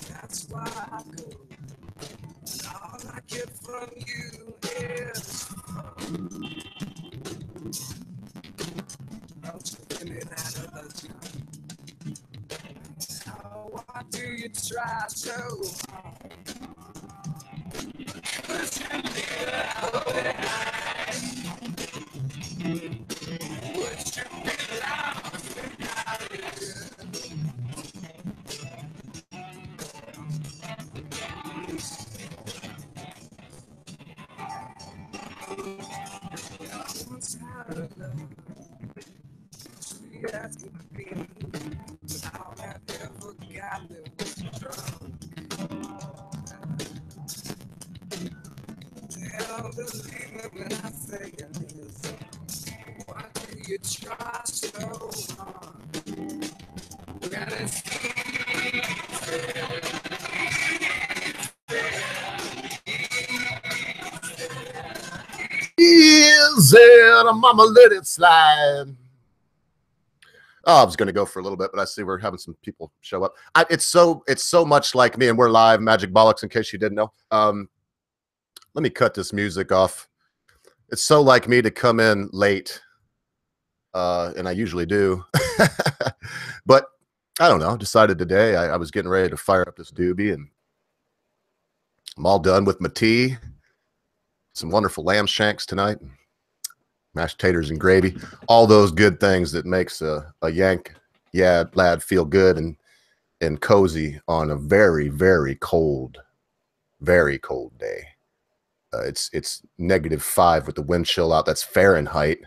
That's why I go. And all I get from you is don't you give me that other job. Oh, why do you try so hard? But you leave it out behind. Would you be lost without it? Once had a love, sweet as could be, but all I ever got there was drunk. Don't believe me when I say it is. Why do you try so hard? That it's Easy, mama, let it slide. Oh, I was going to go for a little bit, but I see we're having some people show up. It's so much like me, and we're live, Magic Bollocks, in case you didn't know. Let me cut this music off. It's so like me to come in late, and I usually do. But I don't know. Decided today I was getting ready to fire up this doobie, and I'm all done with my tea. Some wonderful lamb shanks tonight, mashed taters and gravy, all those good things that makes a yank lad feel good and cozy on a very, very cold day. It's -5 with the wind chill out. That's Fahrenheit.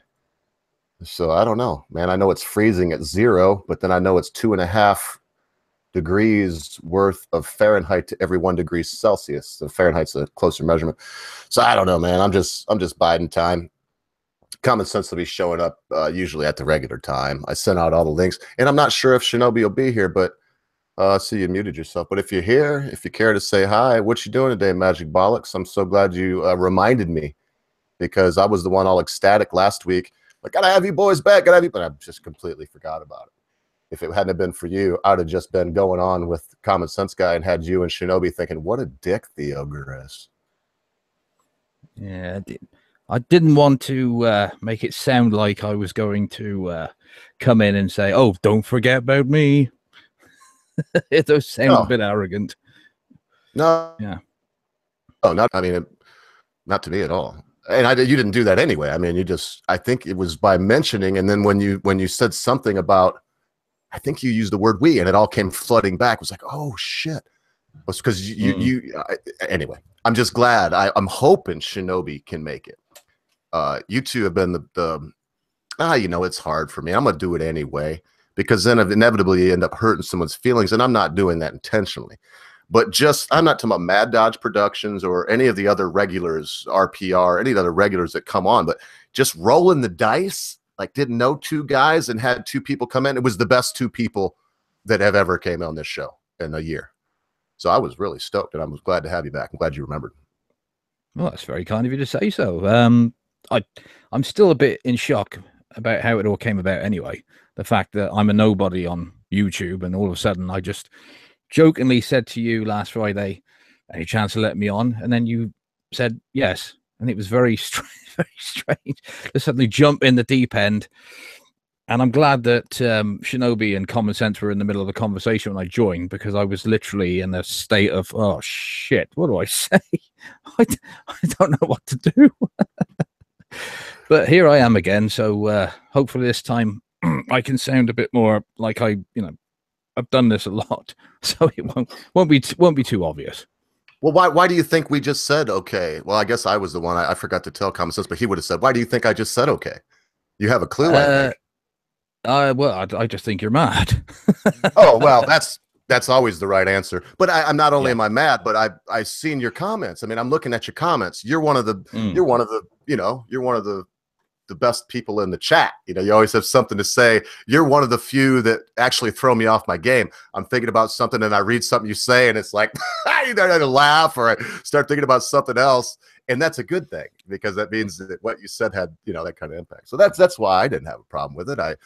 So I don't know, man. I know it's freezing at 0, but then I know it's 2.5 degrees worth of Fahrenheit to every 1 degree Celsius. So Fahrenheit's a closer measurement. So I don't know, man. I'm just biding time. Common Sense will be showing up usually at the regular time. I sent out all the links, and I'm not sure if Shinobi will be here, but I see you muted yourself. But if you're here, if you care to say hi, what you doing today, Magic Bollocks? I'm so glad you reminded me, because I was the one all ecstatic last week. Like, gotta have you boys back, gotta have you, but I just completely forgot about it. If it hadn't been for you, I'd have just been going on with Common Senseguy and had you and Shinobi thinking, what a dick the Ogre is. Yeah, I didn't want to make it sound like I was going to come in and say, oh, don't forget about me. It does sound a bit arrogant. No. Yeah. Oh, not to me at all. And you didn't do that anyway. I mean, I think it was by mentioning, and then when you said something about, I think you used the word we, and it all came flooding back. It was like, oh shit. It was because anyway, I'm just glad. I'm hoping Shinobi can make it. You two have been it's hard for me. I'm gonna do it anyway, because then inevitably you end up hurting someone's feelings, and I'm not doing that intentionally. But I'm not talking about Mad Dodge Productions or any of the other regulars, RPR, any of the other regulars that come on, but just rolling the dice, like didn't know 2 guys and had 2 people come in. It was the best 2 people that have ever came on this show in a year. So I was really stoked, and I was glad to have you back. I'm glad you remembered. Well, that's very kind of you to say so. I'm still a bit in shock about how it all came about anyway. The fact that I'm a nobody on YouTube, and all of a sudden I just jokingly said to you last Friday, any chance to let me on? And then you said yes. And it was very strange to suddenly jump in the deep end. And I'm glad that Shinobi and Common Sense were in the middle of a conversation when I joined, because I was literally in a state of, oh, shit, what do I say? I don't know what to do. But here I am again. So hopefully this time I can sound a bit more like I've done this a lot, so it won't be too obvious. Well, why do you think we just said okay? Well, I guess I was the one. I forgot to tell Common Sense, but he would have said, why do you think I just said okay? You have a clue, I think. Well, I just think you're mad. Oh, well, that's always the right answer. But I'm not only am I mad, but I've seen your comments. I mean, I'm looking at your comments. You're one of the the best people in the chat. You know, you always have something to say. You're one of the few that actually throw me off my game. I'm thinking about something and I read something you say and it's like I either laugh or I start thinking about something else. And that's a good thing because that means that what you said had, you know, that kind of impact. So that's why I didn't have a problem with it. I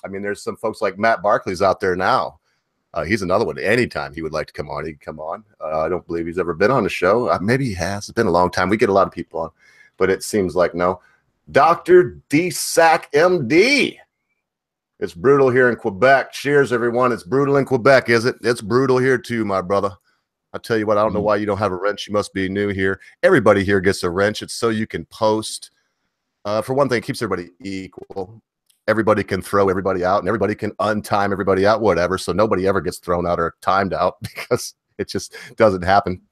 mean, there's some folks like Matt Barkley's out there now. He's another one. Anytime he would like to come on, he can come on. I don't believe he's ever been on the show. Maybe he has. It's been a long time. We get a lot of people on, but it seems like no. Dr. D-Sac MD. It's brutal here in Quebec. Cheers, everyone. It's brutal in Quebec, is it? It's brutal here too, my brother. I tell you what, I don't know why you don't have a wrench. You must be new here. Everybody here gets a wrench. It's so you can post. For one thing, it keeps everybody equal. Everybody can throw everybody out, and everybody can untime everybody out, whatever. So nobody ever gets thrown out or timed out because it just doesn't happen.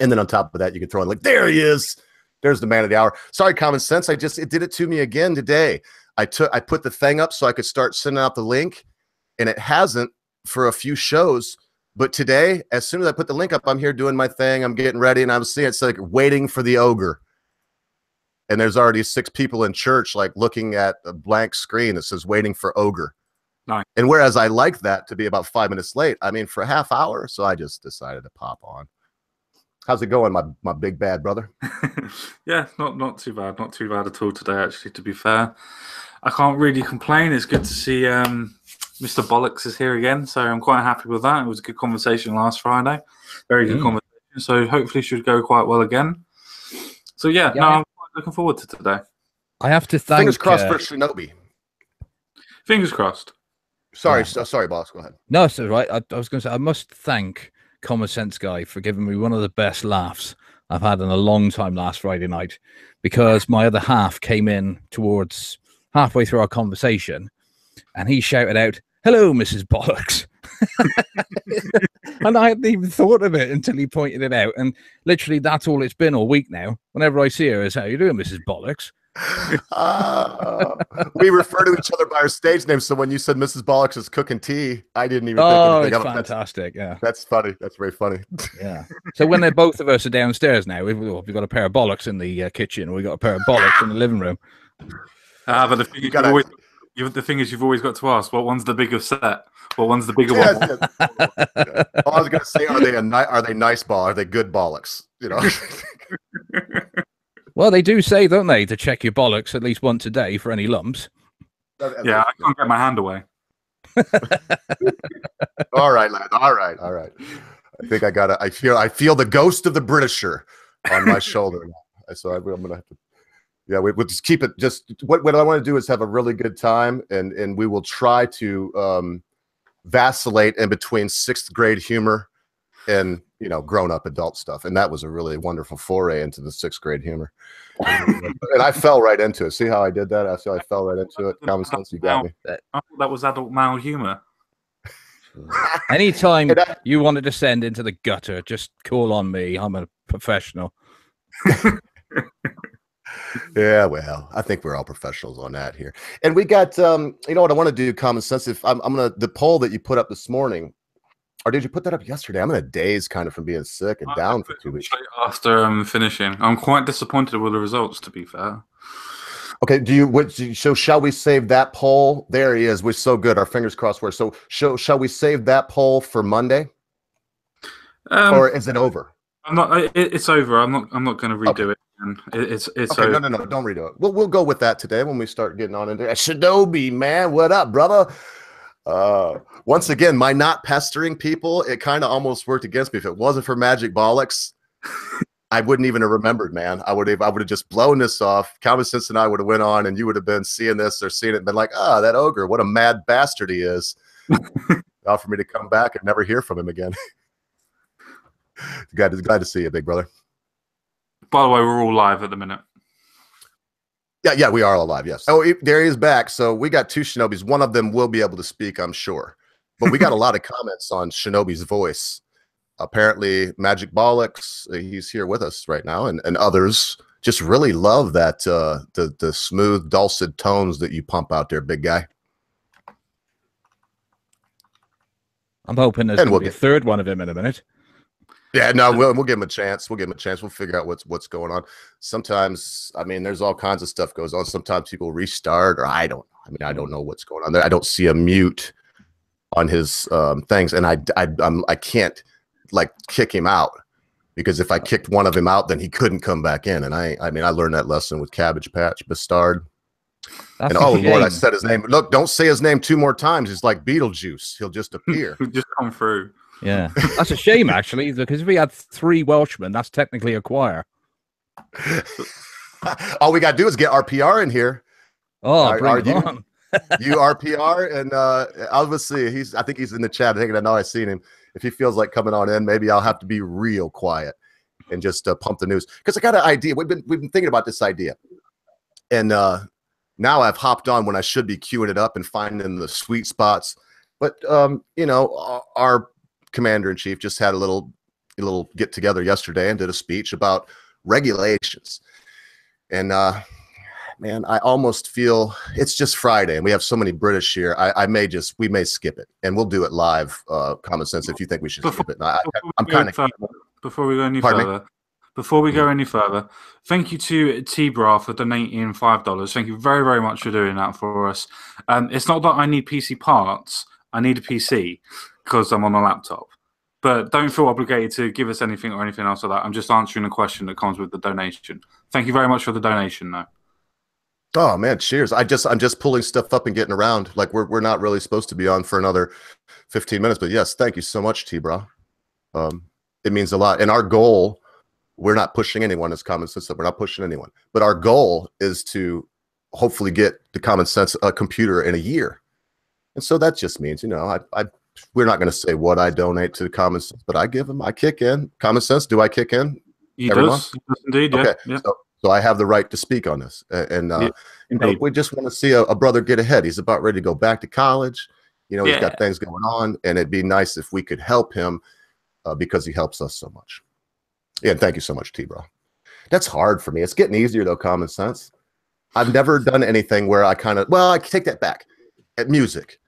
And then on top of that, you can throw in like, there he is. There's the man of the hour. Sorry, Common Sense. It did it to me again today. I put the thing up so I could start sending out the link, and it hasn't for a few shows. But today, as soon as I put the link up, I'm here doing my thing. I'm getting ready, and I'm seeing it's like waiting for the Ogre. And there's already 6 people in church, like looking at a blank screen that says waiting for Ogre. Nice. And whereas I like that to be about 5 minutes late, I mean, for a half hour. So I just decided to pop on. How's it going, my big bad brother? Yeah, not too bad. Not too bad at all today, actually, to be fair. I can't really complain. It's good to see Mr. Bollocks is here again, so I'm quite happy with that. It was a good conversation last Friday. Very good conversation. So hopefully it should go quite well again. So yeah, no, I'm quite looking forward to today. I have to thank... Fingers crossed for Shinobi. Fingers crossed. Sorry, sorry, boss. Go ahead. No, it's all right. I was going to say, I must thank Common Senseguy for giving me one of the best laughs I've had in a long time last Friday night, because my other half came in towards halfway through our conversation and he shouted out, "Hello, Mrs. Bollocks." And I hadn't even thought of it until he pointed it out. And literally that's all it's been all week now. Whenever I see her, is, "How you doing, Mrs. Bollocks?" We refer to each other by our stage names. So when you said Mrs. Bollocks is cooking tea, I didn't even think anything of it. Fantastic. Yeah, that's funny. That's very funny. Yeah. So when they're both of us are downstairs now, we've got a pair of bollocks in the kitchen. We've got a pair of bollocks in the living room. But the thing is, you've always got to ask, what one's the bigger set? What one's the bigger one? Yeah. I was going to say, are they nice ball? Are they good bollocks? You know. Well, they do say, don't they, to check your bollocks at least once a day for any lumps. Yeah, I can't get my hand away. All right, lad. All right. I think I feel the ghost of the Britisher on my shoulder. So I'm gonna have to. Yeah, we'll just keep it. Just what I want to do is have a really good time, and we will try to vacillate in between 6th grade humor and, you know, grown-up adult stuff. And that was a really wonderful foray into the 6th grade humor. And I fell right into it. See how I did that? I fell right into it. Common Sense, you got me. I thought that was adult male humor. Anytime you want to descend into the gutter, just call on me. I'm a professional. Yeah, well, I think we're all professionals on that here. And we got, you know what I want to do, Common Sense. If I'm gonna, the poll that you put up this morning, or did you put that up yesterday? I'm in a daze kind of from being sick and down for 2 weeks. After finishing, I'm quite disappointed with the results, to be fair. Okay, so shall we save that poll? There he is. We're so good. Our fingers crossed. Shall we save that poll for Monday? Or is it over? I'm not. It's over. I'm not going to redo it. And it's okay. over. No, don't redo it. We'll go with that today when we start getting on into Shinobi, man. What up, brother? Once again, my not pestering people, it kind of almost worked against me. If it wasn't for Magic Bollocks, I wouldn't even have remembered, man. I would have just blown this off. Common Sense and I would have went on, and you would have been seeing this or seeing it and been like, "Ah, that Ogre, what a mad bastard he is." Now for me to come back and never hear from him again. Glad to see you, big brother. By the way, we're all live at the minute. Yeah, we are all alive, yes. Oh, there he is back. So we got 2 Shinobis. One of them will be able to speak, I'm sure. But we got a lot of comments on Shinobi's voice. Apparently, Magic Bollocks, he's here with us right now, and others just really love that the smooth, dulcet tones that you pump out there, big guy. I'm hoping there's going to be a third one of him in a minute. Yeah, no, we'll give him a chance. We'll give him a chance. We'll figure out what's going on. Sometimes, I mean, there's all kinds of stuff goes on. Sometimes people restart, or I don't know what's going on there. I don't see a mute on his things, and I can't like kick him out, because if I kicked one of him out, then he couldn't come back in. And I mean, I learned that lesson with Cabbage Patch Bastard. And oh Lord, I said his name. Look, don't say his name 2 more times. He's like Beetlejuice. He'll just appear. He'll just come through. Yeah, that's a shame actually, because if we had 3 Welshmen, that's technically a choir. All we gotta do is get RPR in here. Oh, bring him on. You RPR, and obviously I think he's in the chat. I know I've seen him. If he feels like coming on in, maybe I'll have to be real quiet and just pump the news, because I got an idea. We've been thinking about this idea, and now I've hopped on when I should be queuing it up and finding the sweet spots. But you know, our commander-in-chief just had a little get together yesterday and did a speech about regulations, and man, I almost feel it's just Friday and we have so many British here. We may skip it, and we'll do it live. Common Sense, if you think we should skip it. I'm kind of before we go any further. Before we go any further, thank you to T-Bra for donating $5. Thank you very, very much for doing that for us. It's not that I need PC parts. I need a PC because I'm on a laptop. But don't feel obligated to give us anything or anything else like that. I'm just answering a question that comes with the donation. Thank you very much for the donation, though. Oh man, cheers! I'm just pulling stuff up and getting around. Like we're not really supposed to be on for another 15 minutes, but yes, thank you so much, T-Bra. It means a lot. And our goal, we're not pushing anyone as Common Sense. We're not pushing anyone, but our goal is to hopefully get the Common Sense computer in a year. And so that just means, you know, we're not going to say what I donate to Common Sense, but I kick in. Common Sense, do I kick in? He does indeed, yeah. Okay. Yeah. So I have the right to speak on this. And you know, we just want to see a brother get ahead. He's about ready to go back to college. You know, he's got things going on, and it'd be nice if we could help him because he helps us so much. Yeah, thank you so much, T-Bro. That's hard for me. It's getting easier, though, Common Sense. I've never done anything where I I take that back at music.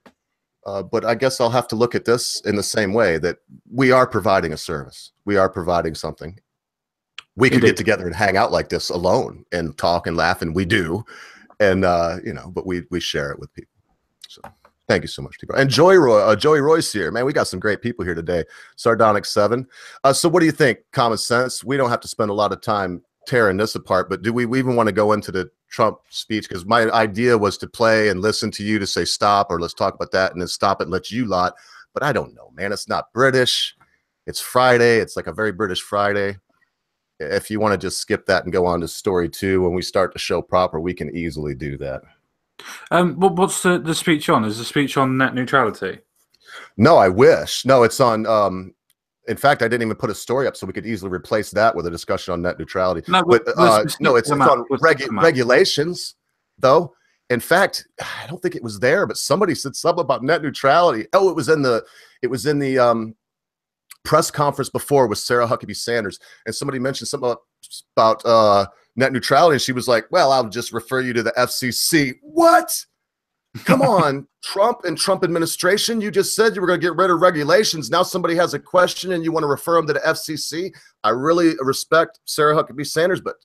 But I guess I'll have to look at this in the same way, that we are providing a service. We are providing something. We can get together and hang out like this alone and talk and laugh, and we do. And, you know, but we share it with people. So thank you so much, T-Bro. And Joey Royce here. Man, we got some great people here today. Sardonic 7. So what do you think, Common Sense? We don't have to spend a lot of time tearing this apart, but do we even want to go into the Trump speech? Because my idea was to play and listen to you to say stop, or let's talk about that, and then stop it and let you lot. But I don't know, man. It's not British. It's Friday. It's like a very British Friday. If you want to just skip that and go on to story 2 when we start the show proper, we can easily do that. What's the speech on? Is the speech on net neutrality? No, I wish. No, it's on. In fact, I didn't even put a story up, so we could easily replace that with a discussion on net neutrality. No, it's on regulations, though. In fact, I don't think it was there, but somebody said something about net neutrality. Oh, it was in the press conference before with Sarah Huckabee Sanders, and somebody mentioned something about net neutrality, and she was like, "Well, I'll just refer you to the FCC." What? Come on, Trump and Trump administration. You just said you were going to get rid of regulations. Now somebody has a question and you want to refer them to the FCC. I really respect Sarah Huckabee Sanders, but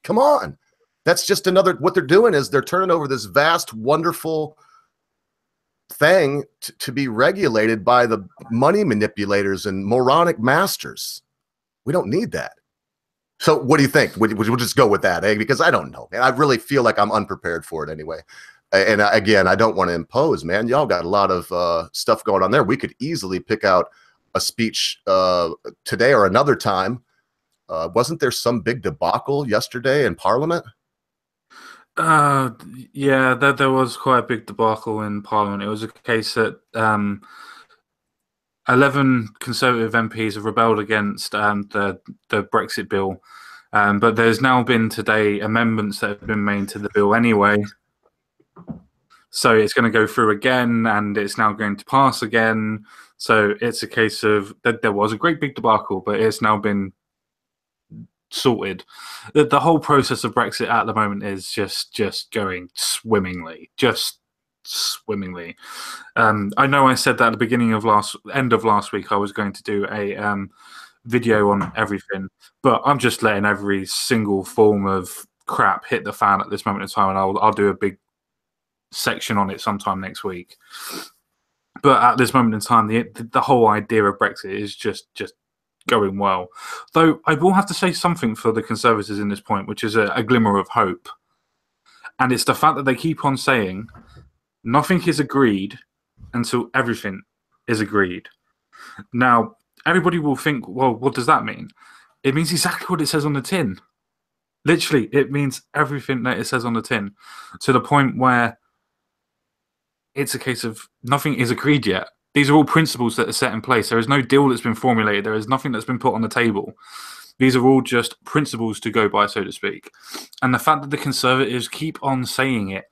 come on. That's just another, what they're doing is they're turning over this vast, wonderful thing to be regulated by the money manipulators and moronic masters. We don't need that. So what do you think? We'll just go with that, eh? Because I don't know, man. I really feel like I'm unprepared for it anyway. And again, I don't want to impose, man. Y'all got a lot of stuff going on there. We could easily pick out a speech today or another time. Wasn't there some big debacle yesterday in Parliament? Yeah, there was quite a big debacle in Parliament. It was a case that 11 Conservative MPs have rebelled against the Brexit bill. But there's now been today amendments that have been made to the bill anyway. So it's going to go through again, and it's now going to pass again. So it's a case of that there was a great big debacle, but it's now been sorted. The whole process of Brexit at the moment is just going swimmingly, just swimmingly. I know I said that at the end of last week I was going to do a video on everything, but I'm just letting every single form of crap hit the fan at this moment in time, and I'll do a big section on it sometime next week. But at this moment in time, the whole idea of Brexit is just going well. Though I will have to say something for the Conservatives in this point, which is a glimmer of hope, and it's the fact that they keep on saying nothing is agreed until everything is agreed. Now, everybody will think, well, what does that mean? It means exactly what it says on the tin. Literally, it means everything that it says on the tin, to the point where it's a case of nothing is agreed yet. These are all principles that are set in place. There is no deal that's been formulated. There is nothing that's been put on the table. These are all just principles to go by, so to speak. And the fact that the Conservatives keep on saying it,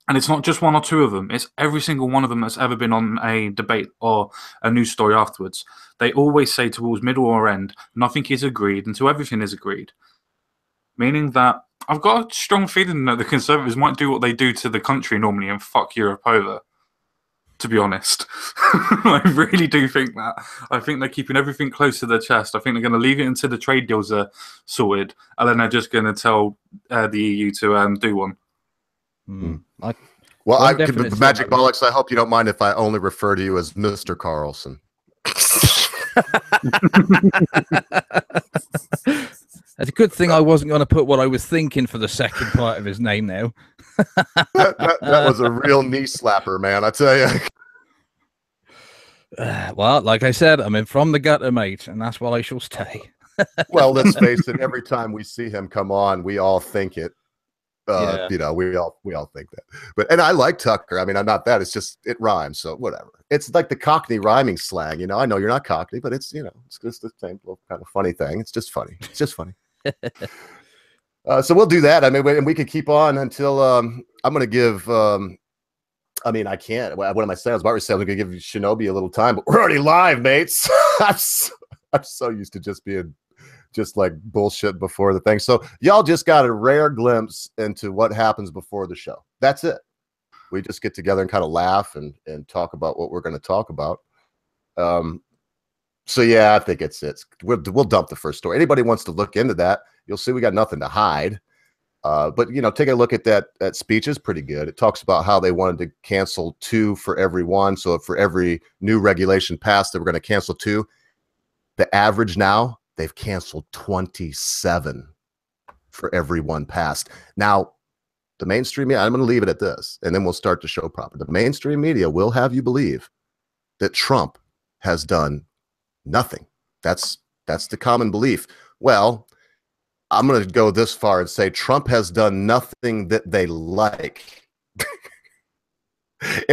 and it's not just one or two of them, it's every single one of them that's ever been on a debate or a news story afterwards. They always say towards middle or end, nothing is agreed until everything is agreed. Meaning that I've got a strong feeling that the Conservatives might do what they do to the country normally and fuck Europe over, to be honest. I really do think that. I think they're keeping everything close to their chest. I think they're going to leave it until the trade deals are sorted, and then they're just going to tell the EU to do one. Well, Magic Bollocks, I hope you don't mind if I only refer to you as Mr. Carlson. It's a good thing I wasn't going to put what I was thinking for the second part of his name now. that was a real knee slapper, man, I tell you. Well, like I said, I'm in from the gutter, mate, and that's what I shall stay. Well, let's face it, every time we see him come on, we all think it. You know, we all think that. And I like Tucker. I mean, I'm not that. It's just it rhymes, so whatever. It's like the Cockney rhyming slang. You know, I know you're not Cockney, but it's, you know, it's just the same little kind of funny thing. It's just funny. It's just funny. So we'll do that. I mean, and we could keep on until I'm going to give. I mean, I can't. What am I saying? I was about to say I'm going to give Shinobi a little time, but we're already live, mates. I'm so used to just being just like bullshit before the thing. So y'all just got a rare glimpse into what happens before the show. That's it. We just get together and kind of laugh and talk about what we're going to talk about. So yeah, I think it's we'll dump the first story. Anybody wants to look into that, you'll see we got nothing to hide. But you know, take a look at that speech. Is pretty good. It talks about how they wanted to cancel 2 for every one. So for every new regulation passed, they were going to cancel 2. The average now, they've canceled 27 for every one passed. Now, the mainstream media, I'm going to leave it at this, and then we'll start the show proper. The mainstream media will have you believe that Trump has done nothing. That's the common belief. Well, I'm going to go this far and say Trump has done nothing that they like.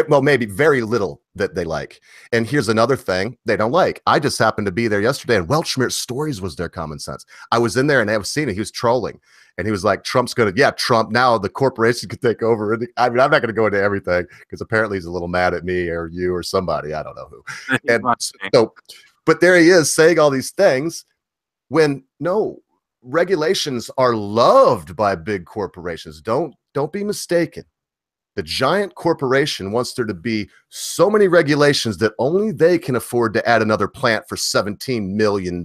Well, maybe very little that they like. And here's another thing they don't like. I just happened to be there yesterday, and Welchmere's Stories was their Common Sense. I was in there, and I was seeing it. He was trolling, and he was like, Trump's going to, yeah, Trump, now the corporation could take over. And I mean, I'm not going to go into everything because apparently he's a little mad at me or you or somebody. I don't know who. And so, but there he is saying all these things when no, regulations are loved by big corporations. Don't be mistaken. The giant corporation wants there to be so many regulations that only they can afford to add another plant for $17 million.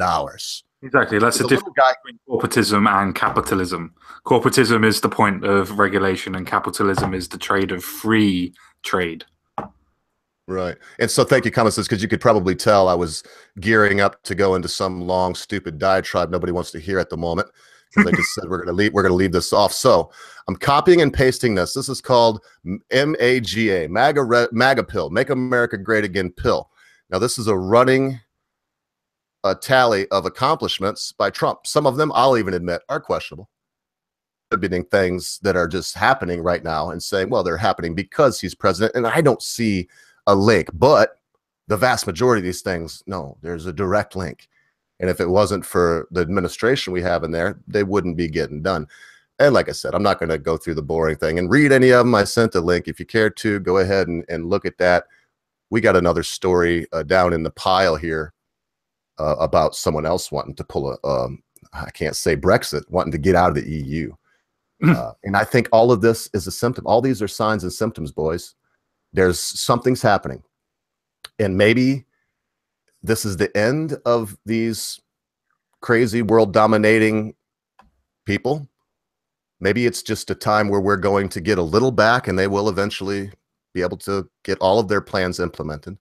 Exactly. That's the difference between corporatism and capitalism. Corporatism is the point of regulation, and capitalism is the trade of free trade. Right. And so thank you, Common Sense, because you could probably tell I was gearing up to go into some long, stupid diatribe nobody wants to hear at the moment. Because I just said we're gonna leave this off. So I'm copying and pasting this. This is called MAGA, MAGA pill, Make America Great Again pill. Now this is a running tally of accomplishments by Trump. Some of them, I'll even admit, are questionable. Attributing things that are just happening right now and saying, well, they're happening because he's president, and I don't see a link. But the vast majority of these things, no, there's a direct link. And if it wasn't for the administration we have in there, they wouldn't be getting done. And like I said, I'm not going to go through the boring thing and read any of them. I sent a link. If you care to, go ahead and look at that. We got another story down in the pile here about someone else wanting to pull I can't say Brexit, wanting to get out of the EU. And I think all of this is a symptom. All these are signs and symptoms, boys. There's something's happening. And maybe this is the end of these crazy world dominating people. Maybe it's just a time where we're going to get a little back and they will eventually be able to get all of their plans implemented.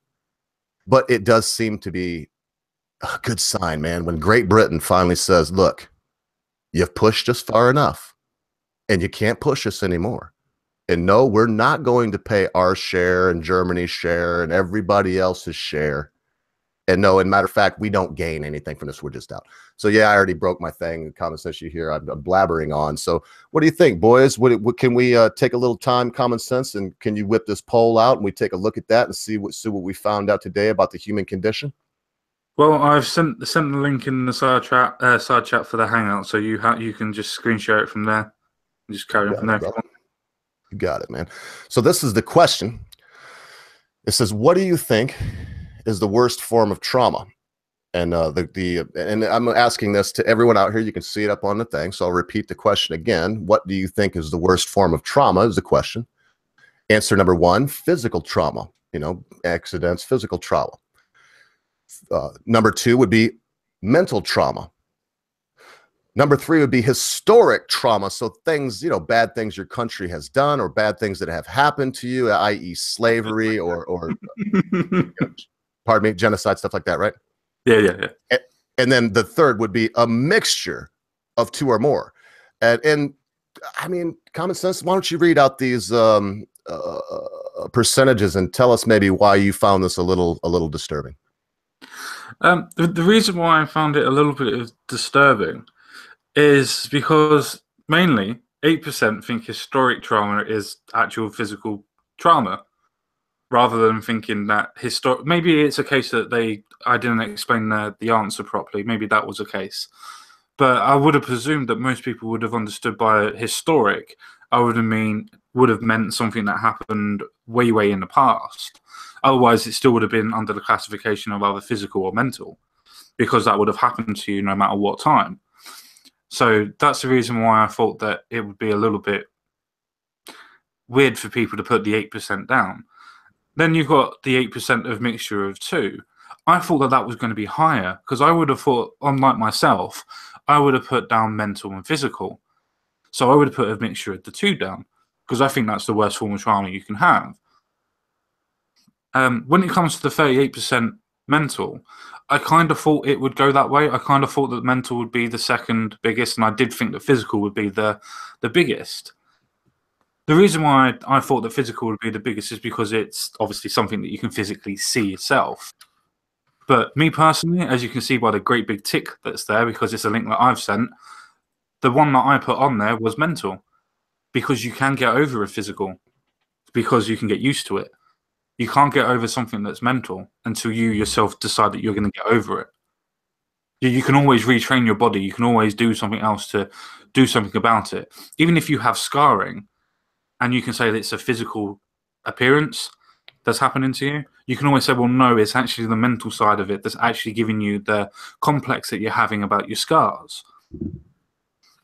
But it does seem to be a good sign, man, when Great Britain finally says, look, you've pushed us far enough and you can't push us anymore. And no, we're not going to pay our share and Germany's share and everybody else's share. And no, in matter of fact, we don't gain anything from this. We're just out. So yeah, I already broke my thing. Common sense you hear I'm blabbering on. So what do you think, boys? What can we take a little time, common sense, and can you whip this poll out and we take a look at that and see what we found out today about the human condition? Well, I've sent the link in the side chat for the Hangout, so you can just screen share it from there and just carry on from there. You got it, man. So this is the question. It says, what do you think is the worst form of trauma? And and I'm asking this to everyone out here. You can see it up on the thing. So I'll repeat the question again. What do you think is the worst form of trauma is the question. Answer number 1, physical trauma, accidents, physical trauma. Number 2 would be mental trauma. Number 3 would be historic trauma. So things, bad things your country has done or bad things that have happened to you, i.e. slavery or pardon me, genocide, stuff like that, right? Yeah. And then the third would be a mixture of 2 or more. And I mean, common sense, why don't you read out these percentages and tell us maybe why you found this a little disturbing. The reason why I found it a little bit disturbing is because mainly 8% think historic trauma is actual physical trauma, rather than thinking that maybe it's a case that I didn't explain the answer properly. Maybe that was a case. But I would have presumed that most people would have understood by historic, would have meant something that happened way in the past. Otherwise, it still would have been under the classification of either physical or mental, because that would have happened to you no matter what time. So that's the reason why I thought that it would be a little bit weird for people to put the 8% down. Then you've got the 8% of mixture of 2. I thought that was going to be higher, because I would have thought, unlike myself, I would have put down mental and physical. So I would have put a mixture of the 2 down, because I think that's the worst form of trauma you can have. When it comes to the 38% mental, I kind of thought it would go that way. I kind of thought that mental would be the second biggest, and I did think that physical would be the biggest. The reason why I thought that physical would be the biggest is because it's obviously something that you can physically see yourself. But me personally, as you can see by the great big tick that's there, because it's a link that I've sent, the one that I put on there was mental, because you can get over a physical, because you can get used to it. You can't get over something that's mental until you yourself decide that you're going to get over it. You can always retrain your body. You can always do something else to do something about it. Even if you have scarring, and you can say that it's a physical appearance that's happening to you, you can always say, well, no, it's actually the mental side of it that's actually giving you the complex that you're having about your scars.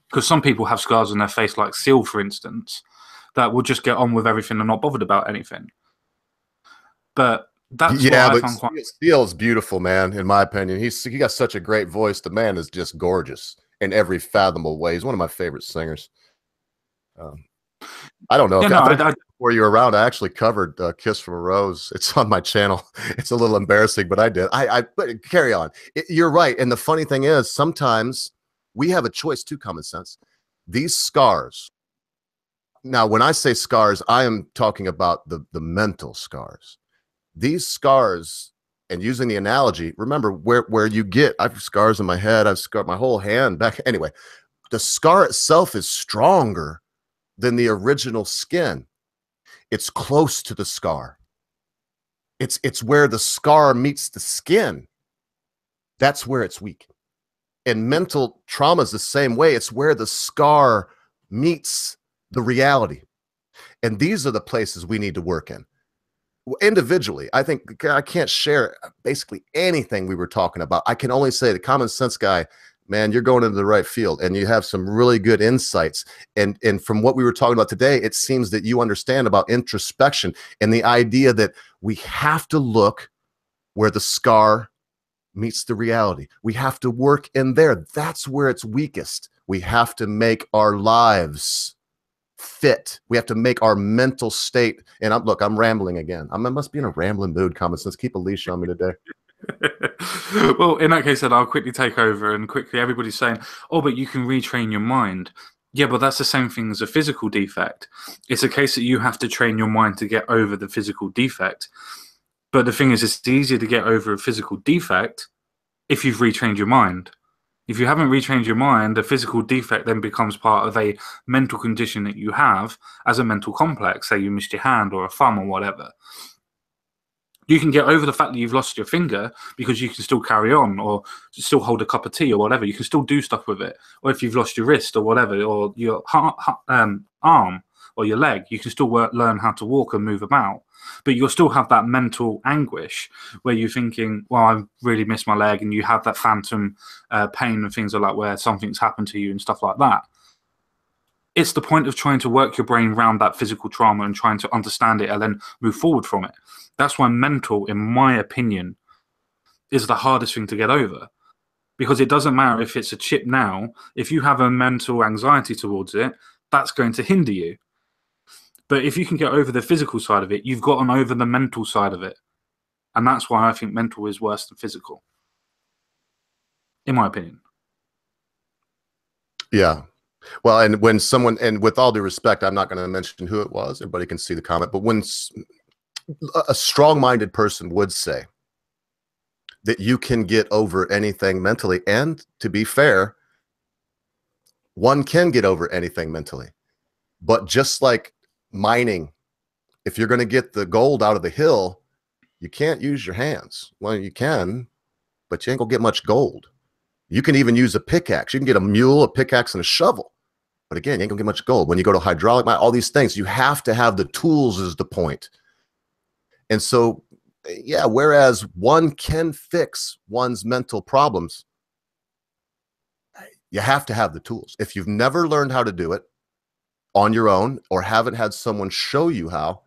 Because some people have scars on their face, like Seal, for instance, that will just get on with everything and not bothered about anything. But that's Steele's beautiful, man. In my opinion, he got such a great voice. The man is just gorgeous in every fathomable way. He's one of my favorite singers. I don't know. Before you were around, I actually covered "Kiss from a Rose." It's on my channel. It's a little embarrassing, but I did. But carry on. You're right. And the funny thing is, sometimes we have a choice too. Common sense. These scars. Now, when I say scars, I am talking about the mental scars. These scars, and using the analogy, remember where you get, I have scars in my head, I've scarred my whole hand back. Anyway, the scar itself is stronger than the original skin. It's close to the scar. It's where the scar meets the skin. That's where it's weak. And mental trauma is the same way. It's where the scar meets the reality. And these are the places we need to work in. Individually, I think I can't share basically anything we were talking about. I can only say the Common Sense Guy man, you're going into the right field, and you have some really good insights. And from what we were talking about today, it seems that you understand about introspection and the idea that we have to look where the scar meets the reality. We have to work in there. That's where it's weakest. We have to make our lives fit. We have to make our mental state. And I'm rambling again. I must be in a rambling mood, Common Sense. Keep a leash on me today. Well, in that case, then I'll quickly take over, and quickly everybody's saying, oh, but you can retrain your mind. Yeah, but that's the same thing as a physical defect. It's a case that you have to train your mind to get over the physical defect. But the thing is, it's easier to get over a physical defect if you've retrained your mind. If you haven't retrained your mind, a physical defect then becomes part of a mental condition that you have as a mental complex. Say you missed your hand or a thumb or whatever. You can get over the fact that you've lost your finger because you can still carry on, or still hold a cup of tea or whatever. You can still do stuff with it. Or if you've lost your wrist or whatever, or your arm or your leg, you can still learn how to walk and move about. But you'll still have that mental anguish where you're thinking, well, I really miss my leg, and you have that phantom pain and things like that where something's happened to you and stuff like that. It's the point of trying to work your brain around that physical trauma and trying to understand it and then move forward from it. That's why mental, in my opinion, is the hardest thing to get over. Because it doesn't matter if it's a chip now. If you have a mental anxiety towards it, that's going to hinder you. But if you can get over the physical side of it, you've gotten over the mental side of it. And that's why I think mental is worse than physical. In my opinion. Yeah. Well, and when someone, and with all due respect, I'm not going to mention who it was. Everybody can see the comment. But when a strong-minded person would say that you can get over anything mentally, and to be fair, one can get over anything mentally. But just like mining, if you're going to get the gold out of the hill, you can't use your hands. Well, you can, but you ain't going to get much gold. You can even use a pickaxe. You can get a mule, a pickaxe, and a shovel. But again, you ain't going to get much gold. When you go to hydraulic mine, all these things, you have to have the tools is the point. And so, yeah, whereas one can fix one's mental problems, you have to have the tools. If you've never learned how to do it on your own or haven't had someone show you how,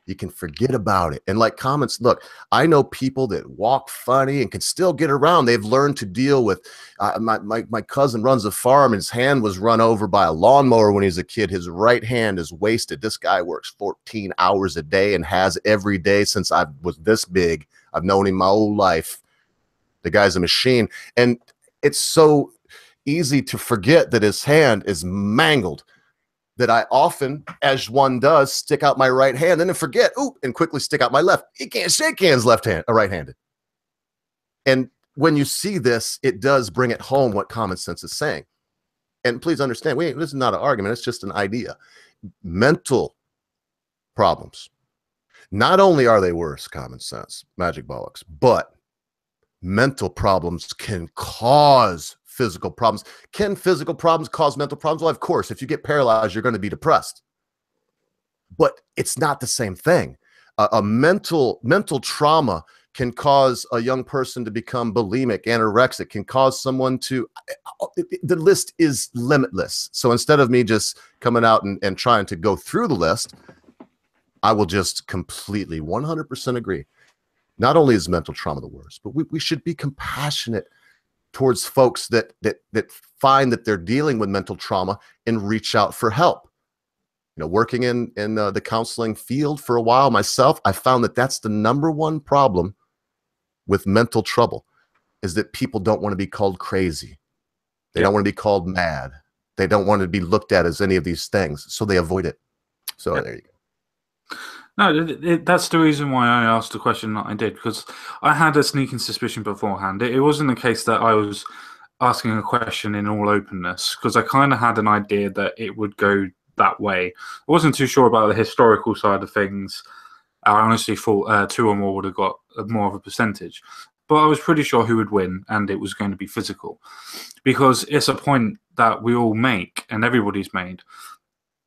you can forget about it. And like comments, look, I know people that walk funny and can still get around. They've learned to deal with, my cousin runs a farm, and his hand was run over by a lawnmower when he was a kid. His right hand is wasted. This guy works 14 hours a day and has every day since I was this big. I've known him my whole life. The guy's a machine. And it's so easy to forget that his hand is mangled, that I often, as one does, stick out my right hand and then forget, and quickly stick out my left. You can't shake hands right-handed. And when you see this, it does bring it home what common sense is saying. And please understand, this is not an argument. It's just an idea. Mental problems, not only are they worse, common sense, magic bollocks, but mental problems can cause physical problems. Can physical problems cause mental problems? Well, of course, if you get paralyzed, you're going to be depressed. But it's not the same thing. A mental trauma can cause a young person to become bulimic, anorexic, can cause someone to, the list is limitless. So instead of me just coming out and trying to go through the list, I will just completely 100% agree. Not only is mental trauma the worst, but we should be compassionate towards folks that find that they're dealing with mental trauma and reach out for help. Working in the counseling field for a while myself, I found that that's the #1 problem with mental trouble, is that people don't want to be called crazy. They don't want to be called mad. They don't want to be looked at as any of these things, so they avoid it. So there you go. No, that's the reason why I asked the question that I did, because I had a sneaking suspicion beforehand. It wasn't the case that I was asking a question in all openness, because I kind of had an idea that it would go that way. I wasn't too sure about the historical side of things. I honestly thought 2 or more would have got more of a percentage. But I was pretty sure who would win, and it was going to be physical. Because it's a point that we all make, and everybody's made.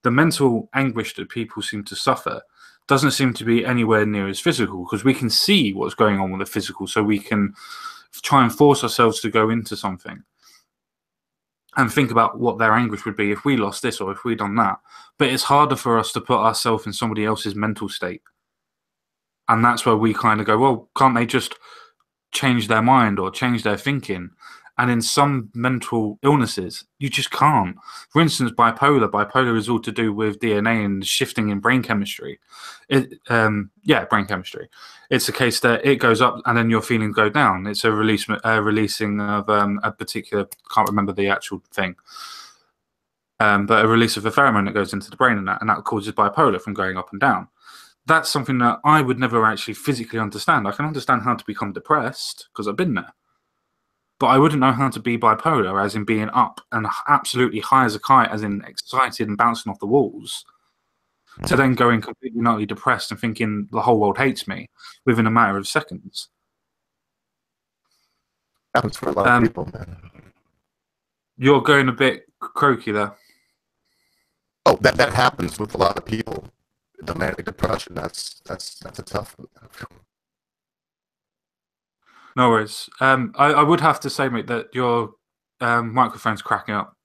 The mental anguish that people seem to suffer doesn't seem to be anywhere near as physical, because we can see what's going on with the physical, so we can try and force ourselves to go into something. and think about what their anguish would be if we lost this or if we done that. But it's harder for us to put ourselves in somebody else's mental state. And that's where we kind of go, well, can't they just change their mind or change their thinking? And in some mental illnesses, you just can't. For instance, bipolar is all to do with DNA and shifting in brain chemistry. Brain chemistry. It's a case that it goes up and then your feelings go down. It's a releasing of a particular, can't remember the actual thing, but a release of a pheromone that goes into the brain, and that causes bipolar from going up and down. That's something that I would never actually physically understand. I can understand how to become depressed because I've been there. But I wouldn't know how to be bipolar, as in being up and absolutely high as a kite, as in excited and bouncing off the walls, to then going completely nutty depressed and thinking the whole world hates me within a matter of seconds. Happens for a lot of people, man. You're going a bit croaky there. Oh, that happens with a lot of people. The manic depression, that's a tough one. No worries. I would have to say, mate, that your microphone's cracking up.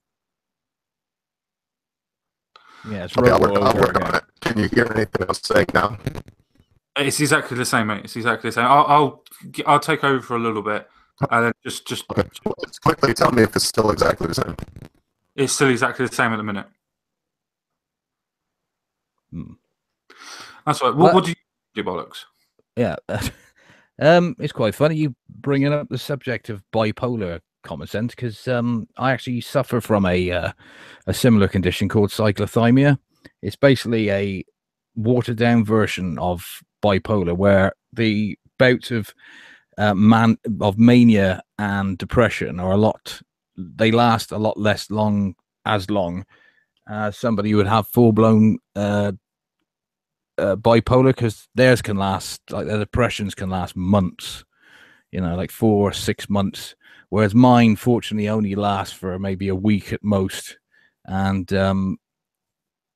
Yeah, it's okay, I'll work on it. Can you hear anything I'm saying now? It's exactly the same, mate. It's exactly the same. I'll take over for a little bit, and then just okay. Just quickly tell me if it's still exactly the same. It's still exactly the same at the minute. That's right. What do you do, bollocks? Yeah. It's quite funny you bringing up the subject of bipolar, Common Sense, because I actually suffer from a similar condition called cyclothymia. It's basically a watered down version of bipolar, where the bouts of mania and depression are they last a lot less long as somebody who would have full blown bipolar, because theirs can last, like their depressions can last months, like 4 or 6 months, whereas mine fortunately only lasts for maybe a week at most. And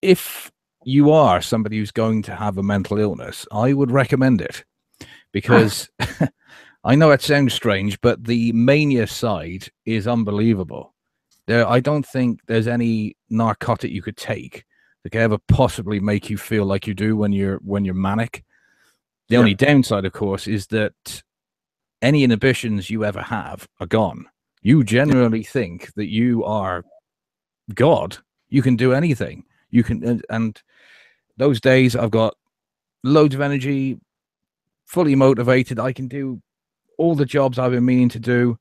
if you are somebody who's going to have a mental illness, I would recommend it, because I know it sounds strange, but the mania side is unbelievable. I don't think there's any narcotic you could take that could ever possibly make you feel like you do when you're manic. The only downside, of course, is that any inhibitions you ever have are gone. You generally think that you are God. You can do anything. You can, and those days I've got loads of energy, fully motivated. I can do all the jobs I've been meaning to do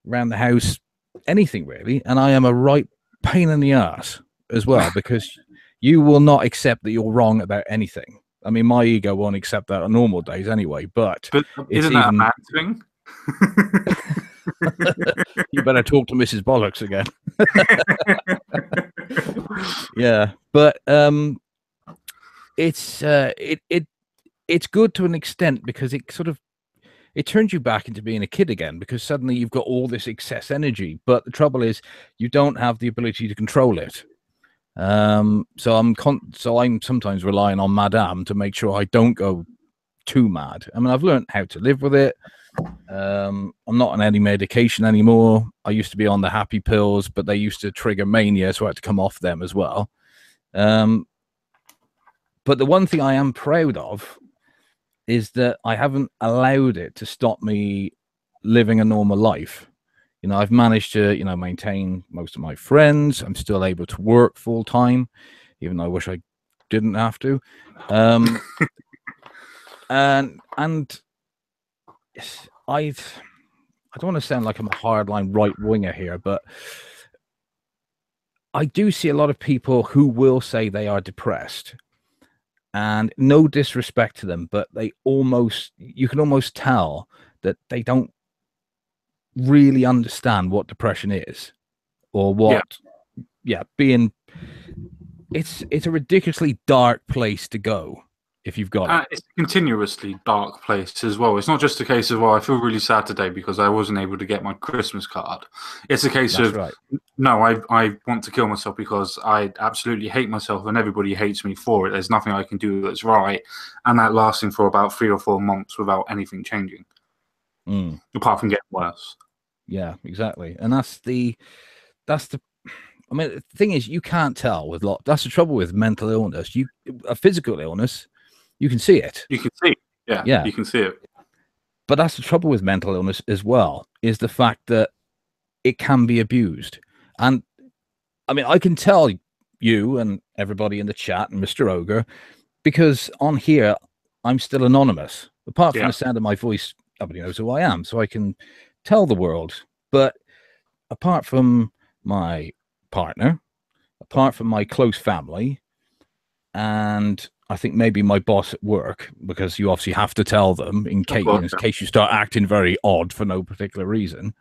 around the house, anything really. And I am a right pain in the ass as well, because you will not accept that you're wrong about anything. I mean, my ego won't accept that on normal days anyway, but isn't that a bad thing? You better talk to Mrs. Bollocks again. Yeah, but it's good to an extent, because it turns you back into being a kid again, because suddenly you've got all this excess energy. But the trouble is, you don't have the ability to control it. So I'm sometimes relying on Madame to make sure I don't go too mad. I mean, I've learned how to live with it. I'm not on any medication anymore. I used to be on the happy pills, but they used to trigger mania, so I had to come off them as well. But the one thing I am proud of is that I haven't allowed it to stop me living a normal life. I've managed to, maintain most of my friends. I'm still able to work full time, even though I wish I didn't have to. And I don't want to sound like I'm a hardline right winger here, but I do see a lot of people who will say they are depressed, and no disrespect to them, but you can almost tell that they don't really understand what depression is, or what it's a ridiculously dark place to go if you've got it. It's a continuously dark place as well. It's not just a case of, I feel really sad today because I wasn't able to get my Christmas card. It's a case of, no, I want to kill myself because I absolutely hate myself and everybody hates me for it. There's nothing I can do that's right. And that lasting for about 3 or 4 months without anything changing, apart from getting worse. Yeah, exactly. And that's the that's the. I mean, the thing is, you can't tell with lot. That's the trouble with mental illness. A physical illness, you can see it. You can see it. Yeah, Yeah. You can see it. But that's the trouble with mental illness as well, is the fact that it can be abused. And I mean, I can tell you and everybody in the chat and Mr. Ogre, because on here, I'm still anonymous. Apart from the sound of my voice, nobody knows who I am. So I can tell the world. But apart from my partner, apart from my close family, and I think maybe my boss at work, because you obviously have to tell them in case you start acting very odd for no particular reason.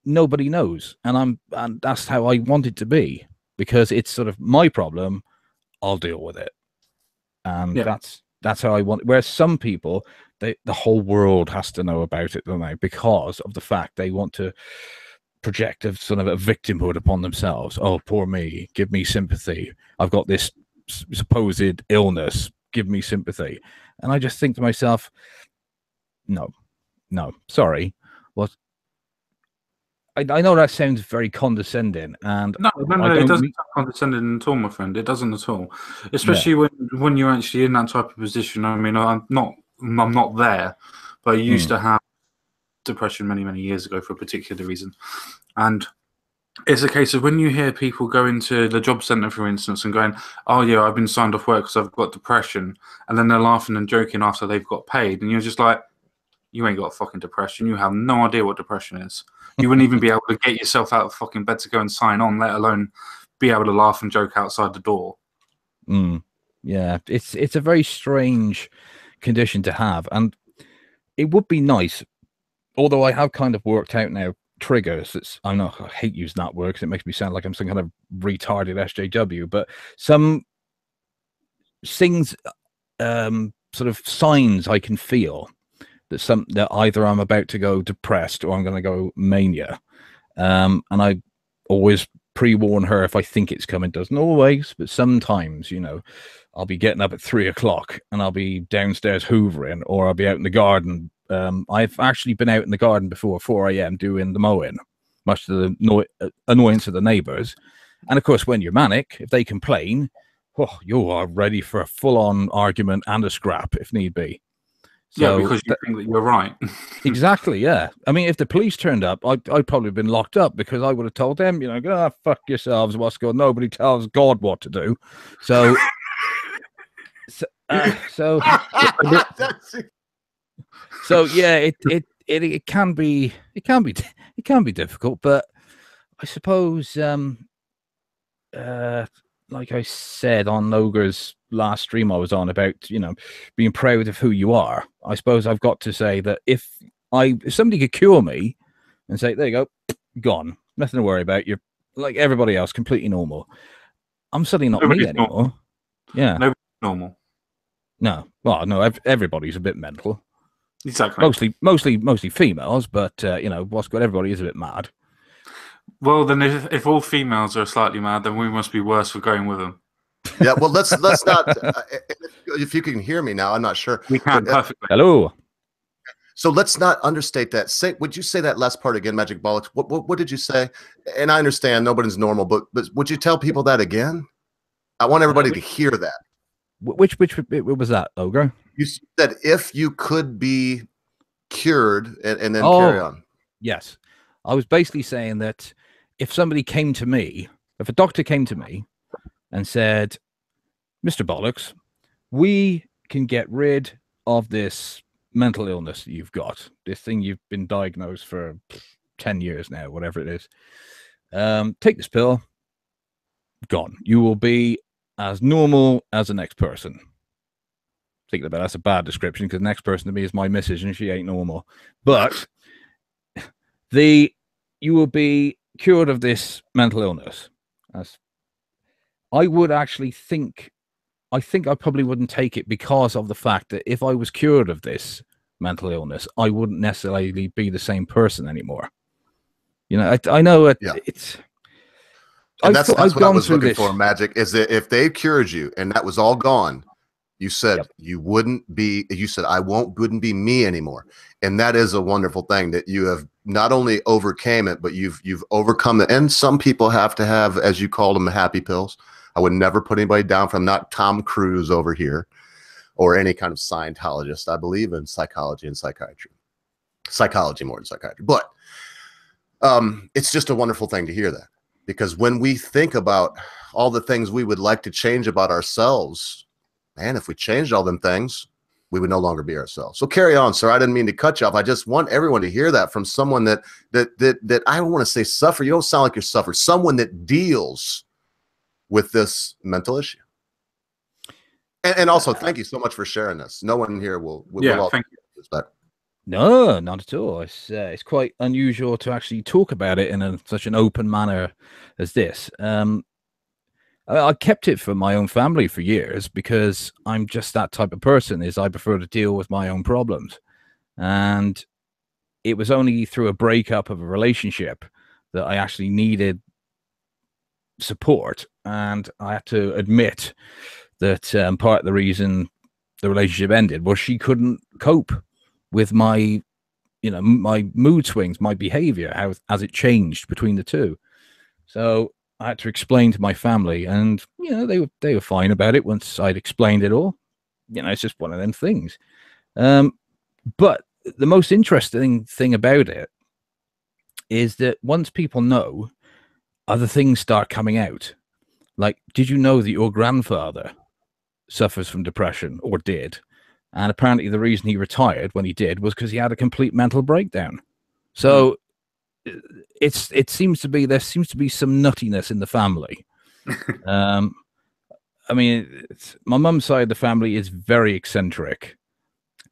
Nobody knows, and that's how I want it to be, because it's sort of my problem. I'll deal with it, and that's how I want. Whereas some people, the whole world has to know about it, don't they? Because of the fact they want to project a sort of a victimhood upon themselves. Oh, poor me, give me sympathy. I've got this supposed illness, give me sympathy. And I just think to myself, no, sorry. What? I know that sounds very condescending, and no, it doesn't sound condescending at all, my friend. It doesn't at all. Especially when you're actually in that type of position. I mean, I'm not there, but I used to have depression many years ago for a particular reason, and it's a case of when you hear people go into the job centre, for instance, and going, "Oh yeah, I've been signed off work because I've got depression," and then they're laughing and joking after they've got paid, and you're just like, "You ain't got fucking depression. You have no idea what depression is. You wouldn't even be able to get yourself out of fucking bed to go and sign on, let alone be able to laugh and joke outside the door." Yeah, it's a very strange condition to have, and it would be nice. Although I have kind of worked out now triggers. I hate using that word because it makes me sound like I'm some kind of retarded SJW. But some things, sort of signs I can feel that either I'm about to go depressed or I'm going to go mania. And I always pre-warn her if I think it's coming. Doesn't always, but sometimes, I'll be getting up at 3 o'clock and I'll be downstairs hoovering, or I'll be out in the garden. I've actually been out in the garden before 4 a.m. doing the mowing, much to the annoyance of the neighbors. And of course, when you're manic, if they complain, you are ready for a full-on argument and a scrap if need be. So, because you think that you're right. Exactly, yeah. I mean, if the police turned up, I'd probably have been locked up, because I would have told them, fuck yourselves, what's going on? Nobody tells God what to do. So, so yeah, it can be difficult, but I suppose, like I said on Ogre's last stream I was on about, being proud of who you are. I suppose I've got to say that if somebody could cure me and say, there you go, gone, nothing to worry about, you're like everybody else, completely normal. I'm suddenly not me anymore. Normal. Yeah. Nobody's normal. No. Well, no, everybody's a bit mental. Exactly. Mostly females, but what's got everybody is a bit mad. Well, then if all females are slightly mad, then we must be worse for going with them. Yeah, well, let's not. If you can hear me now, I'm not sure. We can perfectly. Hello. So let's not understate that. Would you say that last part again, Magic Bollocks? What did you say? And I understand nobody's normal, but would you tell people that again? I want everybody to hear that. Which was that, Ogre? You said if you could be cured and then carry on. Yes. I was basically saying that if somebody came to me, if a doctor came to me and said, Mr. Bollocks, we can get rid of this mental illness that you've got, this thing you've been diagnosed for 10 years now, whatever it is. Take this pill, gone. You will be as normal as the next person. Thinking about that's a bad description, because the next person to me is my missus and she ain't normal. But you will be cured of this mental illness. I would actually think I probably wouldn't take it, because of the fact that if I was cured of this mental illness, I wouldn't necessarily be the same person anymore. I know it's. And that's what I was looking for, Magic, is that if they cured you and that was all gone, you said you wouldn't be. You said I wouldn't be me anymore, and that is a wonderful thing that you have not only overcame it, but you've overcome it. And some people have to have, as you called them, happy pills. I would never put anybody down from not Tom Cruise over here or any kind of Scientologist. I believe in psychology and psychiatry. Psychology more than psychiatry. But it's just a wonderful thing to hear that, because when we think about all the things we would like to change about ourselves, man, if we changed all them things, we would no longer be ourselves. So carry on, sir. I didn't mean to cut you off. I just want everyone to hear that from someone that I don't want to say suffer. You don't sound like you're suffering. Someone that deals with this mental issue. And also, thank you so much for sharing this. No one here will all thank you. Respect. No, not at all. It's quite unusual to actually talk about it in such an open manner as this. I kept it for my own family for years because I'm just that type of person. I prefer to deal with my own problems, and it was only through a breakup of a relationship that I actually needed support, and I had to admit that part of the reason the relationship ended was she couldn't cope with my mood swings, my behavior, as it changed between the two. So I had to explain to my family, and they were fine about it once I'd explained it all. It's just one of them things. But the most interesting thing about it is that once people know, other things start coming out. Like, did you know that your grandfather suffers from depression, or did? And apparently the reason he retired when he did was because he had a complete mental breakdown. So there seems to be some nuttiness in the family. I mean, my mum's side of the family is very eccentric,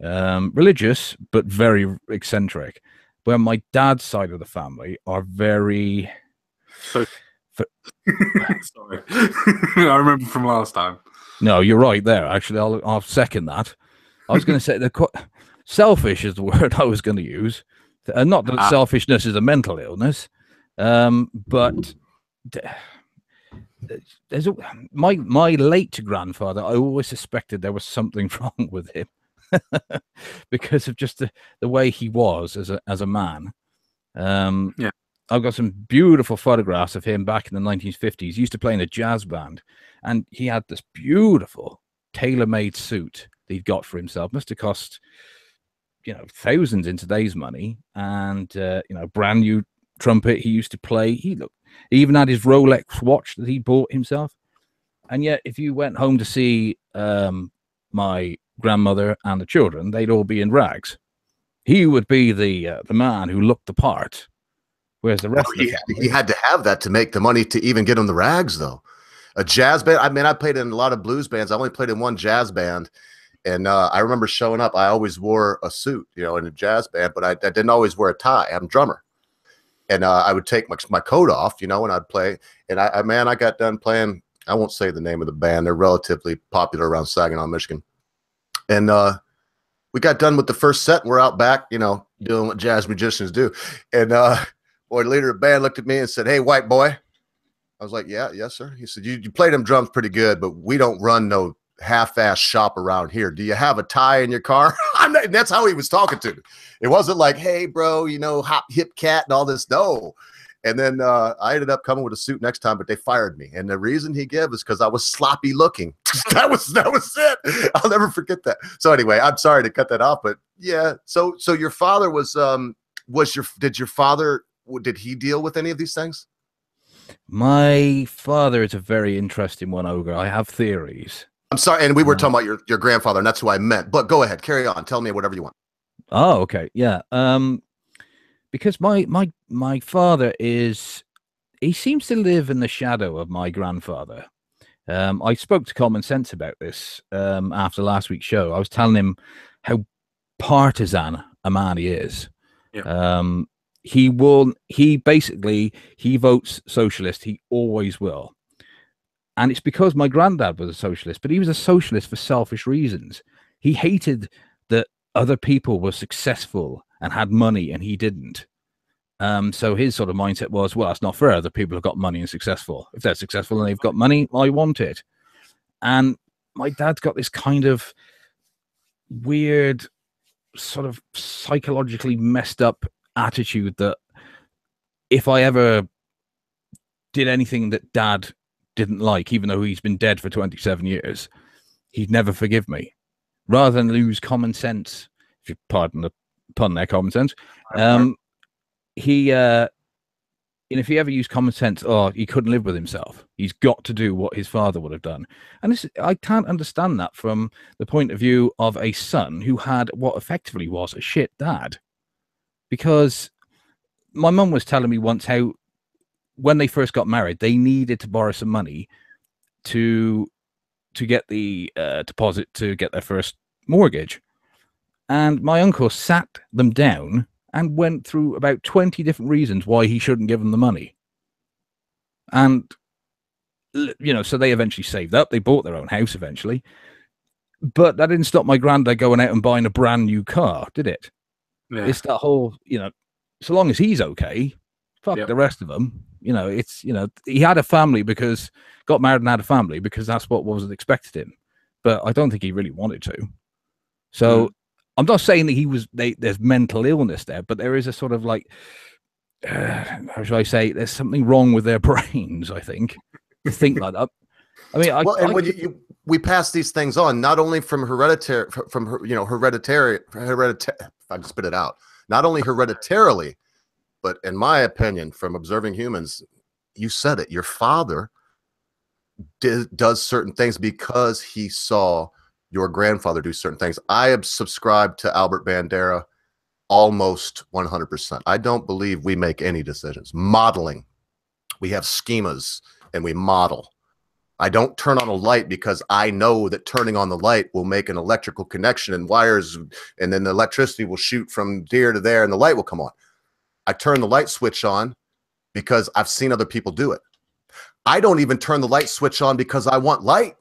religious, but very eccentric. Where my dad's side of the family are very... Sorry. I remember from last time. No, you're right there. Actually, I'll second that. I was going to say selfish is the word I was going to use. Not that selfishness is a mental illness, but my late grandfather. I always suspected there was something wrong with him because of just the way he was as a man. I've got some beautiful photographs of him back in the 1950s. He used to play in a jazz band, and he had this beautiful tailor-made suit that he'd got for himself. Must have cost, thousands in today's money. And, brand new trumpet he used to play. He even had his Rolex watch that he bought himself. And yet, if you went home to see my grandmother and the children, they'd all be in rags. He would be the man who looked the part. Whereas the rest of the family, he had to have that to make the money to even get him the rags, though. A jazz band. I mean, I played in a lot of blues bands. I only played in one jazz band, and I remember showing up. I always wore a suit, in a jazz band, but I didn't always wear a tie. I'm a drummer, and I would take my coat off, when I'd play. And I got done playing. I won't say the name of the band. They're relatively popular around Saginaw, Michigan, and we got done with the first set. And we're out back, doing what jazz musicians do, and boy, the leader of the band looked at me and said, "Hey, white boy." I was like, yes, sir. He said, you play them drums pretty good, but we don't run no half-ass shop around here. Do you have a tie in your car? And that's how he was talking to me. It wasn't like, hey, bro, hop, hip cat and all this. No. And then I ended up coming with a suit next time, but they fired me. And the reason he gave is because I was sloppy looking. that was it. I'll never forget that. So anyway, I'm sorry to cut that off, but yeah. So your father did he deal with any of these things? My father is a very interesting one, Ogre. I have theories. I'm sorry, and we were talking about your grandfather, and that's who I meant. But go ahead, carry on. Tell me whatever you want. Oh, okay, yeah. Because my father he seems to live in the shadow of my grandfather. I spoke to Common Sense about this after last week's show. I was telling him how partisan a man he is. Yeah. He votes socialist. He always will. And it's because my granddad was a socialist, but he was a socialist for selfish reasons. He hated that other people were successful and had money and he didn't. So his sort of mindset was, well, that's not fair. Other people have got money and successful. If they're successful and they've got money, I want it. And my dad's got this kind of weird, sort of psychologically messed up attitude that if I ever did anything that Dad didn't like, even though he's been dead for 27 years, he'd never forgive me. Rather than lose common sense, if you pardon the pun there, common sense, and if he ever used common sense, he couldn't live with himself. He's got to do what his father would have done. And I can't understand that from the point of view of a son who had what effectively was a shit dad. Because my mum was telling me once how when they first got married, they needed to borrow some money to get the deposit to get their first mortgage. And my uncle sat them down and went through about 20 different reasons why he shouldn't give them the money. And, so they eventually saved up. They bought their own house eventually. But that didn't stop my granddad going out and buying a brand new car, did it? Yeah. It's that whole, so long as he's okay, fuck the rest of them. He had a family got married and had a family because that's what was expected him. But I don't think he really wanted to. So I'm not saying that there's mental illness there, but there is a sort of like, how should I say, there's something wrong with their brains, I think, to think like that. I mean, when we pass these things on, not only from hereditary, if I can spit it out, not only hereditarily, but in my opinion, from observing humans, you said it, your father does certain things because he saw your grandfather do certain things. I have subscribed to Albert Bandera almost 100%. I don't believe we make any decisions. Modeling. We have schemas and we model. I don't turn on a light because I know that turning on the light will make an electrical connection and wires, and then the electricity will shoot from here to there and the light will come on. I turn the light switch on because I've seen other people do it. I don't even turn the light switch on because I want light.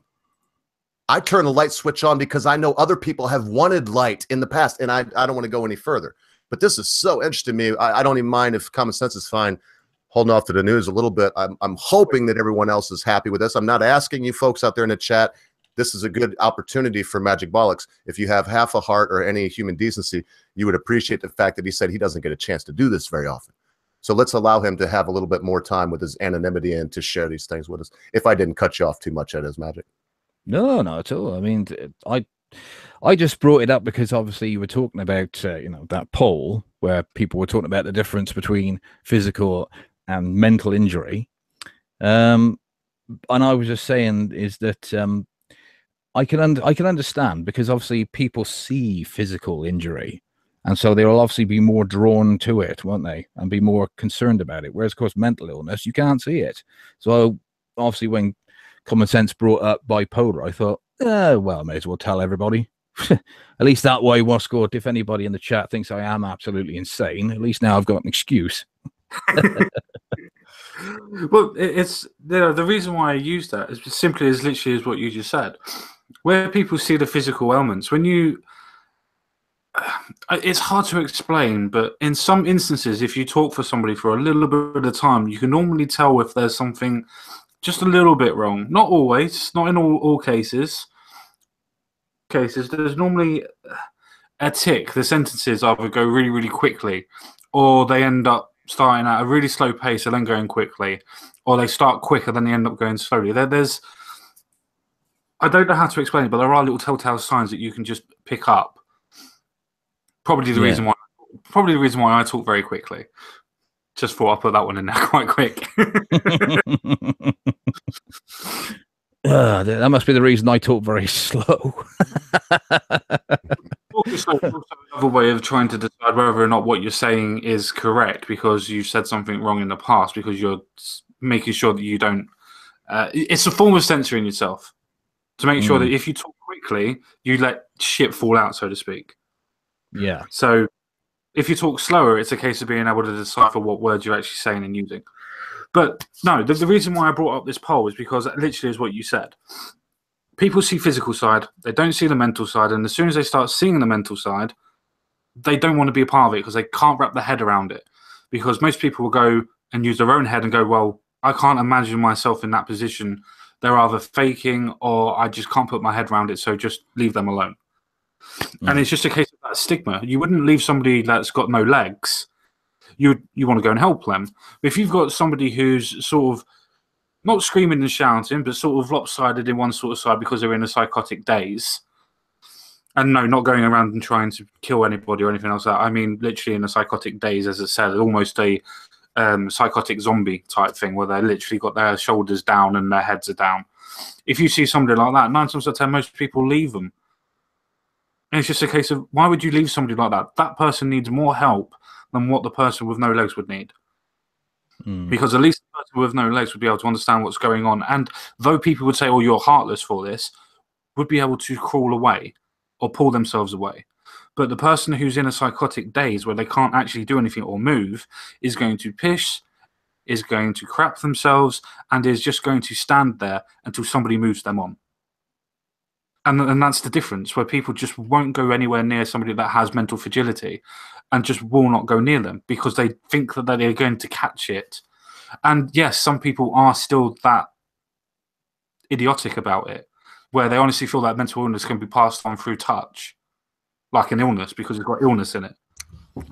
I turn the light switch on because I know other people have wanted light in the past, and I don't want to go any further. But this is so interesting to me. I don't even mind if common sense is fine holding off to the news a little bit. I'm hoping that everyone else is happy with this. I'm not asking you folks out there in the chat. This is a good opportunity for Magic Bollocks. If you have half a heart or any human decency, you would appreciate the fact that he said he doesn't get a chance to do this very often. So let's allow him to have a little bit more time with his anonymity and to share these things with us. If I didn't cut you off too much at his magic. No, not at all. I mean, I just brought it up because obviously you were talking about, that poll where people were talking about the difference between physical and mental injury. And I was just saying is that I can understand because obviously people see physical injury. And so they'll obviously be more drawn to it, won't they? And be more concerned about it. Whereas, of course, mental illness, you can't see it. So obviously when Common Sense brought up bipolar, I thought, well, I may as well tell everybody. At least that way, what's good? If anybody in the chat thinks I am absolutely insane, at least now I've got an excuse. Well, it's the reason why I use that is simply as literally as what you just said. Where people see the physical ailments, when you... it's hard to explain, but in some instances, if you talk for somebody for a little bit of time, you can normally tell if there's something just a little bit wrong. Not always, not in all cases. There's normally a tick. The sentences either go really, really quickly, or they end up starting at a really slow pace and then going quickly, or they start quicker then they end up going slowly. There's, I don't know how to explain it, but there are little telltale signs that you can just pick up. Probably the reason why I talk very quickly. Just thought I'd put that one in there quite quick. That must be the reason I talk very slow. Also another way of trying to decide whether or not what you're saying is correct because you've said something wrong in the past because you're making sure that you don't... it's a form of censoring yourself to make sure that if you talk quickly, you let shit fall out, so to speak. Yeah. So if you talk slower, it's a case of being able to decipher what words you're actually saying and using. But no, the reason why I brought up this poll is because it literally is what you said. People see physical side, they don't see the mental side, and as soon as they start seeing the mental side, they don't want to be a part of it because they can't wrap their head around it. Because most people will go and use their own head and go, well, I can't imagine myself in that position. They're either faking or I just can't put my head around it, so just leave them alone. And it's just a case of that stigma. You wouldn't leave somebody that's got no legs you want to go and help them. But if you've got somebody who's sort of not screaming and shouting, but sort of lopsided in one sort of side because they're in a psychotic daze, and no, not going around and trying to kill anybody or anything else. I mean, literally in a psychotic daze, as I said, almost a psychotic zombie type thing where they literally got their shoulders down and their heads are down. If you see somebody like that, 9 times out of 10, most people leave them. And it's just a case of, why would you leave somebody like that? That person needs more help than what the person with no legs would need. Because at least the person with no legs would be able to understand what's going on. And though people would say, oh, you're heartless for this, would be able to crawl away or pull themselves away. But the person who's in a psychotic daze where they can't actually do anything or move is going to piss, is going to crap themselves, and is just going to stand there until somebody moves them on. And that's the difference, where people just won't go anywhere near somebody that has mental fragility and just will not go near them because they think that they're going to catch it. And yes, some people are still that idiotic about it, where they honestly feel that mental illness can be passed on through touch, like an illness, because it's got illness in it.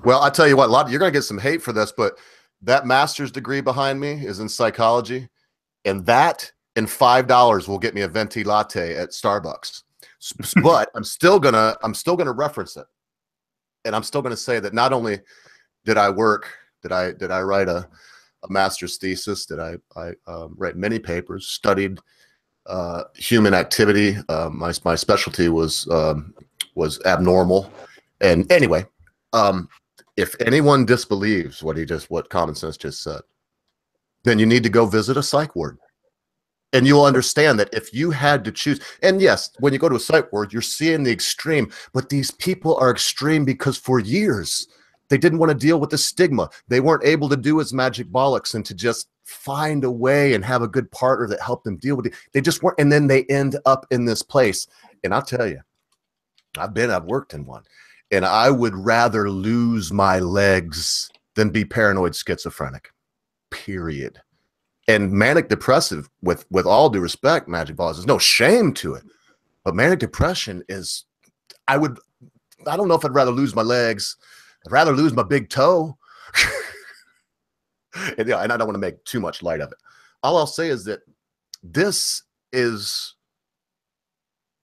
Well, I tell you what, you're going to get some hate for this, but that master's degree behind me is in psychology, and that and $5 will get me a venti latte at Starbucks. But I'm still gonna reference it, and I'm still gonna say that not only did I write a master's thesis, did I write many papers, studied human activity. My specialty was abnormal, and anyway, if anyone disbelieves what Common Sense just said, then you need to go visit a psych ward. And you'll understand that if you had to choose, and yes, when you go to a psych ward, you're seeing the extreme, but these people are extreme because for years, they didn't want to deal with the stigma. They weren't able to do as magic bollocks and to just find a way and have a good partner that helped them deal with it. They just weren't, and then they end up in this place. And I'll tell you, I've worked in one, and I would rather lose my legs than be paranoid schizophrenic, period. And manic depressive, with all due respect, Magic Balls, there's no shame to it. But manic depression is, I don't know if I'd rather lose my legs. I'd rather lose my big toe. And I don't want to make too much light of it. All I'll say is that this is,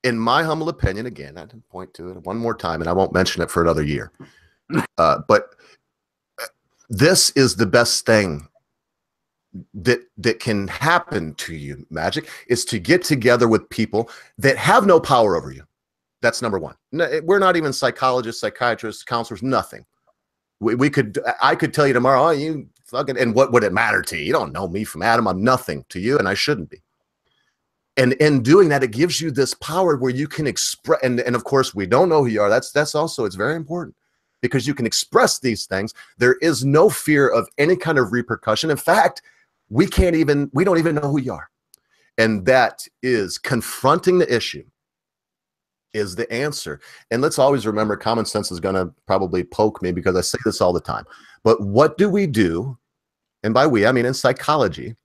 in my humble opinion, again, I didn't point to it one more time, and I won't mention it for another year. But this is the best thing that can happen to you, Magic, is to get together with people that have no power over you. That's number one. We're not even psychologists, psychiatrists, counselors, nothing. I could tell you tomorrow, oh, you fucking, and what would it matter to you? You don't know me from Adam. I'm nothing to you, and I shouldn't be. And in doing that, it gives you this power where you can express, and of course, we don't know who you are. That's also, it's very important, because you can express these things. There is no fear of any kind of repercussion. In fact, we don't even know who you are. And that is confronting the issue is the answer. And let's always remember, Common Sense is going to probably poke me because I say this all the time. But what do we do? And by we, I mean in psychology,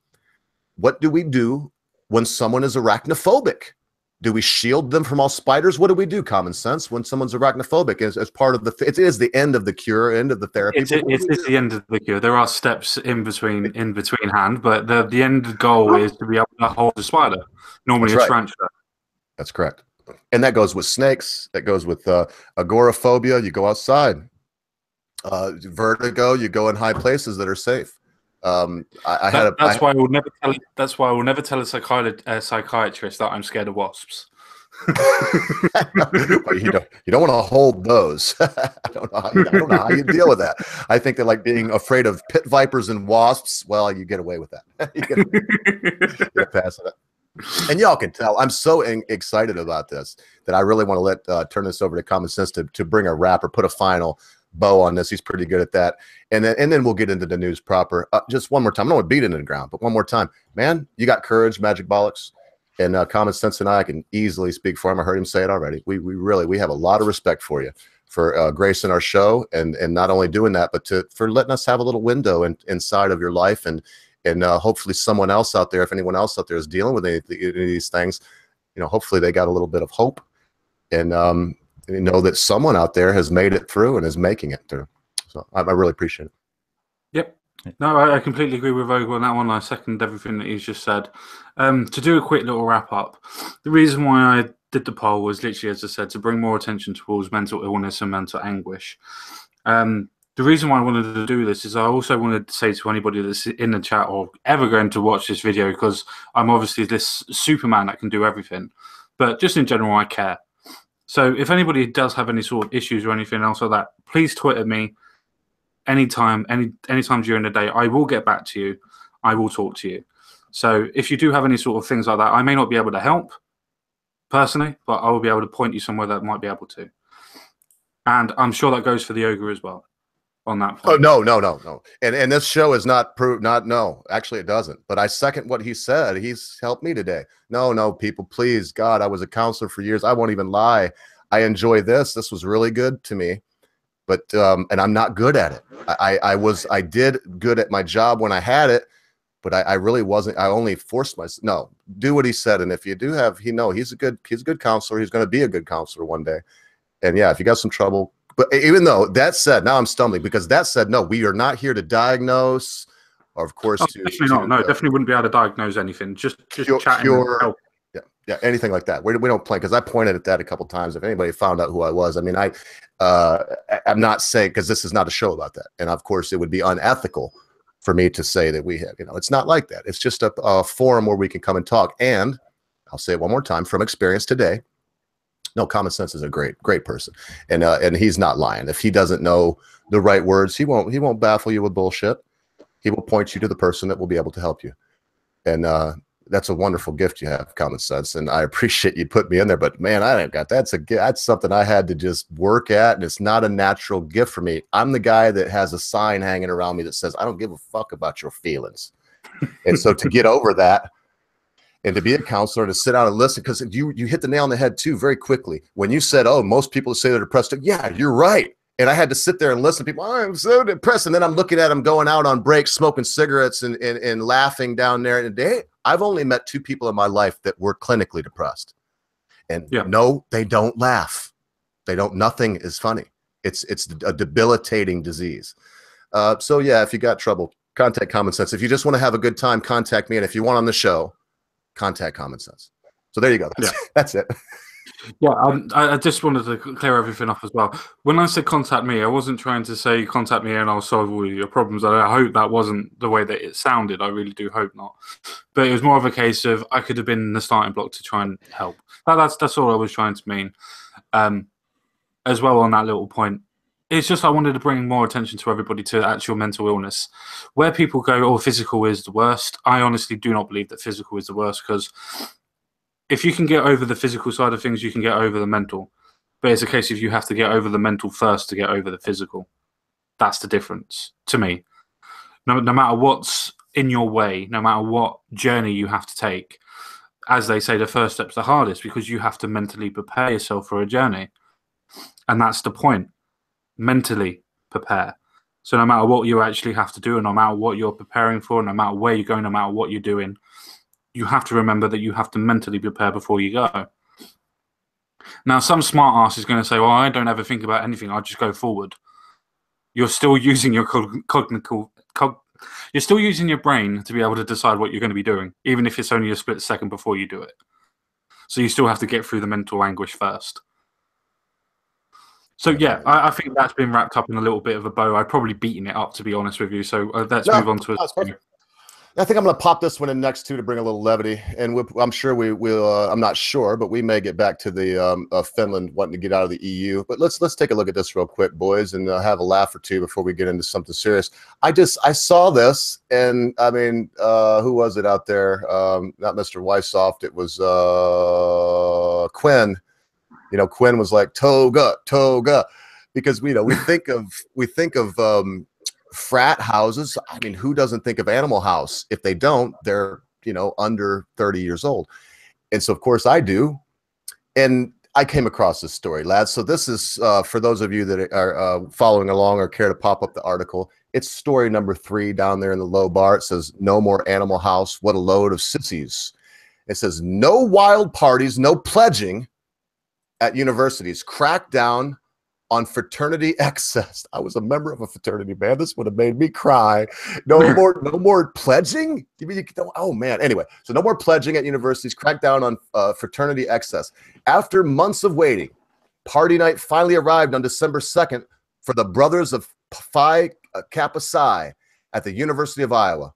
what do we do when someone is arachnophobic? Do we shield them from all spiders? What do we do, Common Sense, when someone's arachnophobic as part of it is the end of the cure, end of the therapy? It is the end of the cure. There are steps in between hand, but the end goal is to be able to hold a spider, normally a tarantula. That's correct. And that goes with snakes. That goes with agoraphobia. You go outside. Vertigo, you go in high places that are safe. That's why I will never tell a psychiatrist that I'm scared of wasps. Well, you don't want to hold those. I don't know how you deal with that. I think that, like, being afraid of pit vipers and wasps, well, you get away with that. you get past it. And y'all can tell I'm so excited about this that I really want to turn this over to Common Sense to bring a wrap or put a final bow on this. He's pretty good at that. And then we'll get into the news proper. Just one more time. I don't want to beat it in the ground, but one more time. Man, you got courage, Magic Bollocks. And Common Sense and I can easily speak for him. I heard him say it already. We have a lot of respect for you, for gracing our show, and not only doing that, but for letting us have a little window inside of your life, and hopefully someone else out there, if anyone else out there is dealing with any of these things, hopefully they got a little bit of hope, and know that someone out there has made it through and is making it through. So I really appreciate it. Yep. No, I completely agree with Ogre on that one. I second everything that he's just said. To do a quick little wrap up, the reason why I did the poll was literally, as I said, to bring more attention towards mental illness and mental anguish. The reason why I wanted to do this is I also wanted to say to anybody that's in the chat or ever going to watch this video, because I'm obviously this Superman that can do everything, but just in general, I care. So if anybody does have any sort of issues or anything else like that, please tweet at me anytime, anytime during the day. I will get back to you. I will talk to you. So if you do have any sort of things like that, I may not be able to help personally, but I will be able to point you somewhere that might be able to. And I'm sure that goes for the Ogre as well. On that point. Oh no. And this show is not proved. No, actually it doesn't. But I second what he said. He's helped me today. No, people, please, God, I was a counselor for years. I won't even lie. I enjoy this. This was really good to me. But and I'm not good at it. I did good at my job when I had it, but I really wasn't. I only forced myself. No, do what he said. And if you do have, he's a good counselor. He's going to be a good counselor one day. And yeah, if you got some trouble. But even though that said, now I'm stumbling because that said, no, we are not here to diagnose, or of course, definitely not. No, definitely wouldn't be able to diagnose anything. Just chatting. Yeah, anything like that. We don't play, because I pointed at that a couple times. If anybody found out who I was, I mean, I'm not saying, because this is not a show about that, and of course, it would be unethical for me to say that we have. It's not like that. It's just a forum where we can come and talk. And I'll say it one more time from experience today. No, Common Sense is a great person, and he's not lying. If he doesn't know the right words, he won't baffle you with bullshit. He will point you to the person that will be able to help you, and that's a wonderful gift you have, Common Sense, and I appreciate you put me in there. But man, I ain't got that's something I had to just work at, and it's not a natural gift for me. I'm the guy that has a sign hanging around me that says, "I don't give a fuck about your feelings," and so to get over that. And to be a counselor, to sit down and listen, because you hit the nail on the head too very quickly. When you said, "Oh, most people say they're depressed," yeah, you're right. And I had to sit there and listen to people. "Oh, I'm so depressed," and then I'm looking at them going out on breaks, smoking cigarettes, and laughing down there. And I've only met 2 people in my life that were clinically depressed, and no, they don't laugh. They don't. Nothing is funny. It's a debilitating disease. So yeah, if you got trouble, contact Common Sense. If you just want to have a good time, contact me. And if you want on the show, contact Common Sense. So there you go. That's it. Yeah, I just wanted to clear everything up as well. When I said contact me, I wasn't trying to say contact me and I'll solve all your problems. I hope that wasn't the way that it sounded. I really do hope not. But it was more of a case of I could have been the starting block to try and help. That's all I was trying to mean. As well on that little point. It's just I wanted to bring more attention to everybody to actual mental illness. Where people go, "Oh, physical is the worst," I honestly do not believe that physical is the worst, because if you can get over the physical side of things, you can get over the mental. But it's a case of you have to get over the mental first to get over the physical. That's the difference to me. No matter what's in your way, no matter what journey you have to take, as they say, the first step's the hardest, because you have to mentally prepare yourself for a journey. And that's the point. Mentally prepare. So no matter what you actually have to do, and no matter what you're preparing for, no matter where you're going, no matter what you're doing, you have to remember that you have to mentally prepare before you go. Now, some smart ass is going to say, "Well, I don't ever think about anything. I just go forward." You're still using your you're still using your brain to be able to decide what you're going to be doing, even if it's only a split second before you do it. So you still have to get through the mental anguish first. So yeah, I think that's been wrapped up in a little bit of a bow. I've probably beaten it up, to be honest with you. So let's move on to it. I think I'm going to pop this one in next too to bring a little levity, and I'm sure we'll. I'm not sure, but we may get back to the Finland wanting to get out of the EU. But let's take a look at this real quick, boys, and have a laugh or two before we get into something serious. I saw this, and I mean, who was it out there? Not Mr. Weissoft. It was Quinn. Quinn was like toga, because we think of frat houses. I mean, who doesn't think of Animal House? If they don't, they're under 30 years old. And so of course I do. And I came across this story, lads. So this is for those of you that are following along or care to pop up the article. It's story number 3 down there in the low bar. It says, "No more Animal House. What a load of sissies." It says, "No wild parties, no pledging at universities. Crack down on fraternity excess. I was a member of a fraternity, man. This would have made me cry. No more pledging. You mean oh man. Anyway, so no more pledging at universities. Crack down on fraternity excess. After months of waiting, party night finally arrived on December 2nd for the brothers of Phi Kappa Psi at the University of Iowa.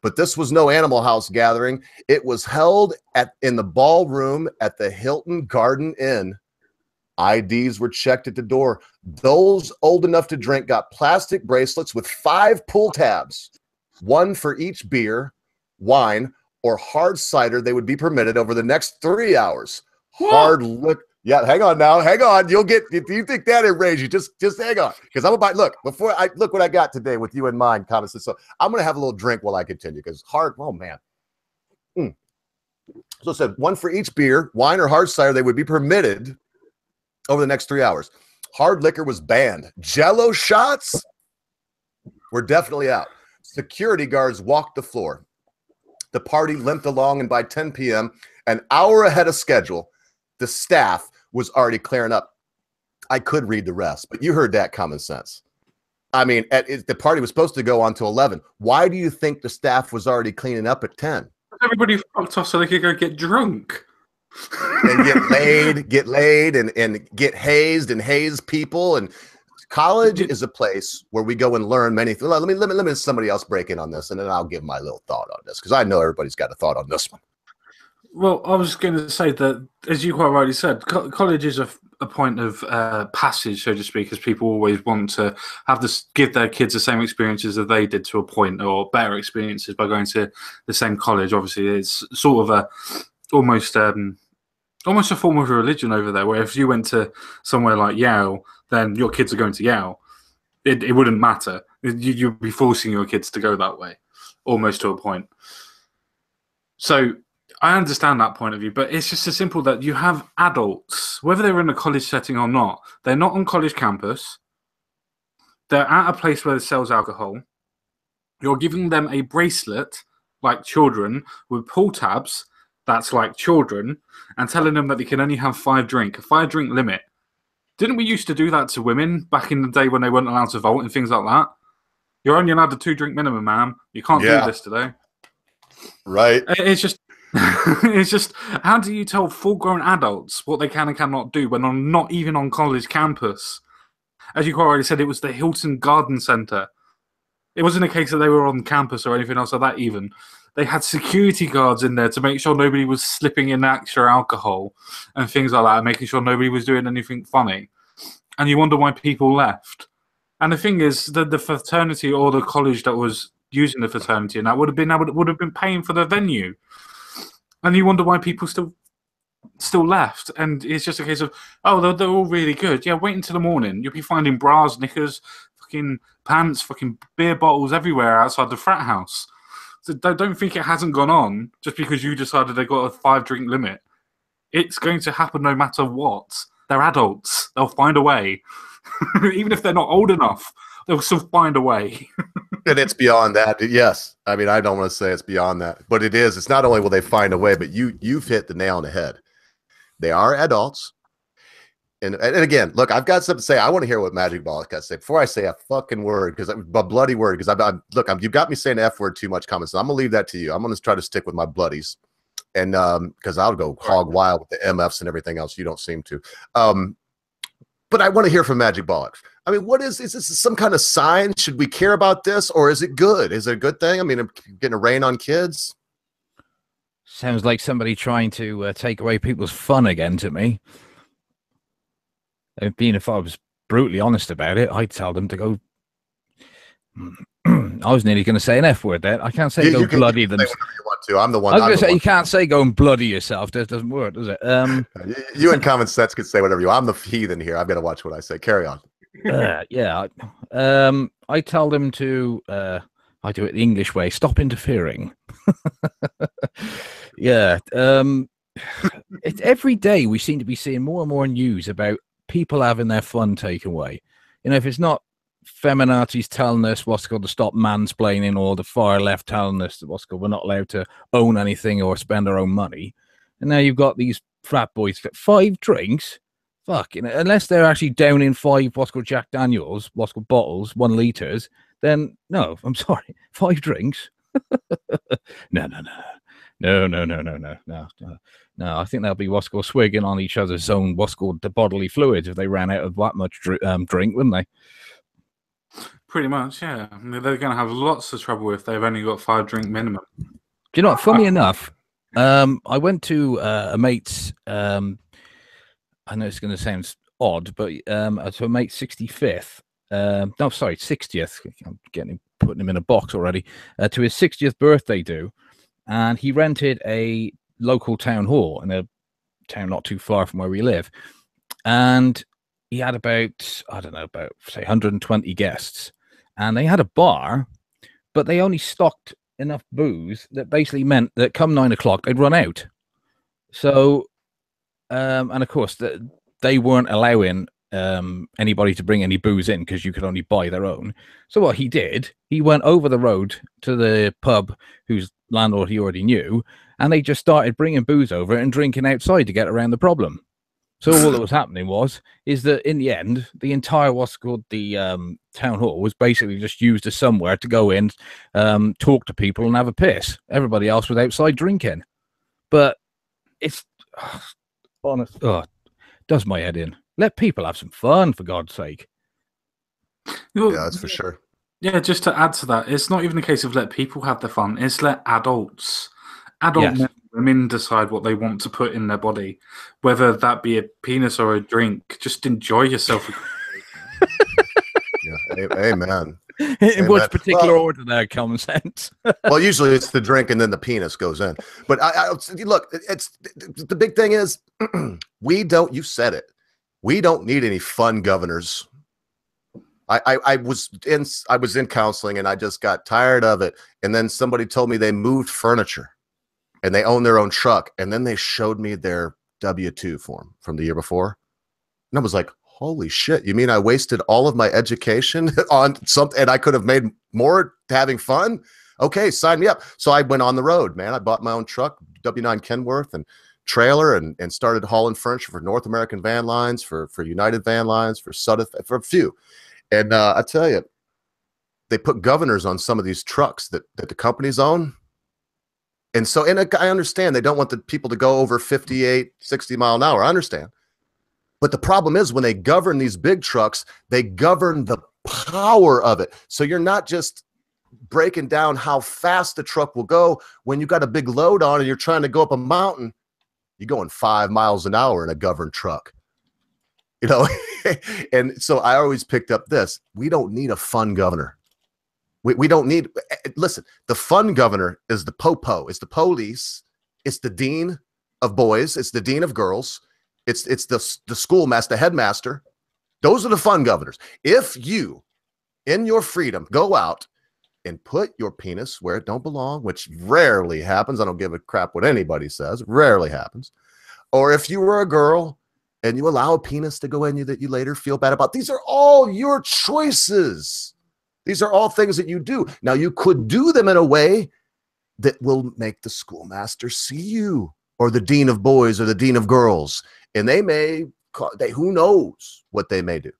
But this was no Animal House gathering. It was held in the ballroom at the Hilton Garden Inn. IDs were checked at the door. Those old enough to drink got plastic bracelets with 5 pull tabs, 1 for each beer, wine, or hard cider they would be permitted over the next 3 hours. What? Hard liquor. Yeah, hang on now. Hang on. You'll get, if you think that enraged you, just hang on. Because I'm about, look what I got today with you in mind, Common Sense. So I'm going to have a little drink while I continue because oh man. So it said 1 for each beer, wine, or hard cider they would be permitted over the next 3 hours. Hard liquor was banned. Jello shots were definitely out. Security guards walked the floor. The party limped along, and by 10 p.m., an hour ahead of schedule, the staff was already clearing up. I could read the rest, but you heard that, Common Sense. I mean, the party was supposed to go on to 11. Why do you think the staff was already cleaning up at 10? Everybody fucked off so they could go get drunk. And get laid and get hazed and haze people. And college is a place where we go and learn many things. Let me somebody else break in on this, and then I'll give my little thought on this, because I know everybody's got a thought on this one. Well, I was going to say that, as you quite rightly said, college is a point of passage, so to speak, as people always want to give their kids the same experiences that they did to a point, or better experiences by going to the same college. Obviously, it's sort of almost a form of religion over there, where if you went to somewhere like Yale, then your kids are going to Yale. It wouldn't matter. You'd be forcing your kids to go that way, almost to a point. So I understand that point of view, but it's just as simple that you have adults, whether they're in a college setting or not, they're not on college campus. They're at a place where it sells alcohol. You're giving them a bracelet like children with pull tabs that's like children, and telling them that they can only have 5 drink, a 5 drink limit. Didn't we used to do that to women back in the day when they weren't allowed to vote and things like that? You're only allowed the 2 drink minimum, ma'am. You can't do this today. Right. It's just it's just, how do you tell full-grown adults what they can and cannot do when they're not even on college campus? As you already said, it was the Hilton Garden Centre. It wasn't a case that they were on campus or anything else like that even. They had security guards in there to make sure nobody was slipping in extra alcohol and things like that, and making sure nobody was doing anything funny. And you wonder why people left. And the thing is, the fraternity or the college that was using the fraternity and that would have been paying for the venue. And you wonder why people still left. And it's just a case of, oh, they're all really good. Yeah, wait until the morning. You'll be finding bras, knickers, fucking pants, fucking beer bottles everywhere outside the frat house. So don't think it hasn't gone on just because you decided they got a 5 drink limit. It's going to happen no matter what. They're adults. They'll find a way. Even if they're not old enough, they'll still find a way. And it's beyond that. Yes. I mean, I don't want to say it's beyond that, but it is. It's not only will they find a way, but you've hit the nail on the head. They are adults. And again, look, I've got something to say. I want to hear what Magic Ball has got to say before I say a fucking word, because a bloody word. Because you've got me saying the F word too much, Common Sense. I'm gonna leave that to you. I'm gonna try to stick with my bloodies, and because I'll go hog wild with the MFs and everything else. You don't seem to. But I want to hear from Magic Ball. I mean, is this some kind of sign? Should we care about this, or is it good? Is it a good thing? I mean, getting a rain on kids. Sounds like somebody trying to take away people's fun again to me. If I was brutally honest about it, I'd tell them to go. I was nearly going to say an F word there. I can't say go bloody them. Say whatever you want to. I'm the one. I was going to say you can't say go and bloody yourself. That doesn't work, does it? You and Common Sense could say whatever you want. I'm the heathen here. I've got to watch what I say. Carry on. Yeah. I tell them to. I do it the English way. Stop interfering. Yeah. Every day we seem to be seeing more and more news about people having their fun taken away. You know, if it's not feminazis telling us what's called to stop mansplaining, or the far left telling us what's called we're not allowed to own anything or spend our own money, and now you've got these frat boys get 5 drinks. fuck, unless they're actually down in 5 what's called Jack Daniels, what's called bottles, 1 liters, then no, I'm sorry, 5 drinks. No. No, I think they'll be what's called swigging on each other's own what's called the bodily fluids if they ran out of that much drink, wouldn't they? Pretty much, yeah. I mean, they're going to have lots of trouble if they've only got 5 drink minimum. Do you know what? Funny enough, I went to a mate's. I know it's going to sound odd, but to a mate's 65th. No, sorry, 60th. I'm putting him in a box already. To his 60th birthday do, and he rented a local town hall in a town not too far from where we live, and he had about, I don't know, about say 120 guests, and they had a bar, but they only stocked enough booze that basically meant that come 9 o'clock they'd run out. So, and of course they weren't allowing anybody to bring any booze in because you could only buy their own. So what he did, he went over the road to the pub whose landlord he already knew, and they just started bringing booze over and drinking outside to get around the problem. So all that was happening is that in the end, the entire what's called the town hall was basically just used as somewhere to go in, talk to people and have a piss. Everybody else was outside drinking. But it's honest, does my head in. Let people have some fun, for God's sake. Yeah, that's for sure. Yeah, just to add to that, it's not even a case of let people have the fun. It's let adult men and women decide what they want to put in their body, whether that be a penis or a drink. Just enjoy yourself. Yeah, amen. In which particular order there, Common Sense? Well, usually it's the drink and then the penis goes in. But I look, it's the big thing is we don't. You said it. We don't need any fun governors. I was in counseling and I just got tired of it. And then somebody told me they moved furniture and they own their own truck. And then they showed me their W-2 form from the year before. And I was like, holy shit. You mean I wasted all of my education on something and I could have made more having fun? Okay, sign me up. So I went on the road, man. I bought my own truck, W9 Kenworth and trailer and started hauling furniture for North American Van Lines, for United Van Lines, for Sutter, for a few. And I tell you, they put governors on some of these trucks that the companies own. And so, and I understand they don't want the people to go over 58, 60 mile an hour. I understand. But the problem is when they govern these big trucks, they govern the power of it. So you're not just breaking down how fast the truck will go. When you got a big load on and you're trying to go up a mountain, you're going 5 miles an hour in a governed truck. You know, and so I always picked up this. We don't need a fun governor. We don't need, listen, the fun governor is the popo, it's the police, it's the dean of boys, it's the dean of girls, it's the schoolmaster, the headmaster. Those are the fun governors. If you, in your freedom, go out and put your penis where it don't belong, which rarely happens. I don't give a crap what anybody says. Rarely happens. Or if you were a girl and you allow a penis to go in you that you later feel bad about. These are all your choices. These are all things that you do. Now, you could do them in a way that will make the schoolmaster see you, or the dean of boys, or the dean of girls. And they may, who knows what they may do.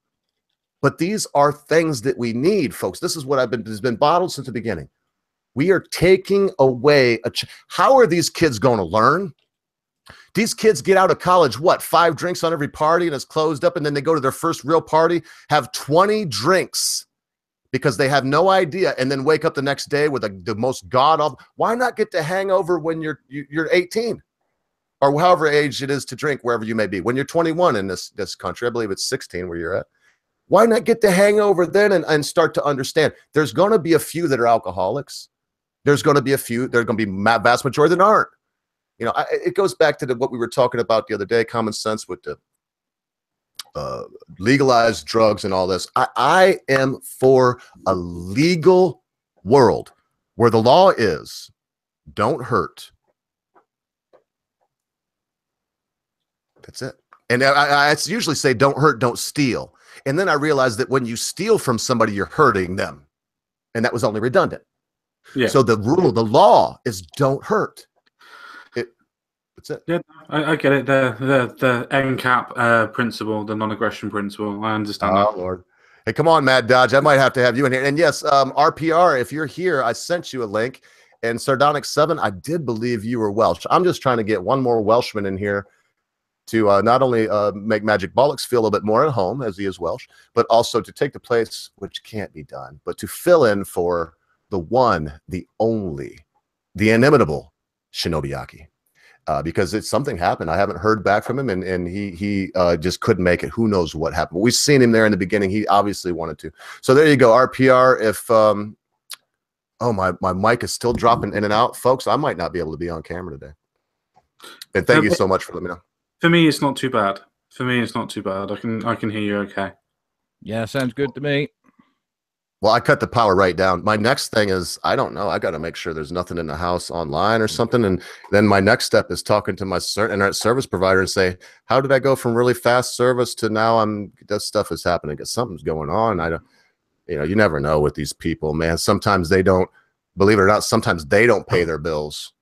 But these are things that we need, folks. This is what has been bottled since the beginning. We are taking away how are these kids going to learn? These kids get out of college, what, 5 drinks on every party and it's closed up, and then they go to their first real party, have 20 drinks because they have no idea, and then wake up the next day with the most god-awful. Why not get the hangover when you're 18 or however age it is to drink, wherever you may be? When you're 21 in this country, I believe it's 16 where you're at. Why not get the hangover then and start to understand? There's going to be a few that are alcoholics. There's going to be a few. There's going to be vast majority that aren't. You know, it goes back to what we were talking about the other day, common sense with the legalized drugs and all this. I am for a legal world where the law is don't hurt. That's it. And I usually say don't hurt, don't steal. And then I realized that when you steal from somebody, you're hurting them. And that was only redundant. Yeah. So the law is don't hurt. That's it. Yeah, I get it. The NCAP principle, the non-aggression principle. I understand that. Oh, Lord. Hey, come on, Mad Dodge. I might have to have you in here. And yes, RPR, if you're here, I sent you a link. And Sardonic 7, I did believe you were Welsh. I'm just trying to get one more Welshman in here to not only make Magic Bollocks feel a little bit more at home, as he is Welsh, but also to take the place, which can't be done, but to fill in for the one, the only, the inimitable Shinobiaki. Because something happened. I haven't heard back from him, and he just couldn't make it. Who knows what happened? But we've seen him there in the beginning. He obviously wanted to. So there you go, RPR. If oh, my mic is still dropping in and out, folks. I might not be able to be on camera today. And thank you so much for letting me know. For me, it's not too bad. For me, it's not too bad. I can hear you okay. Yeah, sounds good to me. Well, I cut the power right down. My next thing is, I don't know. I got to make sure there's nothing in the house online or something. And then my next step is talking to my internet service provider and say, how did I go from really fast service to now that stuff is happening? Because something's going on. I don't, you never know with these people, man. Sometimes they don't, believe it or not, sometimes they don't pay their bills.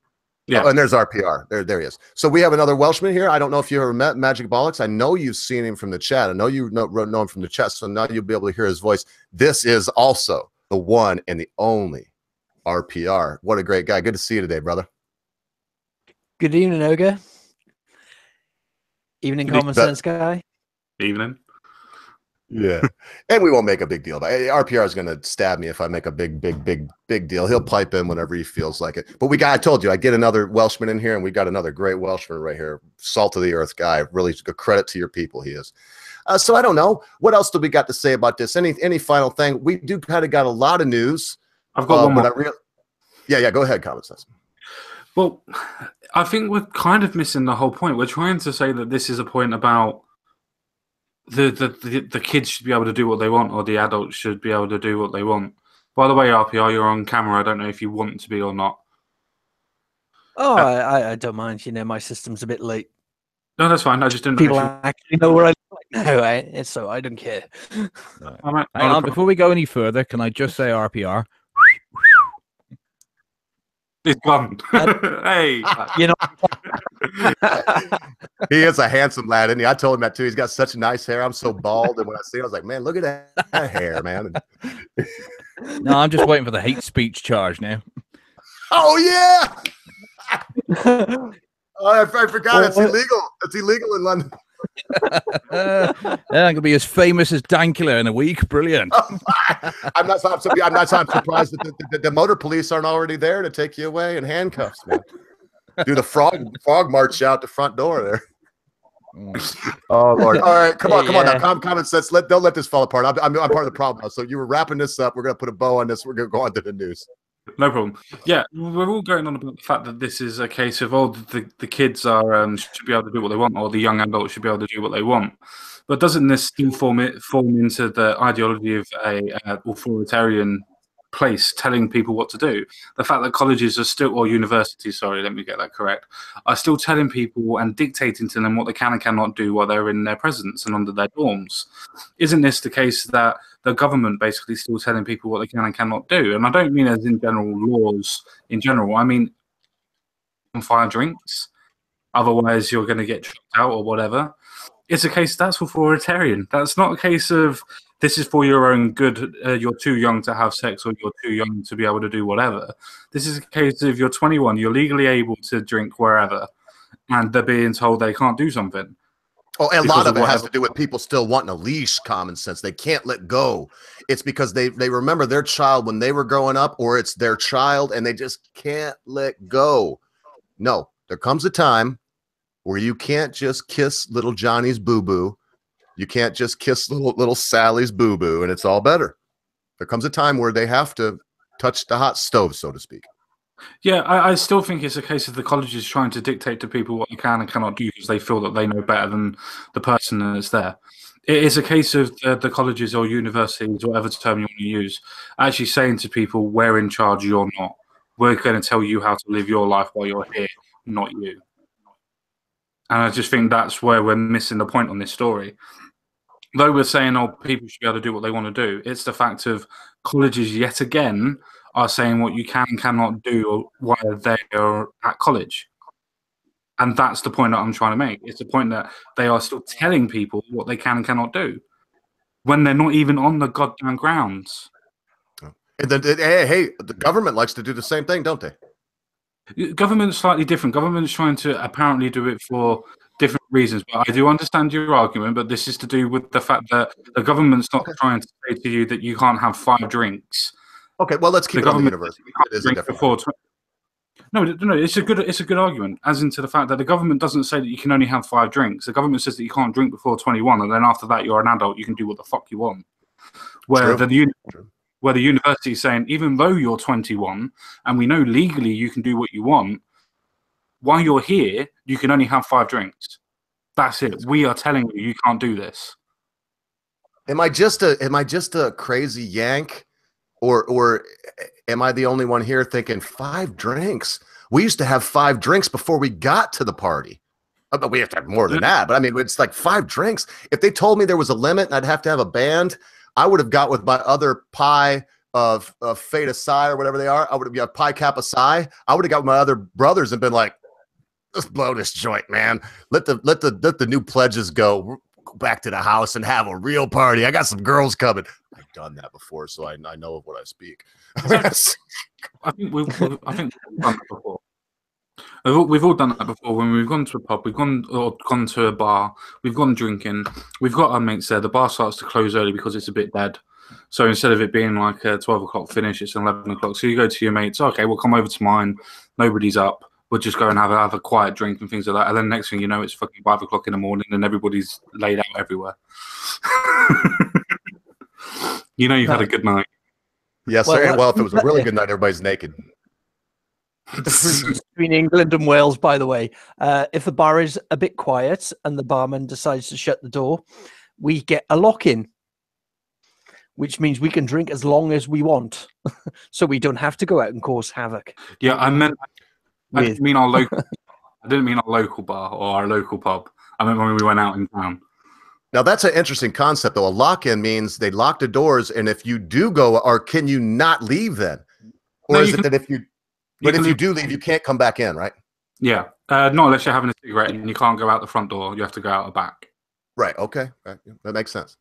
Yeah. Oh, and there's RPR. There he is. So we have another Welshman here. I don't know if you ever met Magic Bollocks. I know you've seen him from the chat. I know you know him from the chat. So now you'll be able to hear his voice. This is also the one and the only RPR. What a great guy. Good to see you today, brother. Good evening, Ogre. Evening, Common Senseguy. Evening. Yeah. And we won't make a big deal about it. RPR is going to stab me if I make a big deal. He'll pipe in whenever he feels like it. But I told you, I get another Welshman in here, and we got another great Welshman right here. Salt of the earth guy. Really good credit to your people, he is. So I don't know. What else do we got to say about this? Any final thing? We do kind of got a lot of news. I've got one more. Yeah, go ahead, Common Sense. Well, I think we're kind of missing the whole point. We're trying to say that this is a point about the kids should be able to do what they want, or the adults should be able to do what they want. By the way, RPR, you're on camera. I don't know if you want to be or not. Oh, I don't mind. My system's a bit late. No, that's fine. I just didn't. People actually know where I live. No, so I don't care. Hang on, before we go any further, can I just say RPR? It's gone. Hey, he is a handsome lad, isn't he? I told him that too. He's got such nice hair. I'm so bald, and when I see it, I was like, man, look at that hair, man. No, I'm just waiting for the hate speech charge now. Oh yeah. I forgot it's illegal. It's illegal in London. Yeah, I'm gonna be as famous as Dankula in a week. Brilliant. I'm not surprised that the motor police aren't already there to take you away in handcuffs, man. Do the frog march out the front door there. Oh Lord! All right, come on now. Common sense. Don't let this fall apart. I'm part of the problem now. So you were wrapping this up. We're gonna put a bow on this. We're gonna go on to the news. No problem. Yeah, we're all going on about the fact that this is a case of the kids are should be able to do what they want, or the young adults should be able to do what they want. But doesn't this still form into the ideology of a authoritarian place telling people what to do? The fact that colleges are still, or universities, sorry, let me get that correct, are still telling people and dictating to them what they can and cannot do while they're in their presence and under their dorms. Isn't this the case that the government basically still telling people what they can and cannot do? And I don't mean as in general laws in general. I mean fire drinks, otherwise you're going to get chucked out or whatever. It's a case that's authoritarian. That's not a case of this is for your own good. You're too young to have sex, or you're too young to be able to do whatever. This is a case of you're 21, you're legally able to drink wherever, and they're being told they can't do something. Oh, a lot of it has to do with people still wanting a leash. Common sense. They can't let go. It's because they remember their child when they were growing up, or it's their child, and they just can't let go. No, there comes a time where you can't just kiss little Johnny's boo-boo. You can't just kiss little Sally's boo-boo, and it's all better. There comes a time where they have to touch the hot stove, so to speak. Yeah, I still think it's a case of the colleges trying to dictate to people what they can and cannot do because they feel that they know better than the person that's there. It is a case of the colleges or universities, whatever term you want to use, actually saying to people, we're in charge, you're not. We're going to tell you how to live your life while you're here, not you. And I just think that's where we're missing the point on this story. Though we're saying, oh, people should be able to do what they want to do, it's the fact of colleges yet again are saying what you can and cannot do while they are at college. And that's the point that I'm trying to make. It's the point that they are still telling people what they can and cannot do when they're not even on the goddamn grounds. And then, hey, the government likes to do the same thing, don't they? Government's slightly different. Government's trying to apparently do it for different reasons. But I do understand your argument, but this is to do with the fact that the government's not trying to say to you that you can't have 5 drinks. Okay, well, let's keep it on the university. It is a different No, it's a good argument, as into the fact that the government doesn't say that you can only have 5 drinks. The government says that you can't drink before 21, and then after that you're an adult, you can do what the fuck you want. Where the university is saying, even though you're 21 and we know legally you can do what you want, while you're here, you can only have 5 drinks. That's it. We are telling you can't do this. Am I just a crazy yank, or am I the only one here thinking 5 drinks? We used to have 5 drinks before we got to the party. But we have to have more than that. But I mean, it's like 5 drinks. If they told me there was a limit and I'd have to have a band, I would have got with my other pi of Theta Psi or whatever they are. I would have got Pi Kappa Psi. I would have got with my other brothers and been like, let's blow this joint, man. Let the new pledges go back to the house and have a real party. I got some girls coming. I've done that before, so I know of what I speak. I think we've done that before. We've all done that before. When we've gone to a pub, we've gone to a bar, we've gone drinking, we've got our mates there. The bar starts to close early because it's a bit dead. So instead of it being like a 12 o'clock finish, it's 11 o'clock. So you go to your mates, okay, we'll come over to mine. Nobody's up. We'll just go and have a quiet drink and things like that. And then next thing you know, it's fucking 5 o'clock in the morning and everybody's laid out everywhere. You know you've had a good night. Yes, sir. Well, if it was a really good night, everybody's naked. The difference between England and Wales, by the way. If the bar is a bit quiet and the barman decides to shut the door, we get a lock-in, which means we can drink as long as we want. So we don't have to go out and cause havoc. Yeah, I didn't mean our local bar or our local pub. I meant when we went out in town. Now, that's an interesting concept, though. A lock-in means they lock the doors, and if you do go, or can you not leave then? Or No, is it that if you do leave, you can't come back in, right? Yeah. Not unless you're having a cigarette and you can't go out the front door. You have to go out the back. Right. Okay. Right. That makes sense.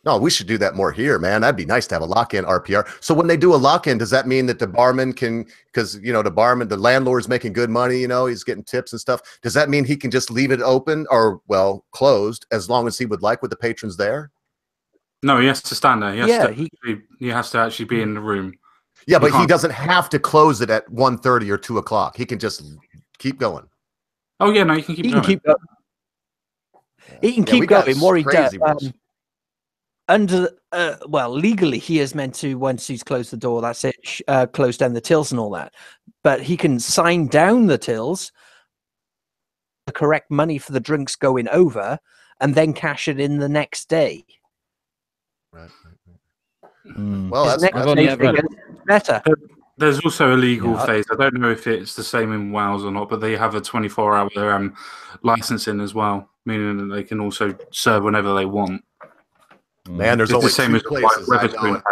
No, we should do that more here, man. That'd be nice to have a lock-in RPR. So when they do a lock-in, does that mean that the barman can, because, you know, the landlord's making good money, you know, he's getting tips and stuff. Does that mean he can just leave it open or, well, closed as long as he would like with the patrons there? No, he has to stand there. He has to actually be in the room. Yeah, but he doesn't have to close it at 1:30 or 2 o'clock. He can just keep going. Oh, yeah, no, you can keep going. He can keep going. What he does, legally, he is meant to, once he's closed the door, that's it, close down the tills and all that. But he can sign down the tills, the correct money for the drinks going over, and then cash it in the next day. Right. Well, that's better. There's also a legal phase. I don't know if it's the same in Wales or not, but they have a 24-hour licensing as well, meaning that they can also serve whenever they want. Man, there's only 2 places I know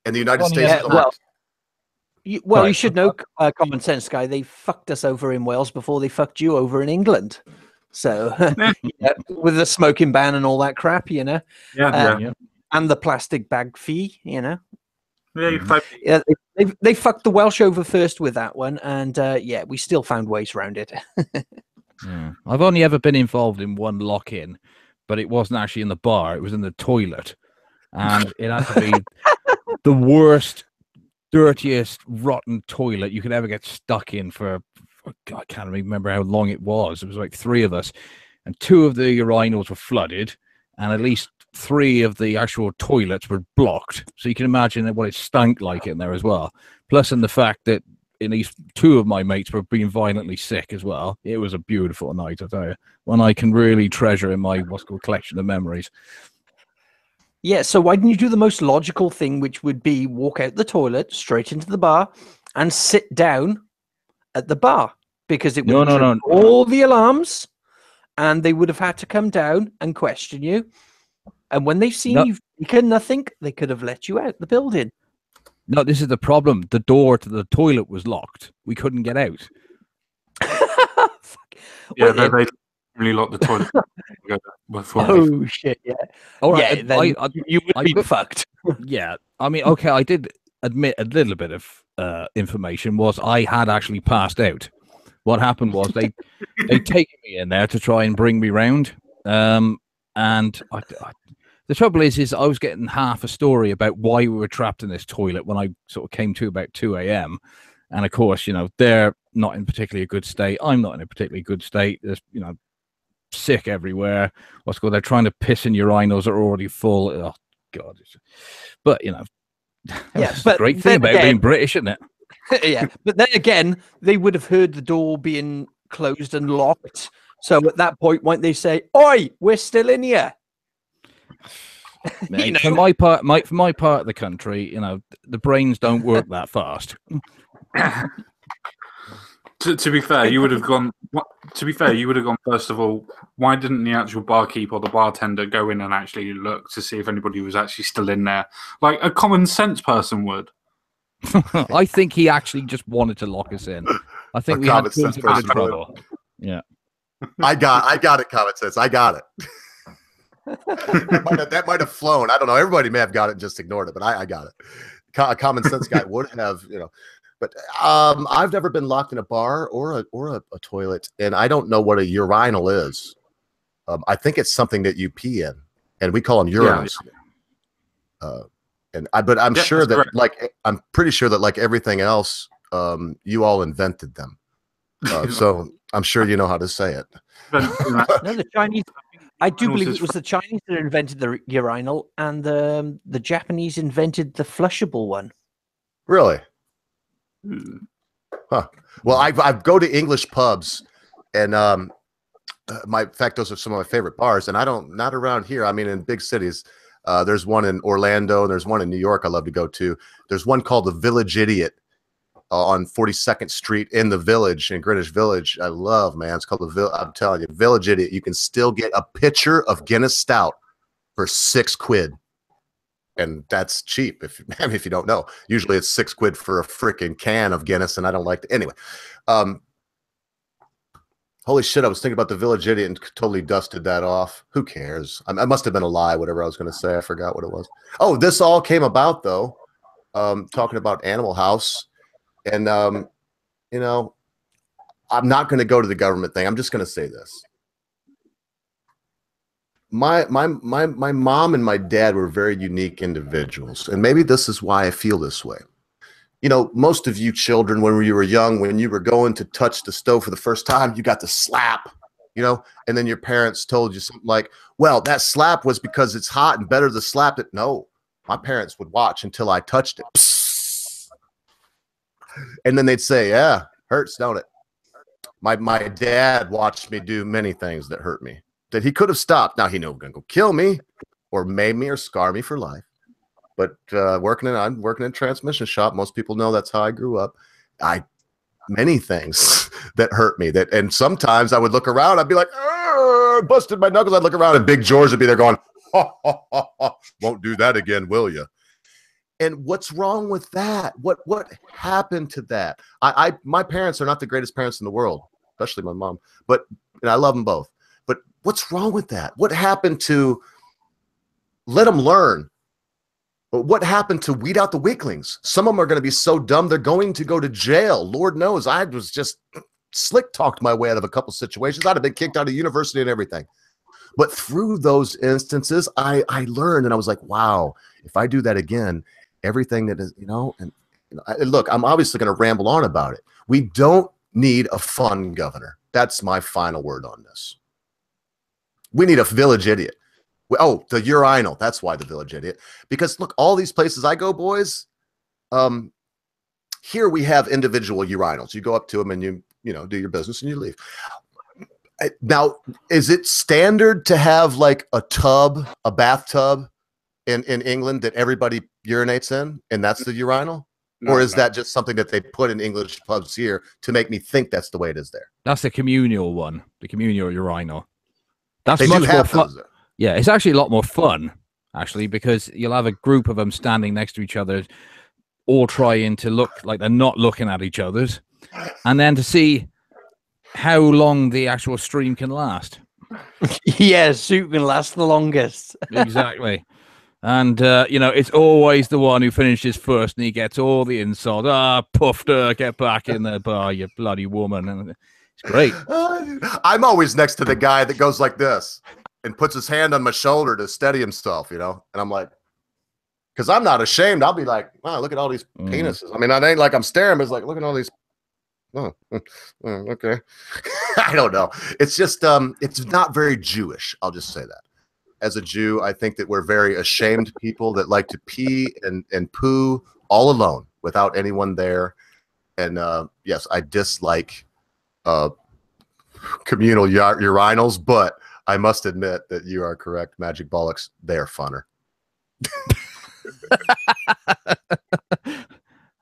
in the United States. You should know, Common Senseguy, they fucked us over in Wales before they fucked you over in England. So, with the smoking ban and all that crap, you know. Yeah. And the plastic bag fee, you know. Yeah, they fucked the Welsh over first with that one, and we still found ways around it. I've only ever been involved in one lock-in, but it wasn't actually in the bar; it was in the toilet, and it had to be the worst, dirtiest, rotten toilet you could ever get stuck in for. I can't remember how long it was. It was like 3 of us, and 2 of the urinals were flooded, and at least 3 of the actual toilets were blocked. So you can imagine what it stank like in there as well. Plus, in the fact that at least 2 of my mates were being violently sick as well. It was a beautiful night, I tell you. One I can really treasure in my what's called collection of memories. Yeah, so why didn't you do the most logical thing, which would be walk out the toilet, straight into the bar, and sit down at the bar? Because it would have all the alarms, and they would have had to come down and question you. And when they've seen you've taken nothing, they could have let you out the building. No, this is the problem. The door to the toilet was locked. We couldn't get out. Yeah, they really lock the toilet. Oh shit! Yeah. All right, Yeah, then you would be fucked. Yeah, I mean, okay, I did admit a little bit of information was I had actually passed out. What happened was they taken me in there to try and bring me round, and the trouble is I was getting half a story about why we were trapped in this toilet when I sort of came to about 2 a.m. And of course, they're not in particularly a good state. I'm not in a particularly good state. There's, sick everywhere. What's called? They're trying to piss in urinals that are already full. Oh God! But yeah, that's but the great thing about being British, isn't it? Yeah, but then again, they would have heard the door being closed and locked. So at that point, won't they say, "Oi, we're still in here"? Mate, for my part of the country, the brains don't work that fast. To be fair, you would have gone. To be fair, you would have gone first of all. Why didn't the actual barkeep or the bartender go in and actually look to see if anybody was actually still in there, like a common sense person would? I think he actually just wanted to lock us in. I think we had too much trouble. Yeah, I got it. Common sense. I got it. that might have flown. I don't know. Everybody may have got it and just ignored it, but I got it. A common sense guy would have, But I've never been locked in a bar or a toilet, and I don't know what a urinal is. I think it's something that you pee in, and we call them urinals. Yeah. But I'm sure that correct. I'm pretty sure that like everything else, you all invented them. So I'm sure you know how to say it. No, the Chinese. I do believe it was the Chinese that invented the urinal, and the Japanese invented the flushable one. Really? Huh. Well, I go to English pubs, and in fact, those are some of my favorite bars. And not around here. I mean, in big cities, there's one in Orlando. There's one in New York I love to go to. There's one called the Village Idiot on 42nd Street in the Village, in Greenwich Village. I love, man. It's called I'm telling you, Village Idiot. You can still get a pitcher of Guinness Stout for £6. And that's cheap if you don't know. Usually it's £6 for a freaking can of Guinness, and I don't like it. Anyway, holy shit, I was thinking about the Village Idiot and totally dusted that off. Who cares? I must have been a lie, whatever I was going to say. I forgot what it was. Oh, this all came about, though, talking about Animal House. And, I'm not going to go to the government thing. I'm just going to say this. My mom and my dad were very unique individuals, and maybe this is why I feel this way. Most of you children, when you were young, when you were going to touch the stove for the first time, you got the slap, and then your parents told you something like, well, that slap was because it's hot and better to slap it. No, my parents would watch until I touched it. Psst. And then they'd say, yeah, hurts, don't it? My dad watched me do many things that hurt me, that he could have stopped. Now he knew he was going to go kill me or maim me or scar me for life. But I'm working in a transmission shop. Most people know that's how I grew up. Many things that hurt me. And sometimes I would look around. I'd be like, busted my knuckles. I'd look around, and Big George would be there going, won't do that again, will you? And what's wrong with that? What happened to that? My parents are not the greatest parents in the world, especially my mom. And I love them both. But what's wrong with that? What happened to let them learn? But what happened to weed out the weaklings? Some of them are going to be so dumb they're going to go to jail. Lord knows, I was just slick talked my way out of a couple situations. I'd have been kicked out of university and everything. But through those instances, I learned, and I was like, wow, if I do that again, everything that is, look, I'm obviously going to ramble on about it. We don't need a fun governor. That's my final word on this. We need a Village Idiot. Oh, the urinal. That's why the Village Idiot. Because look, all these places I go, boys, here we have individual urinals. You go up to them and you do your business and you leave. Now, is it standard to have like a bathtub in England that everybody urinates in, and that's the urinal? Or is that just something that they put in English pubs here to make me think that's the way it is there? That's the communal one, the communal urinal. That's much more fun. Yeah, it's actually a lot more fun, actually, because you'll have a group of them standing next to each other, all trying to look like they're not looking at each other's, and then to see how long the actual stream can last. Yeah, soup can last the longest. Exactly. And, you know, it's always the one who finishes first and he gets all the insults. Ah, puffed her, get back in the bar, you bloody woman. And it's great. I'm always next to the guy that goes like this and puts his hand on my shoulder to steady himself, you know? And I'm like, because I'm not ashamed. I'll be like, wow, look at all these penises. I mean, it ain't like I'm staring, but it's like, look at all these. Oh, okay. I don't know. It's just, it's not very Jewish. I'll just say that. As a Jew, I think that we're very ashamed people that like to pee and poo all alone without anyone there. And yes, I dislike communal urinals, but I must admit that you are correct. Magic Bollocks, they're funner.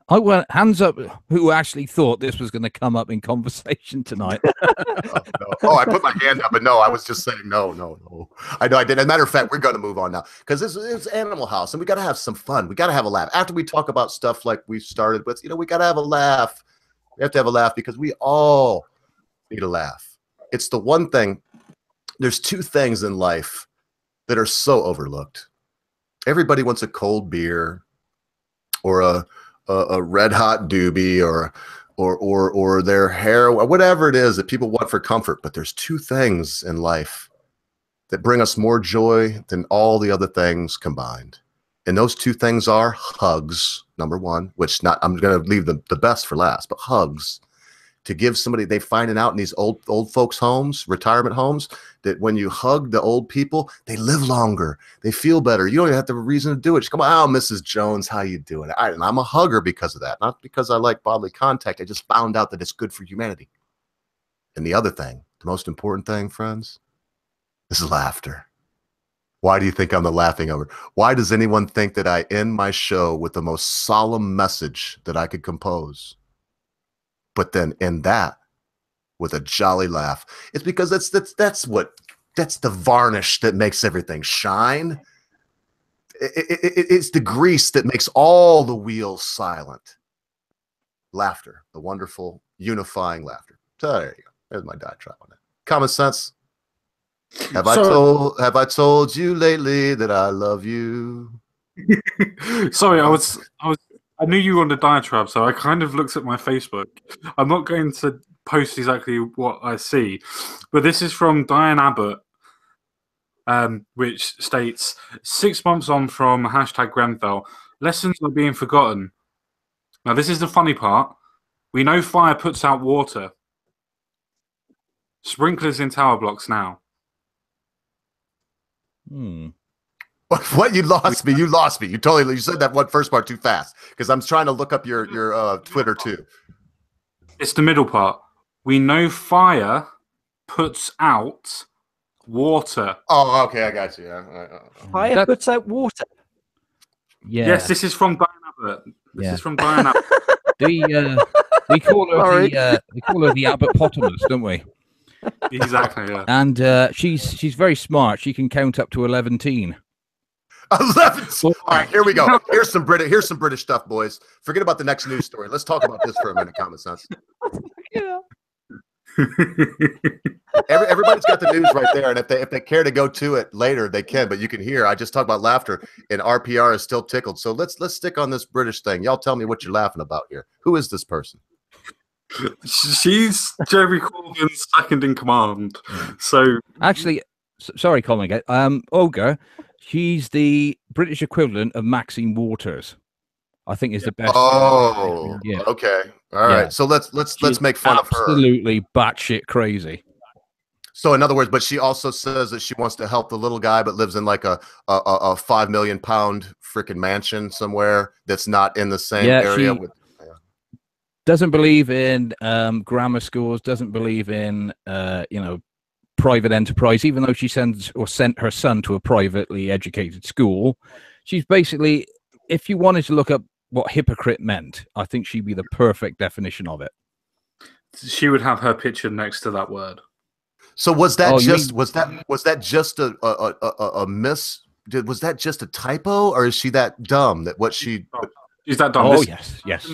I went hands up who actually thought this was going to come up in conversation tonight. No. I put my hand up, but no, I was just saying no. I know I did. As a matter of fact, we're going to move on now because it's Animal House and we got to have some fun. We got to have a laugh. After we talk about stuff like we started with, you know, we got to have a laugh. We have to have a laugh because we all need a laugh. It's the one thing. There's two things in life that are so overlooked. Everybody wants a cold beer or a red hot doobie or their hair, whatever it is that people want for comfort. But there's two things in life that bring us more joy than all the other things combined. And those two things are hugs, number one, which I'm going to leave the best for last, but hugs. To give somebody, they find it out in these old folks' homes, retirement homes, that when you hug the old people, they live longer. They feel better. You don't even have to have a reason to do it. Just come on, oh, Mrs. Jones, how you doing? And I'm a hugger because of that, not because I like bodily contact. I just found out that it's good for humanity. And the other thing, the most important thing, friends, is laughter. Why do you think I'm the laughing over? Why does anyone think that I end my show with the most solemn message that I could compose? But then end that with a jolly laugh. It's because that's the varnish that makes everything shine. It's the grease that makes all the wheels silent. Laughter, the wonderful unifying laughter. So there you go. There's my diatribe on that. Common sense. Have I told you lately that I love you? Sorry, I knew you were on the diatribe, so I kind of looked at my Facebook. I'm not going to post exactly what I see, but this is from Diane Abbott, which states, 6 months on from #Grenfell, lessons are being forgotten. Now, this is the funny part. We know fire puts out water. Sprinklers in tower blocks now. What? You lost me. You lost me. You said that one first part too fast because I'm trying to look up your Twitter too. It's the middle part. We know fire puts out water. Oh, okay, I got you. Fire puts out water. Yeah. Yes, this is from Diane Abbott. This is from Diane Abbott. We call her the Abbott-potamus, don't we? Exactly. Yeah. And she's very smart. She can count up to 11. 11. All right, here we go. Here's some British stuff, boys. Forget about the next news story. Let's talk about this for a minute. Common sense. Yeah. Everybody's got the news right there, and if they care to go to it later, they can. But you can hear. I just talked about laughter, and RPR is still tickled. So let's stick on this British thing. Y'all tell me what you're laughing about here. Who is this person? She's Jerry Corbyn's second in command. So actually, sorry, Colin. Ogre. She's the British equivalent of Maxine Waters. I think is the best. Oh, yeah. Okay. All right. So let's make fun of her. Absolutely batshit crazy. So in other words, but she also says that she wants to help the little guy, but lives in like a £5 million freaking mansion somewhere that's not in the same area. Doesn't believe in grammar schools. Doesn't believe in private enterprise, even though she sent her son to a privately educated school. She's basically, if you wanted to look up what hypocrite meant, I think she'd be the perfect definition of it. She would have her picture next to that word. So was that just a miss? Was that just a typo, or is she that dumb that what she? She's that dumb. Oh yes. This is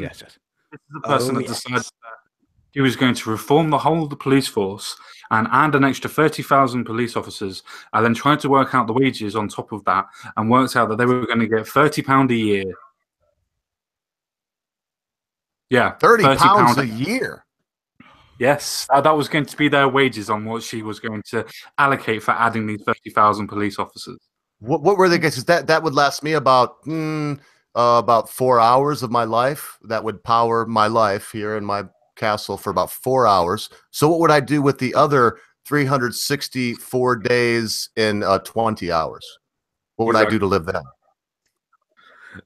the person that decides that. he was going to reform the whole of the police force and add an extra 30,000 police officers, and then tried to work out the wages on top of that, and worked out that they were going to get £30 a year. Yeah, £30 a year. Yes, that was going to be their wages on what she was going to allocate for adding these 30,000 police officers. What were they? Because that would last me about 4 hours of my life. That would power my life here in my castle for about 4 hours. So what would I do with the other 364 days in 20 hours? What would I do to live then?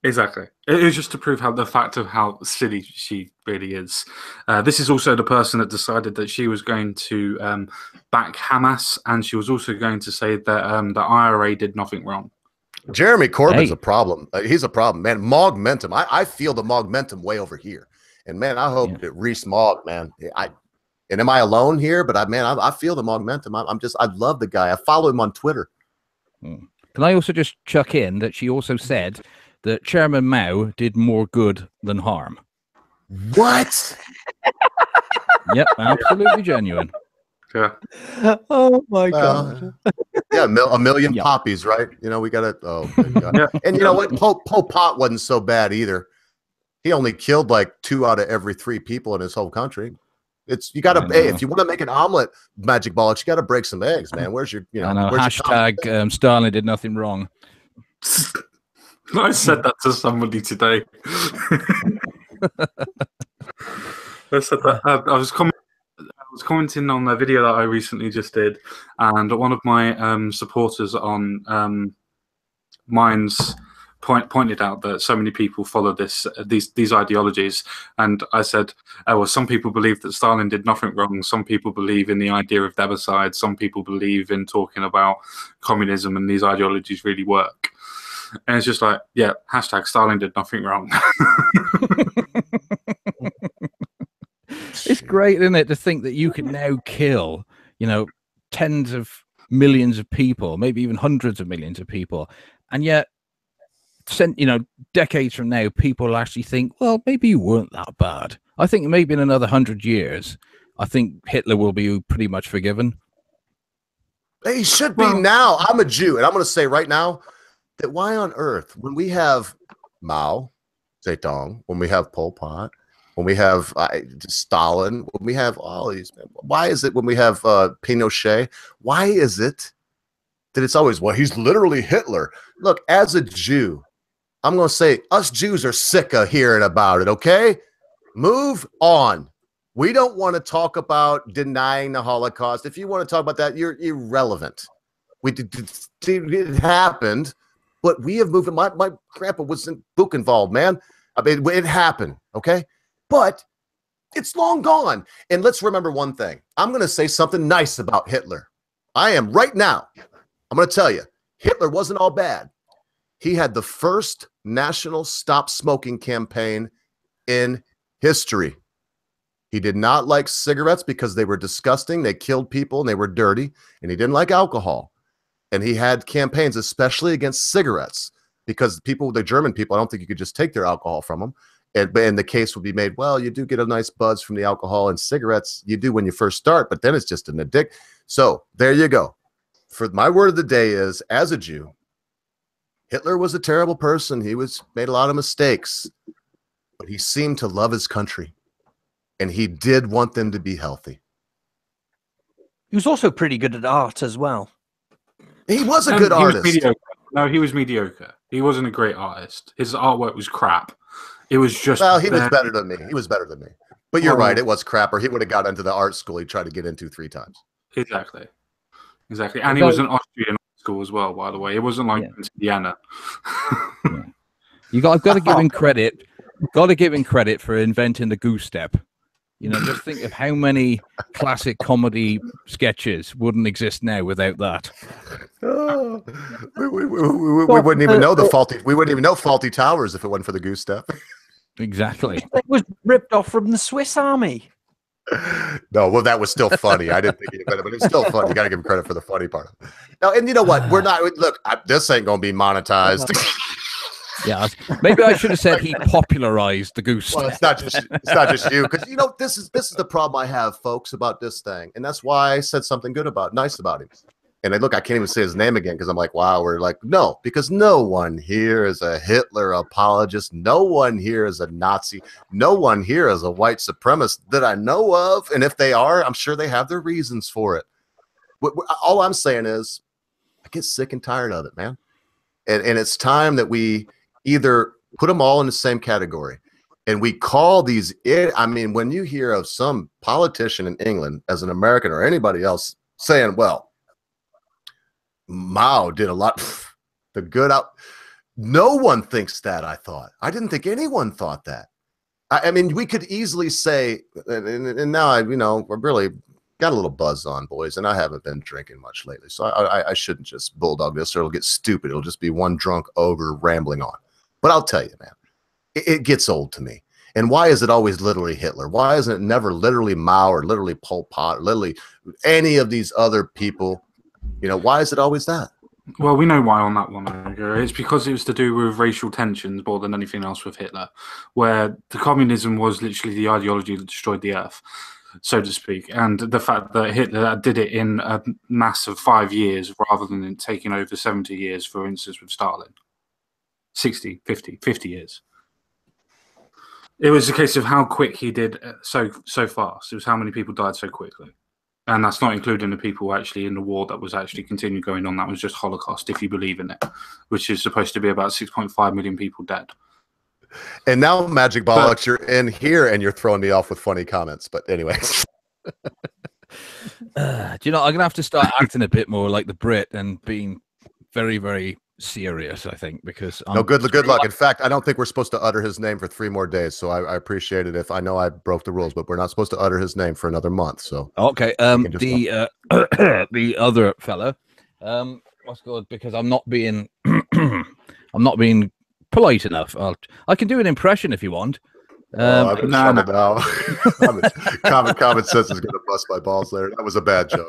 Exactly. It is just to prove the fact of how silly she really is. This is also the person that decided that she was going to back Hamas, and she was also going to say that the IRA did nothing wrong. Jeremy Corbyn's a problem. He's a problem, man. Mogmentum. I feel the Mogmentum way over here. And, man, I hope that Reese Mogg, man. And am I alone here? But, I feel the Mogmentum. I love the guy. I follow him on Twitter. Can I also just chuck in that she also said that Chairman Mao did more good than harm? What? Yep, absolutely genuine. Yeah. Oh my God. Yeah, a million poppies, right? You know, we got to. Oh my God. Yeah. And you know what? Pol Pot wasn't so bad either. He only killed like 2 out of every 3 people in his whole country. You got to. Hey, if you want to make an omelet, Magic Bollocks, you got to break some eggs, man. Where's your? You know, I know. Hashtag Stalin did nothing wrong. I said that to somebody today. I said that. I was commenting on a video that I recently just did, and one of my supporters on Minds pointed out that so many people follow these ideologies, and I said, well, some people believe that Stalin did nothing wrong. Some people believe in the idea of democide. Some people believe in talking about communism, and these ideologies really work. And it's just like, yeah, hashtag Stalin did nothing wrong. It's great, isn't it, to think that you can now kill, tens of millions of people, maybe even hundreds of millions of people. And yet, decades from now, people will actually think, well, maybe you weren't that bad. I think maybe in another 100 years, I think Hitler will be pretty much forgiven. He should be now. I'm a Jew, and I'm going to say right now, that why on earth, when we have Mao Zedong, when we have Pol Pot, when we have Stalin, when we have all these, why is it when we have Pinochet, why is it that it's always, well, he's literally Hitler? Look, as a Jew, I'm going to say us Jews are sick of hearing about it, okay? Move on. We don't want to talk about denying the Holocaust. If you want to talk about that, you're irrelevant. It happened. But we have moved. My grandpa was in Buchenwald, man. I mean, it happened, okay? But it's long gone. And let's remember one thing. I'm going to say something nice about Hitler. I am right now. I'm going to tell you, Hitler wasn't all bad. He had the first national stop smoking campaign in history. He did not like cigarettes because they were disgusting. They killed people and they were dirty. And he didn't like alcohol. And he had campaigns, especially against cigarettes, because the German people, I don't think you could just take their alcohol from them. And the case would be made, well, you do get a nice buzz from the alcohol, and cigarettes you do when you first start, but then it's just an addict. So there you go. For my word of the day is, as a Jew, Hitler was a terrible person. He made a lot of mistakes, but he seemed to love his country, and he did want them to be healthy. He was also pretty good at art as well. He was a good artist. No, he was mediocre. He wasn't a great artist. His artwork was crap. It was just... Well, he was better than me. He was better than me. But you're right. It was crap, or he would have got into the art school he tried to get into 3 times. Exactly. And he was an Austrian art school as well, by the way. It wasn't like Vienna. I've got to give him credit. Got to give him credit for inventing the goose step. Just think of how many classic comedy sketches wouldn't exist now without that. Oh, we wouldn't even know we wouldn't even know Faulty Towers if it wasn't for the goose step. Exactly. It was ripped off from the Swiss Army. No, well, that was still funny. I didn't think it better, but it's still funny. You got to give him credit for the funny part. Now, and you know what? We're not. Look, this ain't going to be monetized. Yeah, maybe I should have said he popularized the goose. Well, it's not just you, because this is the problem I have, folks, about this thing, and that's why I said something nice about him. And look, I can't even say his name again because I'm like, wow, we're like, no, because no one here is a Hitler apologist, no one here is a Nazi, no one here is a white supremacist that I know of, and if they are, I'm sure they have their reasons for it. All I'm saying is, I get sick and tired of it, man. And it's time that we either put them all in the same category and we call these, I mean, when you hear of some politician in England as an American or anybody else saying, well, Mao did a lot, the good out. No one thinks that, I thought. I didn't think anyone thought that. I mean, we could easily say, and now we're really got a little buzz on, boys, and I haven't been drinking much lately, so I shouldn't just bulldog this, or it'll get stupid. It'll just be one drunk ogre rambling on. But I'll tell you, man, it gets old to me. And why is it always literally Hitler? Why isn't it never literally Mao or literally Pol Pot, or literally any of these other people? Why is it always that? Well, we know why on that one, Ogre. It's because it was to do with racial tensions more than anything else with Hitler, where the communism was literally the ideology that destroyed the earth, so to speak. And the fact that Hitler did it in a mass of 5 years rather than in taking over 70 years, for instance, with Stalin. 60, 50 years. It was a case of how quick he did so fast. It was how many people died so quickly. And that's not including the people actually in the war that was actually continuing going on. That was just Holocaust, if you believe in it, which is supposed to be about 6.5 million people dead. And now, Magic Bollocks, you're in here and you're throwing me off with funny comments. But anyway. Do you know, I'm going to have to start acting a bit more like the Brit and being very, very serious, I think, because no, good luck. In fact, I don't think we're supposed to utter his name for 3 more days, so I appreciate it. If I know I broke the rules, but we're not supposed to utter his name for another month. So okay, the other fella, what's good, because I'm not being I'm not being polite enough. I can do an impression if you want. I'm in trouble now. Common sense is going to bust my balls there. That was a bad joke.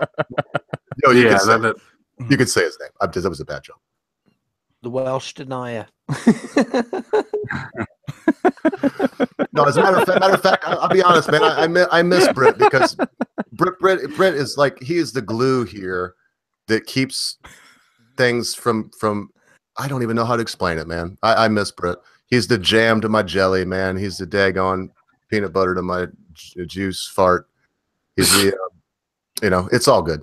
You can say his name. That was a bad joke. The Welsh denier. No, as a matter of fact, I'll be honest, man. I miss Brit because Brit is like, he is the glue here that keeps things from. I don't even know how to explain it, man. I miss Brit. He's the jam to my jelly, man. He's the daggone peanut butter to my juice fart. He's the, it's all good.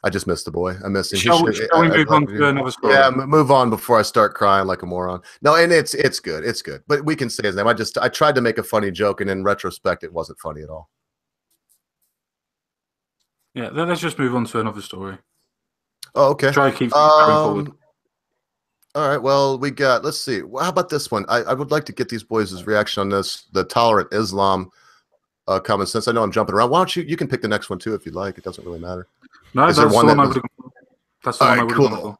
I just missed the boy. I miss him. Shall we move on to another story? Yeah, move on before I start crying like a moron. No, and it's good. It's good. But we can say his name. I tried to make a funny joke, and in retrospect, it wasn't funny at all. Yeah, let's just move on to another story. Oh, okay. Try to keep going forward. All right. Well, we got. Let's see. Well, how about this one? I would like to get these boys' reaction on this. The tolerant Islam, common sense. I know I'm jumping around. Why don't you can pick the next one too if you'd like. It doesn't really matter. No, that's the one I would have gone for.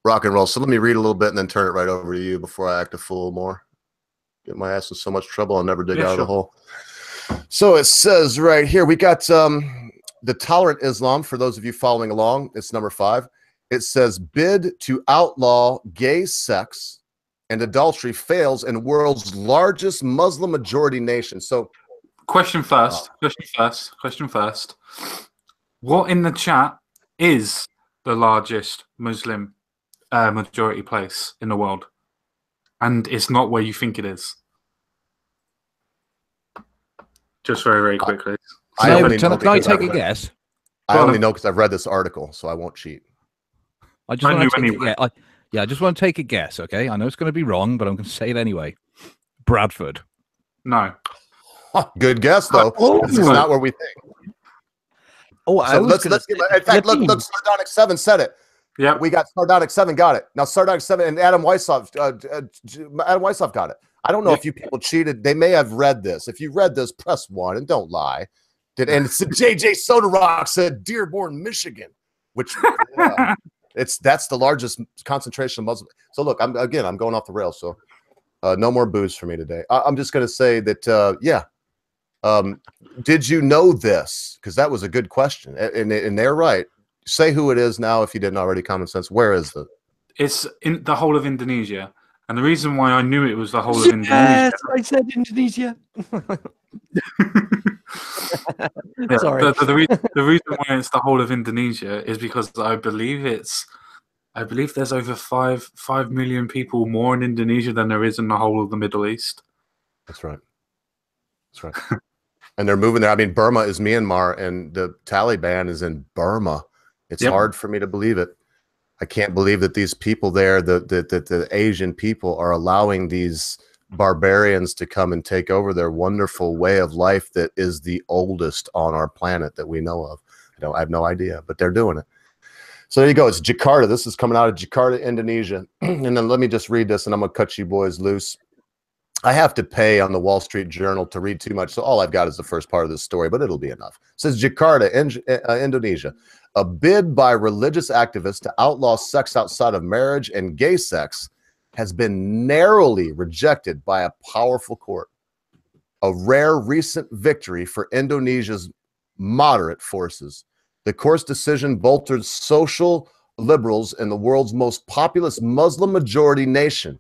Rock and roll. So let me read a little bit and then turn it right over to you before I act a fool more. Get my ass in so much trouble I'll never dig out of the hole. So it says right here, we got the tolerant Islam. For those of you following along, it's number 5. It says bid to outlaw gay sex and adultery fails in world's largest Muslim majority nation. So question first. What in the chat is the largest Muslim majority place in the world? And it's not where you think it is. Just very, very quickly. Can I take a guess? I only know because I've read this article, so I won't cheat. I just want to take a guess, okay? I know it's going to be wrong, but I'm going to say it anyway. Bradford. No. Good guess, though. This is not where we think. Oh, so let's get. In fact, look, Sardonic 7 said it. Yeah, we got Sardonic 7 got it. Now Sardonic 7 and Adam Weishaupt got it. I don't know if you people cheated. They may have read this. If you read this, press 1 and don't lie. And JJ Soda Rock said Dearborn, Michigan, which that's the largest concentration of Muslims. So look, I'm going off the rails. So no more booze for me today. I'm just going to say that did you know this? Because that was a good question, and they're right. Say who it is now if you didn't already. Common sense. Where is it? It's in the whole of Indonesia, And the reason why I knew it was the whole of Indonesia. Yes, I said Indonesia. Yeah, Sorry. the reason why it's the whole of Indonesia is because I believe there's over 5 million people more in Indonesia than there is in the whole of the Middle East. That's right. That's right. And they're moving there. I mean, Burma is Myanmar, and the Taliban is in Burma. It's hard for me to believe it. I can't believe that these people there, the Asian people, are allowing these barbarians to come and take over their wonderful way of life that is the oldest on our planet that we know of. I have no idea, but they're doing it. So there you go. It's Jakarta. This is coming out of Jakarta, Indonesia. And then let me just read this, and I'm going to cut you boys loose. I have to pay on the Wall Street Journal to read too much, so all I've got is the first part of this story, but it'll be enough. It says Jakarta, Indonesia. A bid by religious activists to outlaw sex outside of marriage and gay sex has been narrowly rejected by a powerful court. A rare recent victory for Indonesia's moderate forces. The court's decision bolstered social liberals in the world's most populous Muslim-majority nation.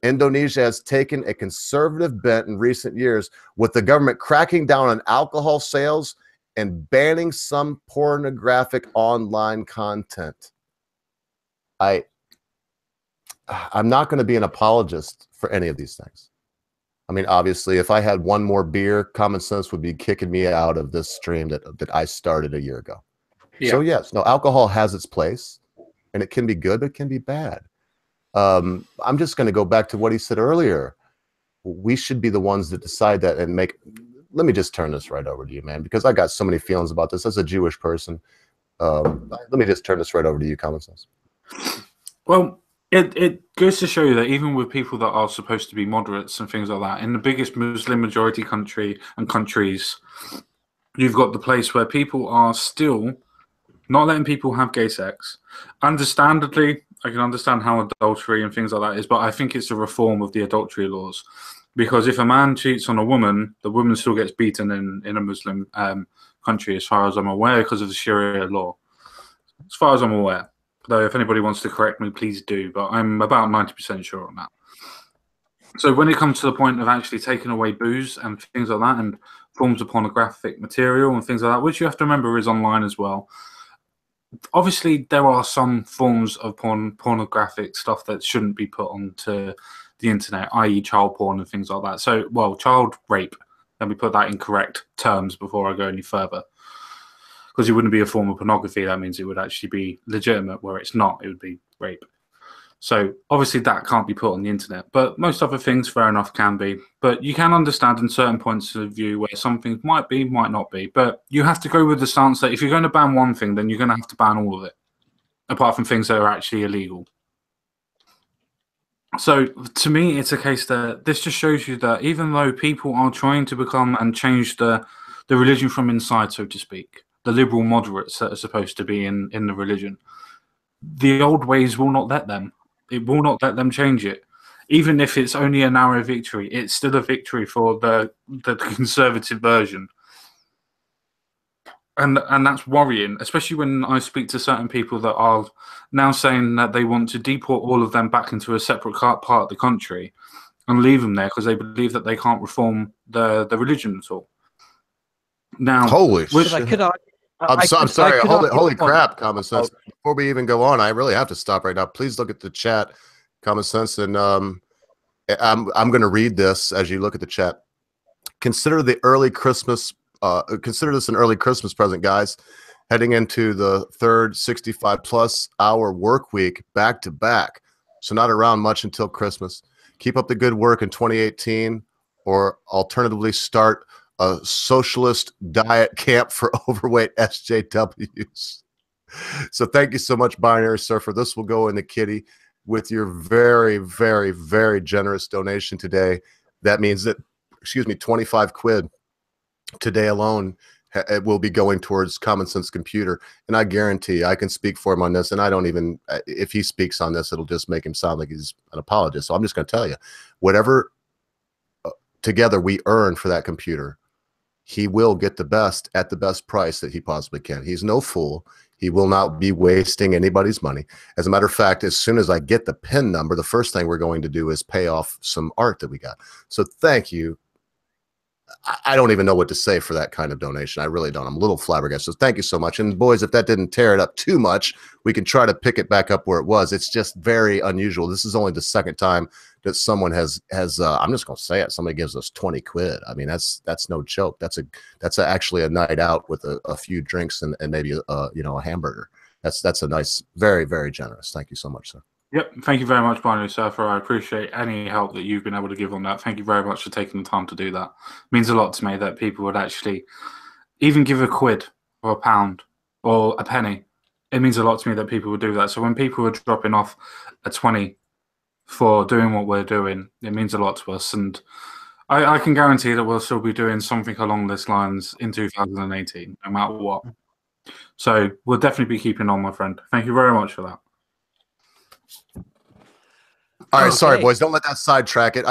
Indonesia has taken a conservative bent in recent years, with the government cracking down on alcohol sales and banning some pornographic online content. I'm not going to be an apologist for any of these things. I mean, obviously, if I had one more beer, common sense would be kicking me out of this stream that I started a year ago. Yeah. So yes, no, alcohol has its place, and it can be good, but it can be bad. I'm just going to go back to what he said earlier. We should be the ones that decide that and make. Let me just turn this right over to you, man, because I got so many feelings about this as a Jewish person. Let me just turn this right over to you, Common Sense. Well, it goes to show you that even with people that are supposed to be moderates and things like that, in the biggest Muslim majority country and countries, you've got the place where people are still not letting people have gay sex. Understandably, I can understand how adultery and things like that is, but I think it's a reform of the adultery laws. Because if a man cheats on a woman, the woman still gets beaten in a Muslim country, as far as I'm aware, because of the Sharia law. As far as I'm aware. Though if anybody wants to correct me, please do. But I'm about 90% sure on that. So when it comes to the point of actually taking away booze and things like that, and forms of pornographic material and things like that, which you have to remember is online as well. Obviously, there are some forms of pornographic stuff that shouldn't be put onto the internet, i.e. child porn and things like that. So, well, child rape. Let me put that in correct terms before I go any further. Because it wouldn't be a form of pornography. That means it would actually be legitimate, where it's not. It would be rape. So, obviously, that can't be put on the internet. But most other things, fair enough, can be. But you can understand in certain points of view where some things might be, might not be. But you have to go with the stance that if you're going to ban one thing, then you're going to have to ban all of it. Apart from things that are actually illegal. So, to me, it's a case that this just shows you that even though people are trying to become and change the religion from inside, so to speak, the liberal moderates that are supposed to be in the religion, the old ways will not let them. It will not let them change it. Even if it's only a narrow victory, it's still a victory for the conservative version. And that's worrying, especially when I speak to certain people that are now saying that they want to deport all of them back into a separate part of the country and leave them there because they believe that they can't reform the religion at all. Now, holy shit. I'm sorry. Holy crap, Common Sense. Before we even go on, I really have to stop right now. Please look at the chat, Common Sense, and I'm going to read this as you look at the chat. Consider the early Christmas. Consider this an early Christmas present, guys. Heading into the third 65+ hour work week back to back, so not around much until Christmas. Keep up the good work in 2018, or alternatively start a socialist diet camp for overweight SJWs. So thank you so much, Binary Surfer. This will go in the kitty with your very, very, very generous donation today. That means that, 25 quid today alone it will be going towards Common Sense Computer. And I guarantee I can speak for him on this. And I don't even, if he speaks on this, it'll just make him sound like he's an apologist. So I'm just going to tell you, whatever together we earn for that computer, he will get the best at the best price that he possibly can. He's no fool. He will not be wasting anybody's money. As a matter of fact, as soon as I get the PIN number, the first thing we're going to do is pay off some art that we got. So thank you. I don't even know what to say for that kind of donation. I really don't. I'm a little flabbergasted. So thank you so much. And boys, if that didn't tear it up too much, we can try to pick it back up where it was. It's just very unusual. This is only the second time that someone has I'm just going to say it. Somebody gives us 20 quid. I mean, that's no joke. That's actually a night out with a few drinks and maybe a hamburger. That's a nice, very, very generous. Thank you so much, sir. Yep. Thank you very much, Binary Surfer. I appreciate any help that you've been able to give on that. Thank you very much for taking the time to do that. It means a lot to me that people would actually even give a quid or a pound or a penny. It means a lot to me that people would do that. So when people are dropping off a 20 for doing what we're doing, it means a lot to us. And I can guarantee that we'll still be doing something along these lines in 2018, no matter what. So we'll definitely be keeping on, my friend. Thank you very much for that. All right, sorry, boys. Don't let that sidetrack it.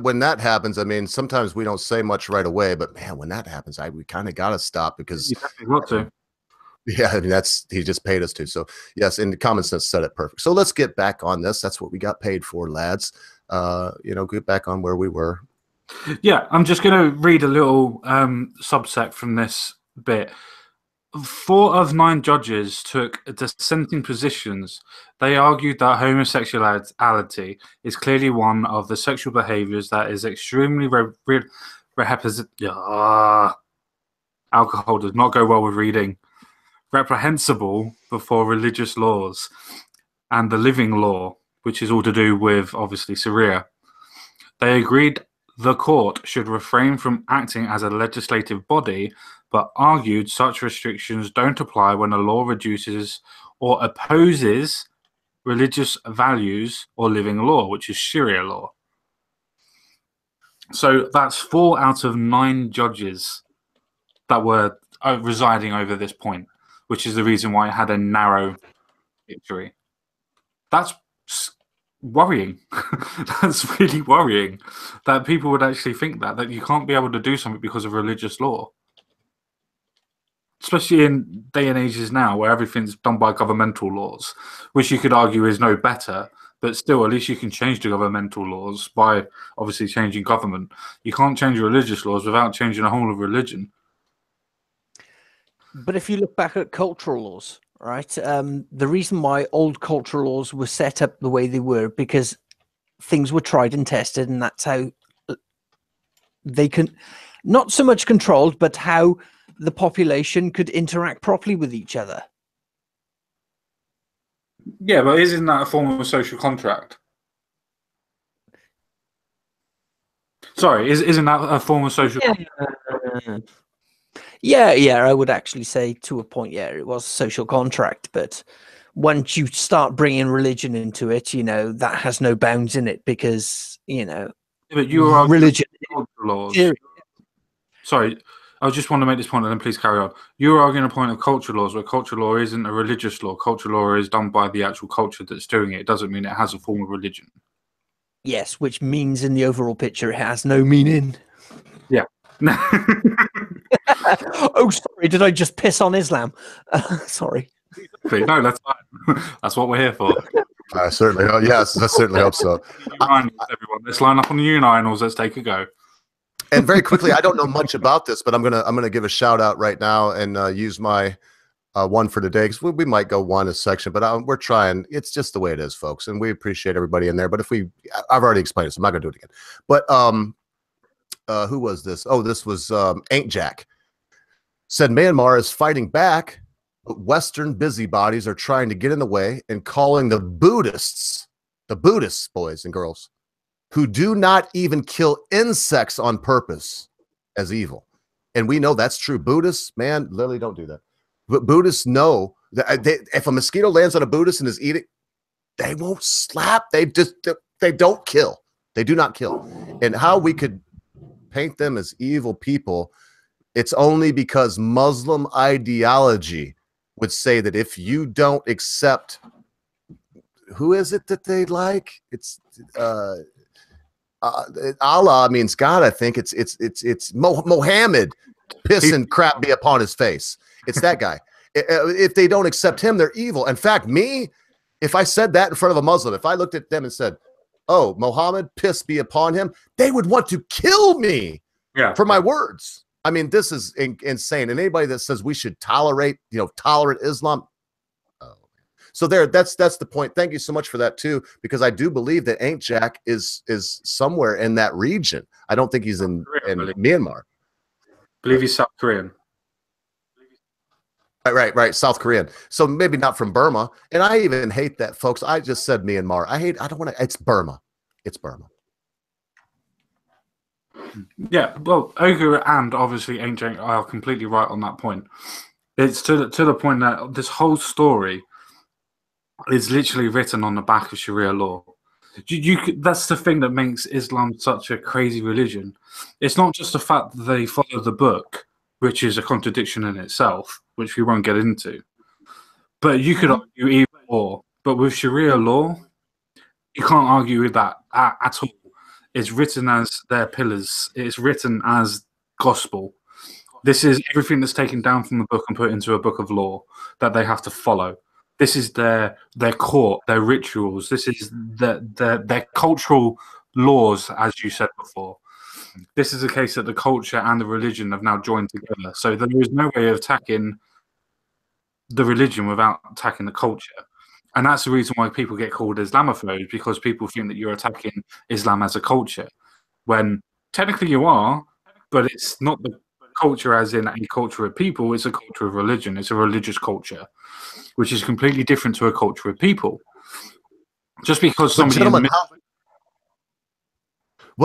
When that happens, I mean, sometimes we don't say much right away, but man, when that happens, we kind of got to stop because you definitely got to. Yeah, I mean, he just paid us to. So yes, and Common Sense said it perfect. So let's get back on this. That's what we got paid for, lads. Get back on where we were. Yeah, I'm just going to read a little subsect from this bit. 4 of 9 judges took dissenting positions. They argued that homosexuality is clearly one of the sexual behaviors that is extremely alcohol does not go well with reading. Reprehensible before religious laws and the living law, which is all to do with, obviously, Sharia. They agreed the court should refrain from acting as a legislative body, but argued such restrictions don't apply when a law reduces or opposes religious values or living law, which is Sharia law. So that's 4 out of 9 judges that were residing over this point, which is the reason why it had a narrow victory. That's worrying. That's really worrying that people would actually think that you can't be able to do something because of religious law. Especially in day and ages now where everything's done by governmental laws, which you could argue is no better, but still, at least you can change the governmental laws by obviously changing government. You can't change religious laws without changing the whole of religion. But if you look back at cultural laws, right, the reason why old cultural laws were set up the way they were, because things were tried and tested, and that's how they can, not so much controlled, but how the population could interact properly with each other. Yeah, but isn't that a form of social contract? Sorry, isn't that a form of social contract? Yeah, I would actually say to a point, yeah, it was a social contract. But once you start bringing religion into it, that has no bounds in it because, but you are religion laws. Sorry, I just want to make this point and then please carry on. You're arguing a point of culture laws where culture law isn't a religious law. Culture law is done by the actual culture that's doing it. It doesn't mean it has a form of religion. Yes, which means in the overall picture it has no meaning. Yeah. Oh, sorry. Did I just piss on Islam? Sorry. No, that's fine. That's what we're here for. I certainly hope. Yes, I certainly hope so. Everyone, let's line up on the urinals. Let's take a go. And very quickly, I don't know much about this, but I'm gonna give a shout out right now and use my one for today because we might go one a section, but we're trying. It's just the way it is, folks, and we appreciate everybody in there. But I've already explained it, so I'm not gonna do it again. But who was this? Oh, this was Ain't Jack. Said Myanmar is fighting back, but Western busybodies are trying to get in the way and calling the Buddhists, boys and girls, who do not even kill insects on purpose, as evil. And we know that's true. Buddhists, man, literally don't do that. But Buddhists know that if a mosquito lands on a Buddhist and is eating, they won't slap. They don't kill. They do not kill. And how we could paint them as evil people, it's only because Muslim ideology would say that if you don't accept, who is it that they like? It's Allah means God. I think it's Mohammed. Piss and crap be upon his face. It's that guy. If they don't accept him, they're evil. In fact, if I said that in front of a Muslim, if I looked at them and said, "Oh, Muhammad, peace be upon him," they would want to kill me for my words. I mean, this is insane. And anybody that says we should tolerate, tolerant Islam. So that's the point. Thank you so much for that too, because I do believe that Ain't Jack is somewhere in that region. I don't think he's in Myanmar. I believe he's South Korean. Right. South Korean. So maybe not from Burma. And I even hate that, folks. I just said Myanmar. I don't want to. It's Burma. It's Burma. Yeah. Well, Ogre and obviously Ain't Jack are completely right on that point. It's to the point that this whole story is literally written on the back of Sharia law. That's the thing that makes Islam such a crazy religion. It's not just the fact that they follow the book, which is a contradiction in itself, which we won't get into. But you could argue either or. But with Sharia law, you can't argue with that at all. It's written as their pillars. It's written as gospel. This is everything that's taken down from the book and put into a book of law that they have to follow. This is their court, their rituals. This is their cultural laws, as you said before. This is a case that the culture and the religion have now joined together. So there is no way of attacking the religion without attacking the culture. And that's the reason why people get called Islamophobes, because people think that you're attacking Islam as a culture, when technically you are, but it's not the culture as in a culture of people, it's a culture of religion. It's a religious culture, which is completely different to a culture of people. Just because somebody... Gentlemen,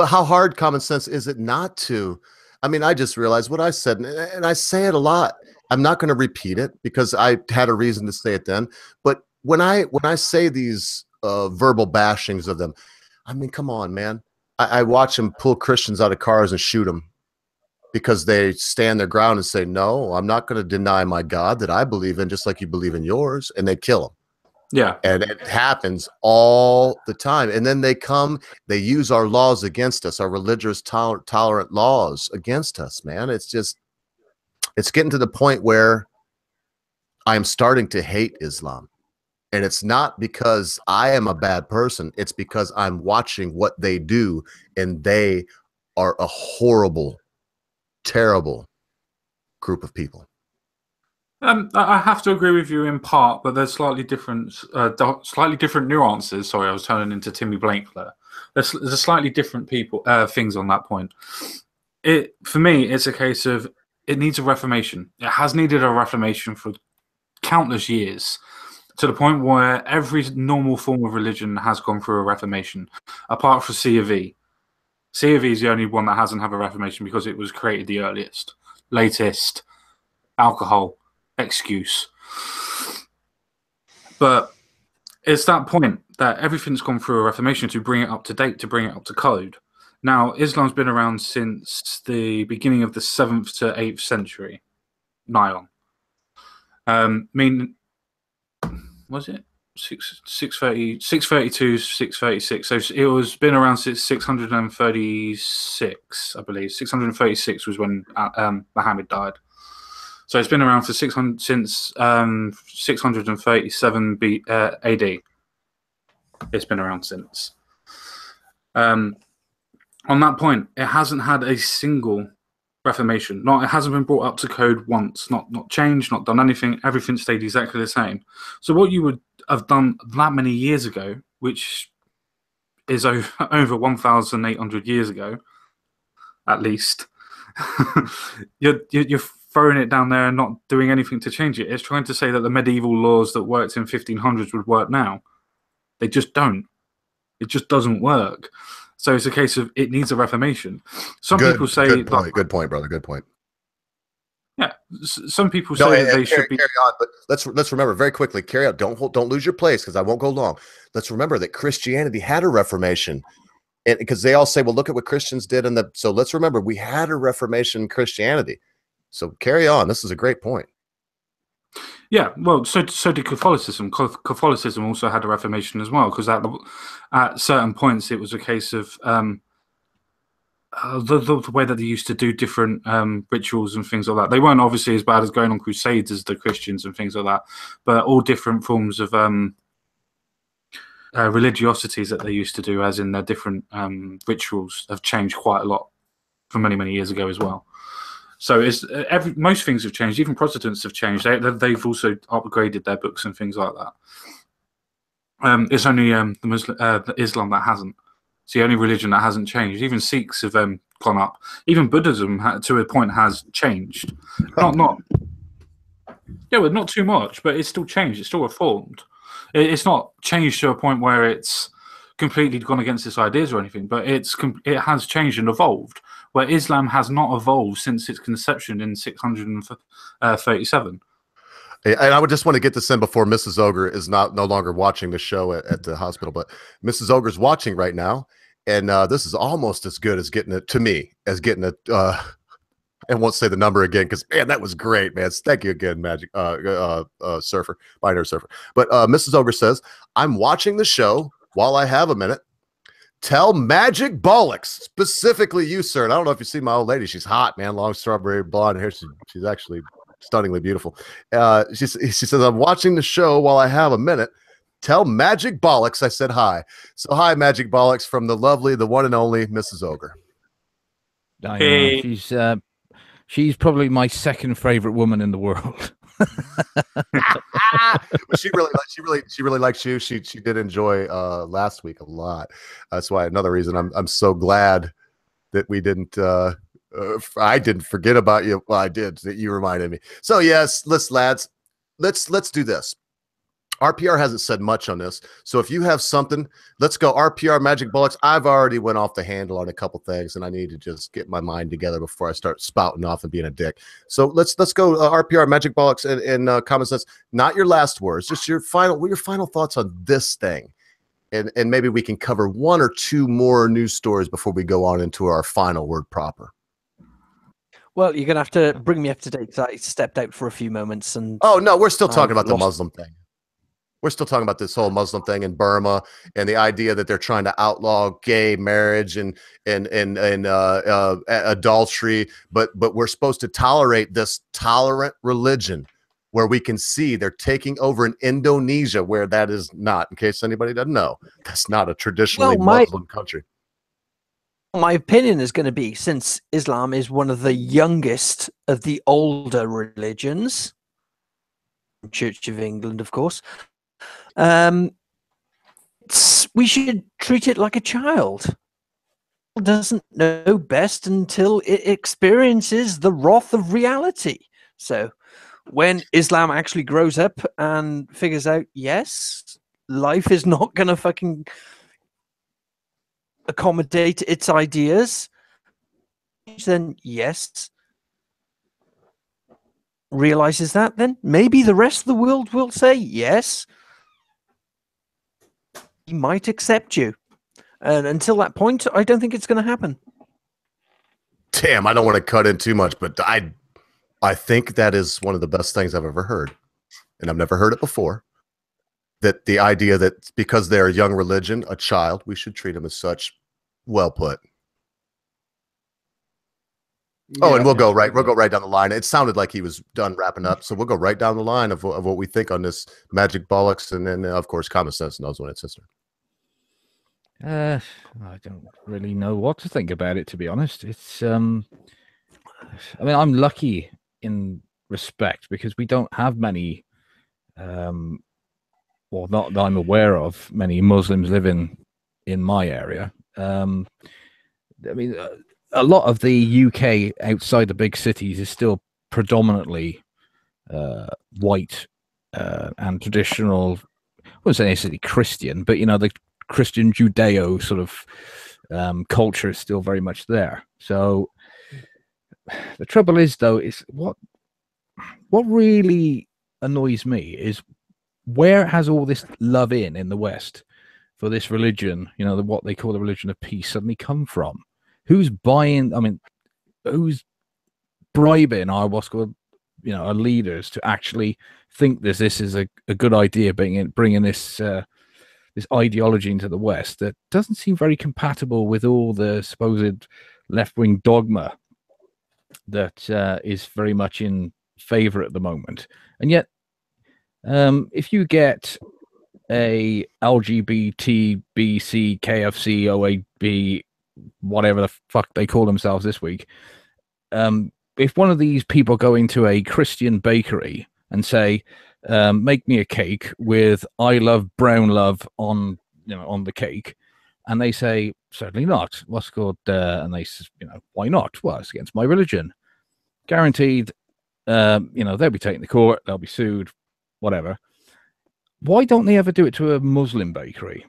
how hard, Common Sense, is it not to... I mean, I just realized what I said, and I say it a lot. I'm not going to repeat it because I had a reason to say it then. But when I say these verbal bashings of them, I mean, come on, man. I watch them pull Christians out of cars and shoot them because they stand their ground and say, no, I'm not going to deny my God that I believe in, just like you believe in yours, and they kill them. Yeah. And it happens all the time. And then they use our laws against us, our religious tolerant laws against us, man. It's getting to the point where I'm starting to hate Islam. And it's not because I am a bad person. It's because I'm watching what they do, and they are a horrible, terrible group of people. I have to agree with you in part, but there's slightly different nuances. Sorry, I was turning into Timmy Blank there. There's a slightly different things on that point. For me, it's a case of it needs a reformation. It has needed a reformation for countless years, to the point where every normal form of religion has gone through a reformation, apart from C of E. C of E is the only one that hasn't had a reformation because it was created the earliest, latest, alcohol, excuse. But it's that point that everything's gone through a reformation to bring it up to date, to bring it up to code. Now, Islam's been around since the beginning of the 7th to 8th century, nigh on. Was it 632, 636? So it was been around since 636, I believe. 636 was when Muhammad died. So it's been around for since 637 AD. It's been around since. On that point, it hasn't had a single reformation. It hasn't been brought up to code once. Not changed. Not done anything. Everything stayed exactly the same. So what you would have done that many years ago, which is over 1,800 years ago, at least, you're throwing it down there and not doing anything to change it. It's trying to say that the medieval laws that worked in 1500s would work now. They just don't. It just doesn't work. So it's a case of it needs a reformation. Some people say... Good point, good point, brother. Good point. Yeah. Some people say that they should be... Carry on, but let's remember very quickly. Carry on. Don't lose your place, because I won't go long. Let's remember that Christianity had a reformation. And because they all say, well, look at what Christians did. So let's remember, we had a reformation in Christianity. So carry on. This is a great point. Yeah, well, so did Catholicism. Catholicism also had a reformation as well, because at certain points it was a case of the way that they used to do different rituals and things like that. They weren't obviously as bad as going on crusades as the Christians and things like that, but all different forms of religiosities that they used to do, as in their different rituals, have changed quite a lot from many, many years ago as well. So most things have changed. Even Protestants have changed. They've also upgraded their books and things like that. It's only the Islam that hasn't. It's the only religion that hasn't changed. Even Sikhs have gone up. Even Buddhism, to a point, has changed. Not too much, but it's still changed. It's still reformed. It's not changed to a point where it's completely gone against its ideas or anything, but it has changed and evolved. Where Islam has not evolved since its conception in 637. And I would just want to get this in before Mrs. Ogre is no longer watching the show at the hospital, but Mrs. Ogre's watching right now, and this is almost as good as getting it to me as getting it. I won't say the number again because man, that was great, man. Thank you again, Magic Surfer, Binary Surfer. But Mrs. Ogre says, "I'm watching the show while I have a minute. Tell Magic Bollocks, specifically you, sir." And I don't know if you see my old lady. She's hot, man. Long strawberry blonde hair. She's actually stunningly beautiful. She says, "I'm watching the show while I have a minute. Tell Magic Bollocks I said hi." So hi, Magic Bollocks, from the lovely, the one and only Mrs. Ogre. Hey. She's probably my second favorite woman in the world. But she really likes you. She did enjoy last week a lot. That's why another reason I'm so glad that we didn't I didn't forget about you. Well, I did. That you reminded me. So yes, lads, let's do this. RPR hasn't said much on this, so if you have something, let's go. RPR Magic Bullocks. I've already went off the handle on a couple things, and I need to just get my mind together before I start spouting off and being a dick. So let's go. RPR Magic Bullocks and Common Sense. Not your last words, just your final thoughts on this thing, and maybe we can cover one or two more news stories before we go on into our final word proper. Well, you're gonna have to bring me up to date because I stepped out for a few moments. And oh no, we're still talking about the Muslim thing. We're still talking about this whole Muslim thing in Burma and the idea that they're trying to outlaw gay marriage and adultery, but we're supposed to tolerate this tolerant religion where we can see they're taking over in Indonesia, where that is not, in case anybody doesn't know, that's not a traditionally Muslim country. My opinion is going to be, since Islam is one of the youngest of the older religions, Church of England, of course, we should treat it like a child. It doesn't know best until it experiences the wrath of reality. So when Islam actually grows up and figures out, yes, life is not going to fucking accommodate its ideas, then yes, realizes that, then maybe the rest of the world will say yes, he might accept you. And until that point, I don't think it's going to happen. Damn, I don't want to cut in too much, but I think that is one of the best things I've ever heard. And I've never heard it before. That the idea that because they're a young religion, a child, we should treat them as such. Well put. Yeah, oh, and we'll go right down the line. It sounded like he was done wrapping up, so we'll go right down the line of what we think on this Magic Bollocks, and then of course Common Sense knows when it's sister. I don't really know what to think about it, to be honest. It's I mean, I'm lucky in respect because we don't have many well, not that I'm aware of many Muslims living in my area. I mean, a lot of the UK outside the big cities is still predominantly white and traditional. I wouldn't say necessarily Christian, but you know, the Christian Judeo sort of culture is still very much there. So the trouble is, though, is what really annoys me is where has all this love in the West for this religion, you know, what they call the religion of peace, suddenly come from? Who's buying? I mean, who's bribing our what's called, you know, our leaders to actually think this is a good idea, bringing this this ideology into the West that doesn't seem very compatible with all the supposed left-wing dogma that is very much in favor at the moment. And yet, if you get a LGBT, BC, KFC, OAB, whatever the fuck they call themselves this week, if one of these people go into a Christian bakery and say, make me a cake with I love brown love on the cake, and they say, certainly not. What's called, and they, why not? Well, it's against my religion. Guaranteed, they'll be taken to court, they'll be sued, whatever. Why don't they ever do it to a Muslim bakery?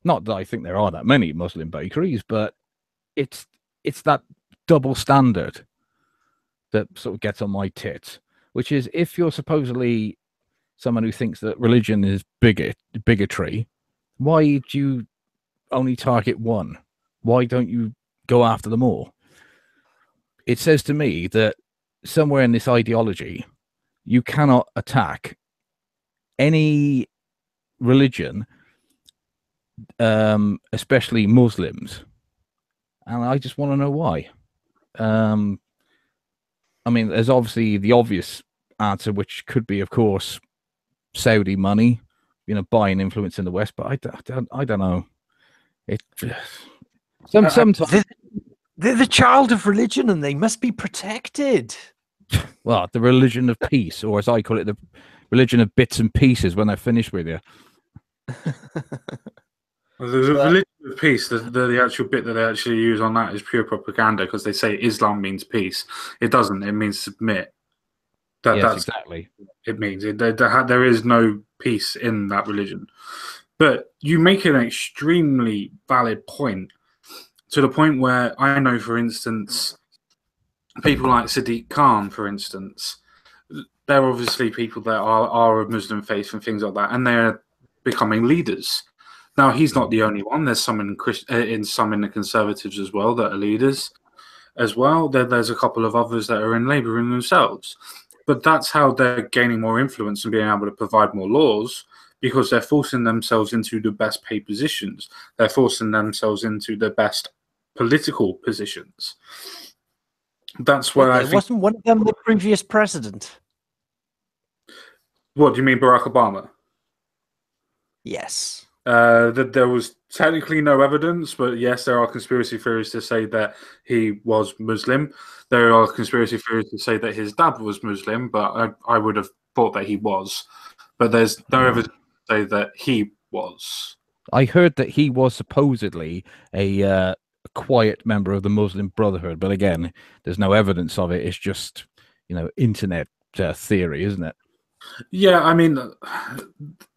Not that I think there are that many Muslim bakeries, but it's that double standard that sort of gets on my tits, which is, if you're supposedly someone who thinks that religion is bigotry, why do you only target one? Why don't you go after them all? It says to me that somewhere in this ideology, you cannot attack any religion, especially Muslims. And I just want to know why. I mean, there's obviously the obvious answer, which could be, of course, Saudi money, buying influence in the West. But I don't know. Sometimes they're the child of religion, and they must be protected. Well, the religion of peace, or as I call it, the religion of bits and pieces when they're finished with you. The religion of peace, the actual bit that they actually use on that is pure propaganda, because they say Islam means peace. It doesn't. It means submit. That's exactly. It means there is no peace in that religion. But you make an extremely valid point, to the point where I know, for instance, people like Sadiq Khan, for instance, they're obviously people that are of Muslim faith and things like that, and they're becoming leaders. Now, he's not the only one. There's some in the Conservatives as well that are leaders as well. There's a couple of others that are in Labour in themselves. But that's how they're gaining more influence and being able to provide more laws, because they're forcing themselves into the best paid positions. They're forcing themselves into the best political positions. That's where I think... Wasn't one of them the previous president? What, do you mean Barack Obama? Yes. There was technically no evidence, but yes, there are conspiracy theories to say that he was Muslim. There are conspiracy theories to say that his dad was Muslim, but I would have thought that he was. But there's no evidence to say that he was. I heard that he was supposedly a quiet member of the Muslim Brotherhood, but again, there's no evidence of it. It's just, internet theory, isn't it? Yeah, I mean,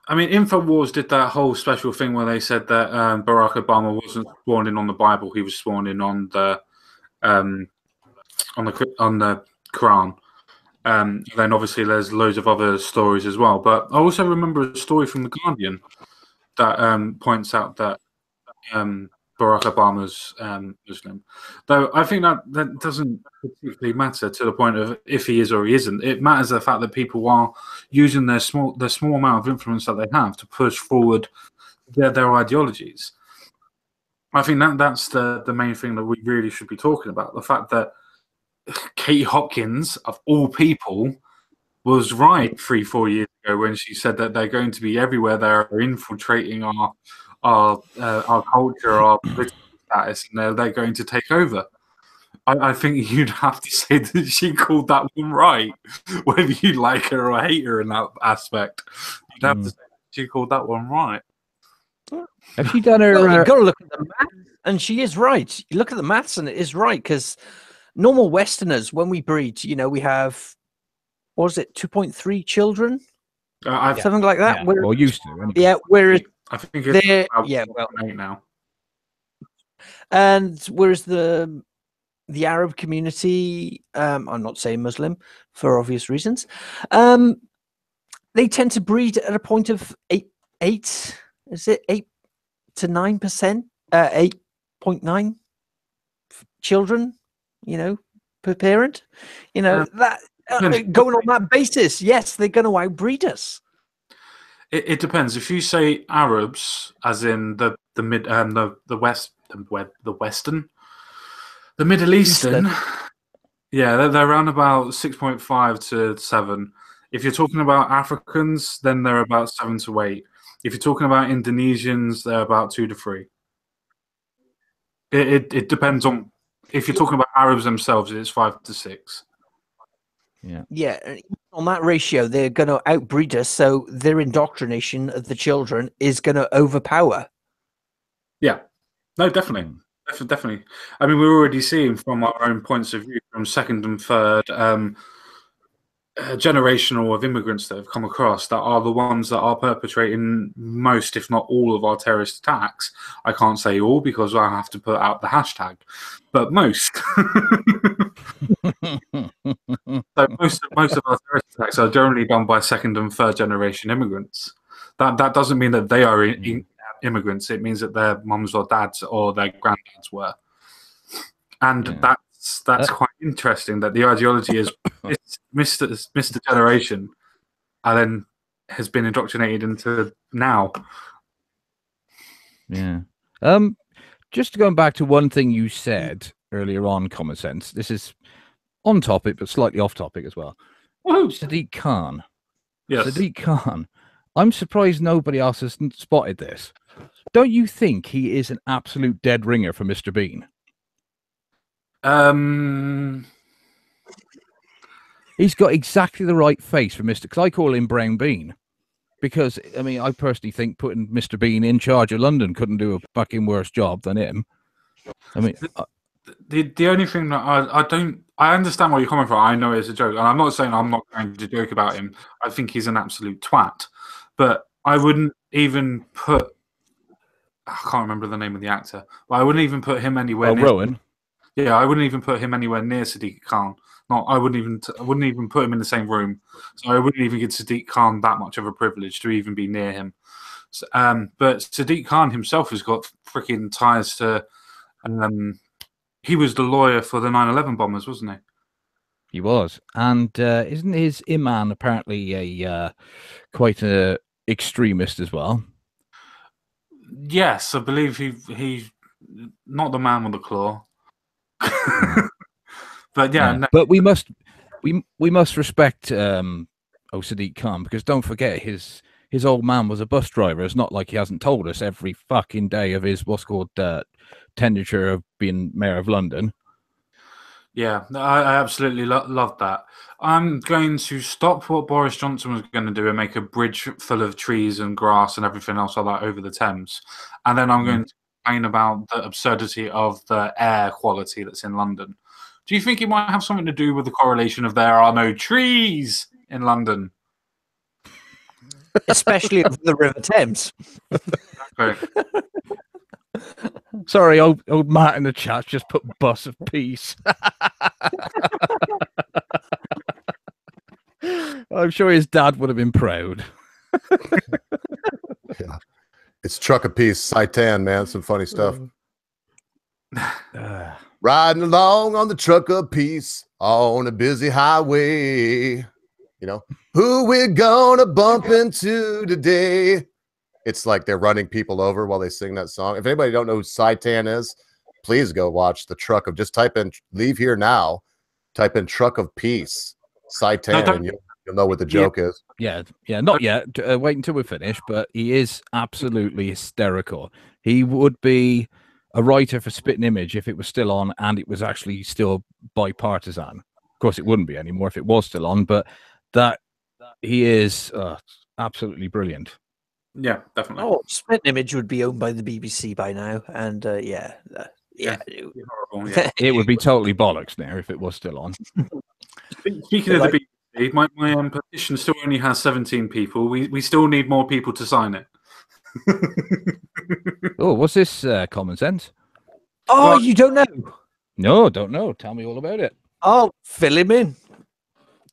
InfoWars did that whole special thing where they said that Barack Obama wasn't sworn in on the Bible; he was sworn in on the Quran. Then obviously there's loads of other stories as well. But I also remember a story from the Guardian that points out that Barack Obama's Muslim. Though I think that doesn't particularly matter to the point of if he is or he isn't. It matters the fact that people are using the small amount of influence that they have to push forward their ideologies. I think that's the main thing that we really should be talking about. The fact that Katie Hopkins, of all people, was right 3-4 years ago when she said that they're going to be everywhere. They're infiltrating our culture, our political status, and they're going to take over. I think you'd have to say that she called that one right, whether you like her or hate her in that aspect. You'd have to say she called that one right. Have she done her? Well, you've got to look at the maths, and she is right. You look at the maths, and it is right, because normal Westerners, when we breed, we have, what was it, 2.3 children? Something like that. Yeah. Well, used to. Anyway. Yeah, whereas I think it's about 8 now. And whereas the Arab community, I'm not saying Muslim for obvious reasons, they tend to breed at a point of 8 to 9%, 8.9 children, per parent. That going on that basis, yes, they're going to outbreed us. It depends. If you say Arabs, as in the Western, The Middle Eastern, yeah, they're around about 6.5 to 7. If you're talking about Africans, then they're about 7 to 8. If you're talking about Indonesians, they're about 2 to 3. It depends on. If you're talking about Arabs themselves, it's 5 to 6. Yeah. On that ratio, they're going to outbreed us, so their indoctrination of the children is going to overpower. Yeah, no, definitely. Definitely. I mean, we're already seeing from our own points of view, from second and third generational of immigrants that have come across, that are the ones that are perpetrating most, if not all, of our terrorist attacks. I can't say all because I have to put out the hashtag, but most. So most of our terrorist attacks are generally done by second and third generation immigrants. That doesn't mean that they are immigrants. It means that their mums or dads or their granddads were. And that's quite interesting, that the ideology is Mr. Generation and then has been indoctrinated into now. Yeah. Just going back to one thing you said earlier on, Common Sense. This is on topic, but slightly off topic as well. Woohoo! Sadiq Khan. Yes. Sadiq Khan. I'm surprised nobody else has spotted this. Don't you think he is an absolute dead ringer for Mr. Bean? He's got exactly the right face for Mr. Because I call him Brown Bean. Because, I mean, I personally think putting Mr. Bean in charge of London couldn't do a fucking worse job than him. I mean, the only thing that I understand where you're coming from. I know it's a joke, and I'm not saying I'm not going to joke about him. I think he's an absolute twat, but I wouldn't even put. I can't remember the name of the actor, but I wouldn't even put him anywhere. Near Rowan. Yeah, I wouldn't even put him anywhere near Sadiq Khan. I wouldn't even put him in the same room. So I wouldn't even give Sadiq Khan that much of a privilege to even be near him. So, but Sadiq Khan himself has got freaking ties to. He was the lawyer for the 9/11 bombers, wasn't he? He was, and isn't his imam apparently a quite a extremist as well? Yes, I believe he's not the man with the claw. But yeah. No. But we must respect Sadiq Khan, because don't forget his old man was a bus driver. It's not like he hasn't told us every fucking day of his what's called tenure of being mayor of London. Yeah, I absolutely love that. I'm going to stop what Boris Johnson was going to do and make a bridge full of trees and grass and everything else like that over the Thames. And then I'm going to complain about the absurdity of the air quality that's in London. Do you think it might have something to do with the correlation of there are no trees in London? Especially over the River Thames. Okay. Sorry, old Matt in the chat just put bus of peace. I'm sure his dad would have been proud. Yeah. It's truck of peace, Saitan, man. Some funny stuff. Riding along on the truck of peace on a busy highway. You know, who we gonna bump into today? It's like they're running people over while they sing that song. If anybody don't know who Saitan is, please go watch the truck of. Just type in "Leave Here Now," type in "Truck of Peace," Saitan, and you'll know what the joke is. Yeah, not yet. Wait until we finish. But he is absolutely hysterical. He would be a writer for Spitting Image if it was still on and it was actually still bipartisan. Of course, it wouldn't be anymore if it was still on. But that he is absolutely brilliant. Yeah, definitely. Oh, Spitting Image would be owned by the BBC by now, and Yeah. Horrible, yeah. It would be totally bollocks now if it was still on. Speaking of the BBC, my petition still only has 17 people. We still need more people to sign it. Oh, what's this, Common Sense? Oh, well, you don't know? No, don't know. Tell me all about it. Oh, fill him in.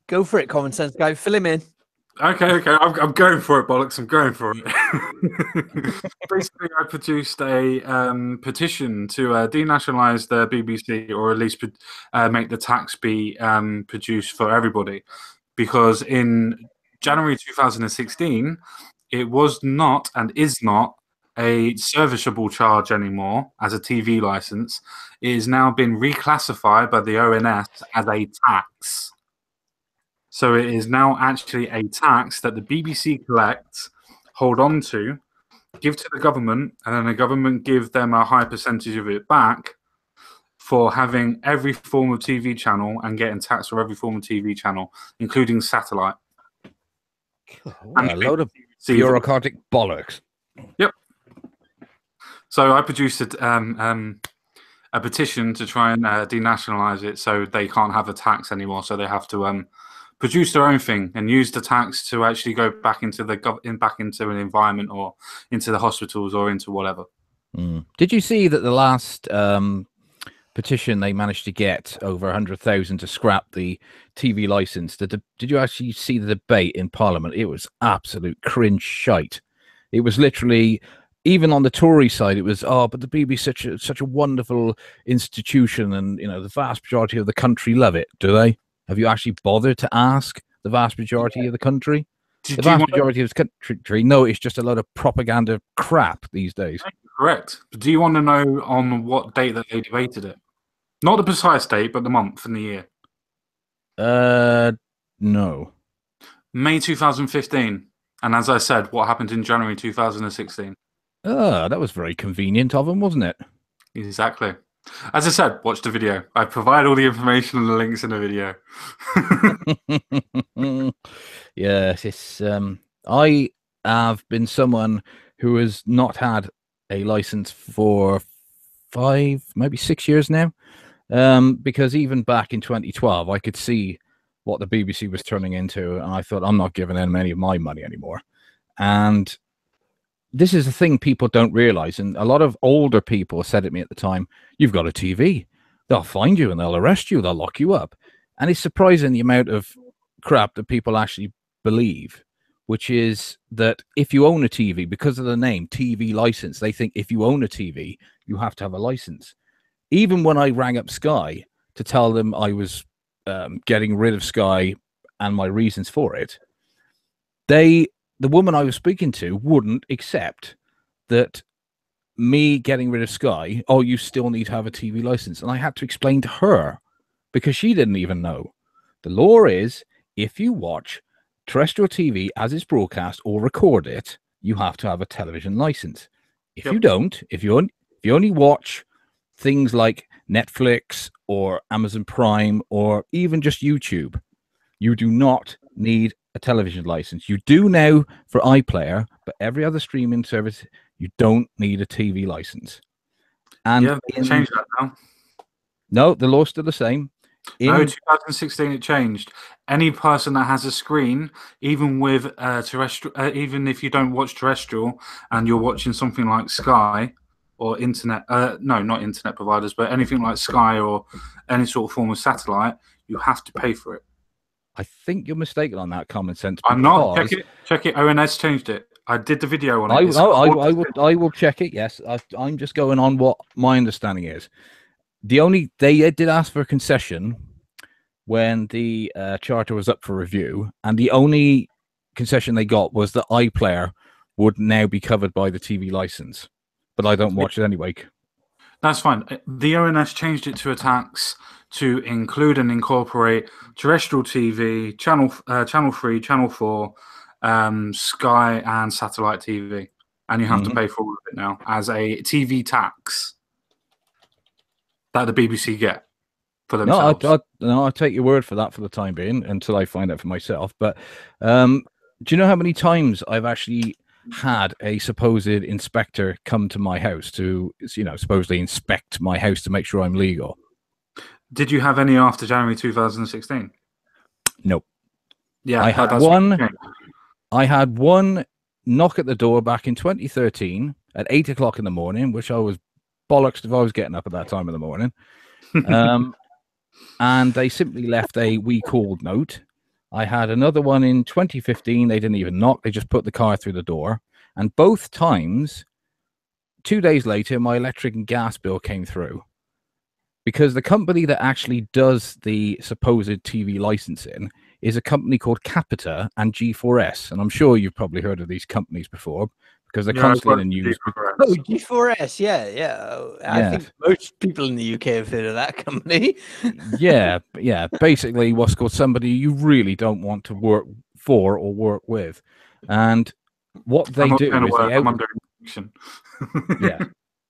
Go for it, Common Sense guy. Fill him in. Okay. I'm going for it, bollocks. I'm going for it. Basically, I produced a petition to denationalise the BBC, or at least make the tax be produced for everybody. Because in January 2016, it was not and is not a serviceable charge anymore as a TV license. It has now been reclassified by the ONS as a tax. So it is now actually a tax that the BBC collects, hold on to, give to the government, and then the government give them a high percentage of it back for having every form of TV channel and getting taxed for every form of TV channel, including satellite. What a load of bureaucratic bollocks. Yep. So I produced a petition to try and denationalize it, so they can't have a tax anymore. So they have to produce their own thing and use the tax to actually go back into back into an environment or into the hospitals or into whatever. Did you see that the last petition they managed to get over 100,000 to scrap the TV license? Did you actually see the debate in Parliament? It was absolute cringe shite. It was literally, even on the Tory side, it was, oh, but the BBC is such a wonderful institution, and you know the vast majority of the country love it. Do they? Have you actually bothered to ask the vast majority of the country? The vast majority of the country, no, it's just a lot of propaganda crap these days. Correct. Do you want to know on what date that they debated it? Not the precise date, but the month and the year. No. May 2015. And as I said, what happened in January 2016? Oh, that was very convenient of them, wasn't it? Exactly. As I said, watch the video. I provide all the information and the links in the video. Yes, it's I have been someone who has not had a license for 5, maybe 6 years now. Because even back in 2012, I could see what the BBC was turning into, and I thought, I'm not giving them any of my money anymore. And this is the thing people don't realize, and a lot of older people said to me at the time, you've got a TV. They'll find you and they'll arrest you. They'll lock you up. And it's surprising the amount of crap that people actually believe, which is that if you own a TV, because of the name TV license, they think if you own a TV, you have to have a license. Even when I rang up Sky to tell them I was getting rid of Sky and my reasons for it, the woman I was speaking to wouldn't accept that me getting rid of Sky, oh, you still need to have a TV license. And I had to explain to her because she didn't even know. The law is if you watch terrestrial TV as it's broadcast or record it, you have to have a television license. If you don't, if you only watch things like Netflix or Amazon Prime or even just YouTube, you do not need a television license. You do now for iPlayer, but every other streaming service, you don't need a TV license. And changed that now. No, the law's still the same. No, 2016 it changed. Any person that has a screen, even with terrestrial, even if you don't watch terrestrial and you're watching something like Sky or internet, no, not internet providers, but anything like Sky or any sort of form of satellite, you have to pay for it. I think you're mistaken on that, Common Sense. I'm not. Check it. ONS changed it. I did the video on it. I will check it. Yes, I'm just going on what my understanding is. They did ask for a concession when the charter was up for review, and the only concession they got was that iPlayer would now be covered by the TV license. But I don't watch it anyway. That's fine. The ONS changed it to a tax to include and incorporate terrestrial TV, channel 3, channel 4, Sky, and satellite TV, and you have to pay for all of it now as a TV tax that the BBC get for themselves. No, I'll take your word for that for the time being until I find out for myself. But do you know how many times I've actually had a supposed inspector come to my house to, supposedly inspect my house to make sure I'm legal? Did you have any after January 2016? Nope. Yeah, I had one knock at the door back in 2013 at 8 o'clock in the morning, which I was bollocks if I was getting up at that time of the morning. And they simply left a "we called" note. I had another one in 2015. They didn't even knock. They just put the car through the door. And both times, 2 days later, my electric and gas bill came through. Because the company that actually does the supposed TV licensing is a company called Capita and G4S. And I'm sure you've probably heard of these companies before, because they're constantly in the news. Oh, G4S, yeah. I think most people in the UK have heard of that company. yeah. Basically, what's called somebody you really don't want to work for or work with, and what they do is they I'm under injection.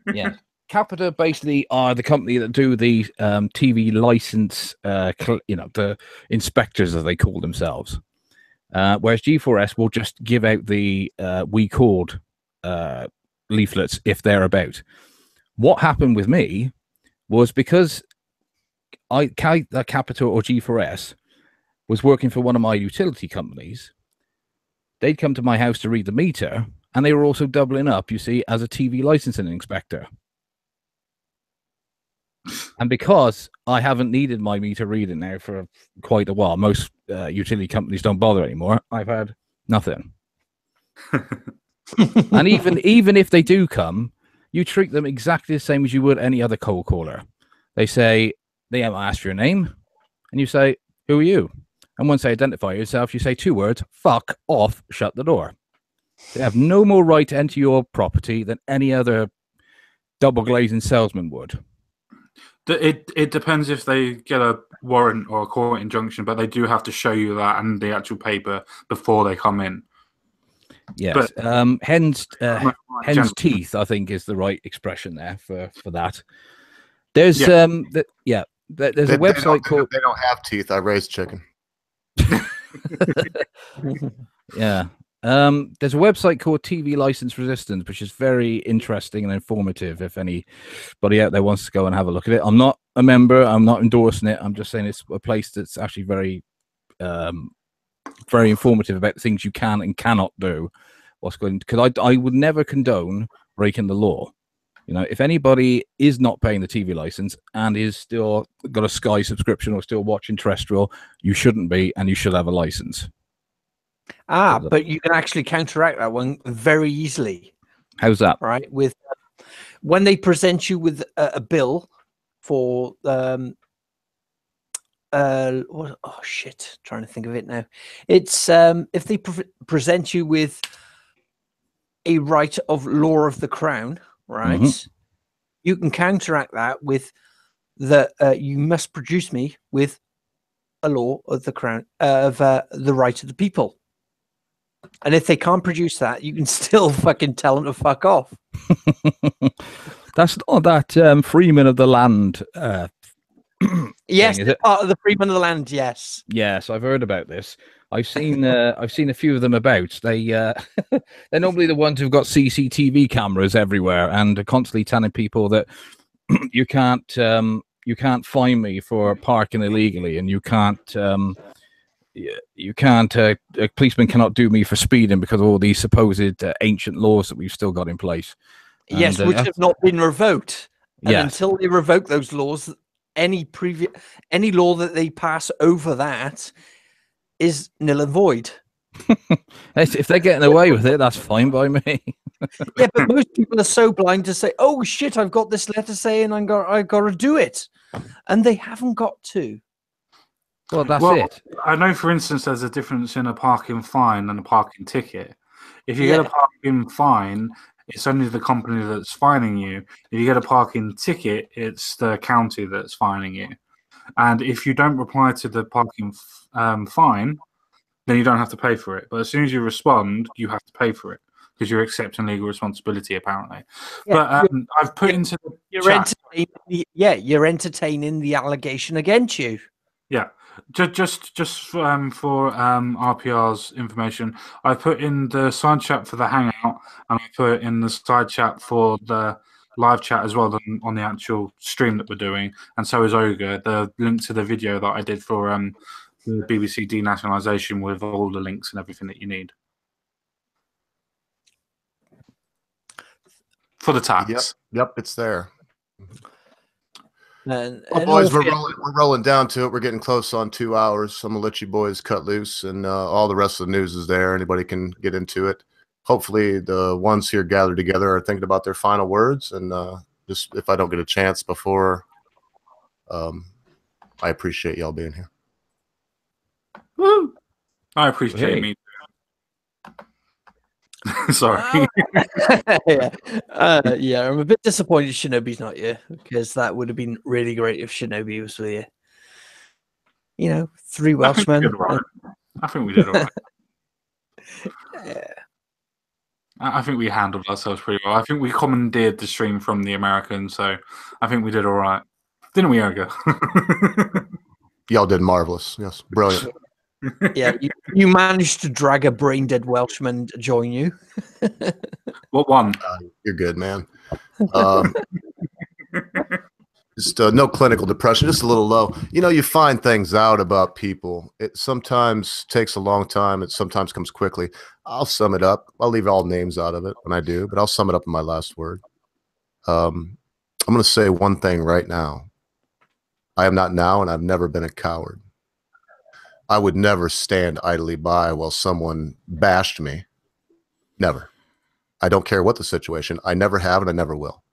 yeah. Capita basically are the company that do the TV license, the inspectors, as they call themselves. Whereas G4S will just give out the we called leaflets if they're about. What happened with me was because Capita or G4S was working for one of my utility companies, they'd come to my house to read the meter, and they were also doubling up, you see, as a TV licensing inspector. And because I haven't needed my meter reading now for quite a while, most utility companies don't bother anymore. I've had nothing. And even if they do come, you treat them exactly the same as you would any other cold caller. They say, they ask your name, and you say, who are you? And once they identify yourself, you say 2 words, fuck off, shut the door. They have no more right to enter your property than any other double glazing salesman would. It depends if they get a warrant or a court injunction, but they do have to show you that and the actual paper before they come in. Yes, but, hen's teeth, I think, is the right expression there for that. There's there's a website called. They don't have teeth. I raise chicken. Yeah. There's a website called TV License Resistance, which is very interesting and informative. If anybody out there wants to go and have a look at it, I'm not a member. I'm not endorsing it. I'm just saying it's a place that's actually very, very informative about the things you can and cannot do. What's going? Because I would never condone breaking the law. You know, if anybody is not paying the TV license and is still got a Sky subscription or still watching terrestrial, you shouldn't be, and you should have a license. But you can actually counteract that one very easily. How's that? Right, with when they present you with a bill for trying to think of it now. It's if they present you with a right of law of the crown, right? You can counteract that with you must produce me with a law of the crown of the right of the people. And if they can't produce that, you can still fucking tell them to fuck off. That's not that Freeman of the Land. Yes, part of the Freeman of the Land. Yes. Yes, I've heard about this. I've seen a few of them about. They're normally the ones who've got CCTV cameras everywhere and are constantly telling people that you can't fine me for parking illegally, and you can't. A policeman cannot do me for speeding because of all these supposed ancient laws that we've still got in place. Yes, which have not been revoked. And until they revoke those laws, any law that they pass over that is nil and void. If they're getting away with it, that's fine by me. Yeah, but most people are so blind to say, "Oh shit, I've got this letter saying I've got to do it," and they haven't got to. Well, that's it. I know, for instance, there's a difference in a parking fine and a parking ticket. If you get a parking fine, it's only the company that's fining you. If you get a parking ticket, it's the county that's fining you. And if you don't reply to the parking fine, then you don't have to pay for it. But as soon as you respond, you have to pay for it because you're accepting legal responsibility, apparently. Yeah, but I've put into the you're entertaining the allegation against you. Yeah. Just for RPR's information, I put in the side chat for the Hangout, and I put in the side chat for the live chat as well on the actual stream that we're doing, and so is Ogre. The link to the video that I did for the BBC denationalisation with all the links and everything that you need for the tax. Yep, it's there. And boys, we're rolling down to it. We're getting close on 2 hours. I'm gonna let you boys cut loose, and all the rest of the news is there. Anybody can get into it. Hopefully, the ones here gathered together are thinking about their final words. And just if I don't get a chance before, I appreciate y'all being here. Woo! I appreciate me. Sorry. Yeah, I'm a bit disappointed Shinobi's not here because that would have been really great if Shinobi was here. You know, 3 Welshmen. I think we did all right. Yeah. I think we handled ourselves pretty well. I think we commandeered the stream from the Americans, so I think we did all right. Didn't we, Ogre? Y'all did marvelous. Yes, brilliant. Yeah, you managed to drag a brain dead Welshman to join you. What one? You're good, man. Just no clinical depression, just a little low. You know, you find things out about people. It sometimes takes a long time. It sometimes comes quickly. I'll sum it up. I'll leave all names out of it when I do, but I'll sum it up in my last word. I'm going to say one thing right now. I am not now, and I've never been a coward. I would never stand idly by while someone bashed me. Never. I don't care what the situation. I never have, and I never will.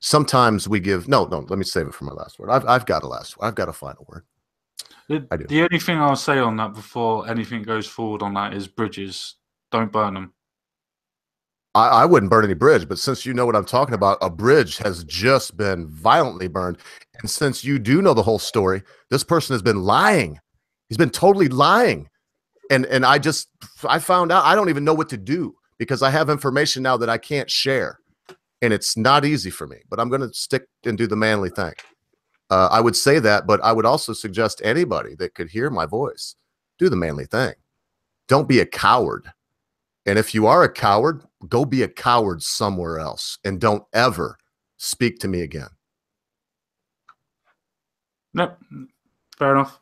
Sometimes we give no. Let me save it for my last word. I've got a last word. I've got a final word. I do. The only thing I'll say on that before anything goes forward on that is bridges. Don't burn them. I wouldn't burn any bridge, but since you know what I'm talking about, a bridge has just been violently burned. And since you do know the whole story, this person has been lying. He's been totally lying. And I found out I don't even know what to do because I have information now that I can't share. And it's not easy for me, but I'm going to stick and do the manly thing. I would say that, but I would also suggest anybody that could hear my voice, do the manly thing. Don't be a coward. And if you are a coward, go be a coward somewhere else and don't ever speak to me again. Nope. Fair enough.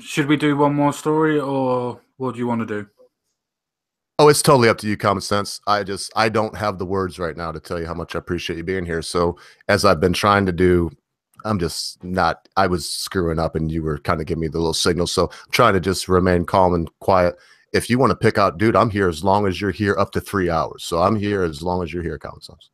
Should we do one more story or what do you want to do? Oh, it's totally up to you, Common Sense. I don't have the words right now to tell you how much I appreciate you being here. So as I've been trying to do, I was screwing up and you were kind of giving me the little signal. So I'm trying to just remain calm and quiet. If you want to pick out, dude, I'm here as long as you're here, up to 3 hours. So I'm here as long as you're here, Common Sense.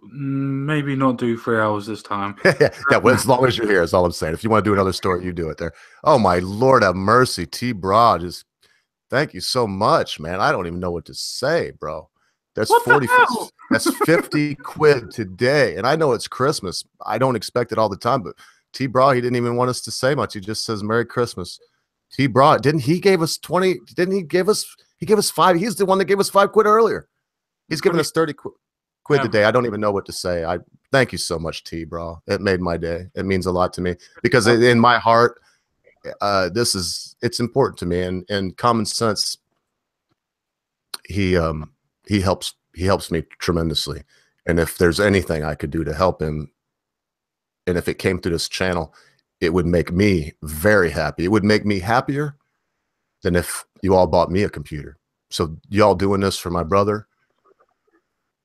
Maybe not do 3 hours this time. Yeah, well, as long as you're here is all I'm saying. If you want to do another story, you do it there. Oh, my Lord have mercy. T-Broad, just thank you so much, man. I don't even know what to say, bro. That's 40. That's 50 quid today. And I know it's Christmas. I don't expect it all the time, but T-Broad, he didn't even want us to say much. He just says Merry Christmas. T-Broad, didn't he gave us 20? Didn't he give us 5? He's the one that gave us 5 quid earlier. He's giving us 30 quid today. I don't even know what to say. I thank you so much, T-Bro. It made my day. It means a lot to me because in my heart, it's important to me. And Common Sense, he helps me tremendously. And if there's anything I could do to help him, and if it came through this channel, it would make me very happy. It would make me happier than if you all bought me a computer. So y'all doing this for my brother,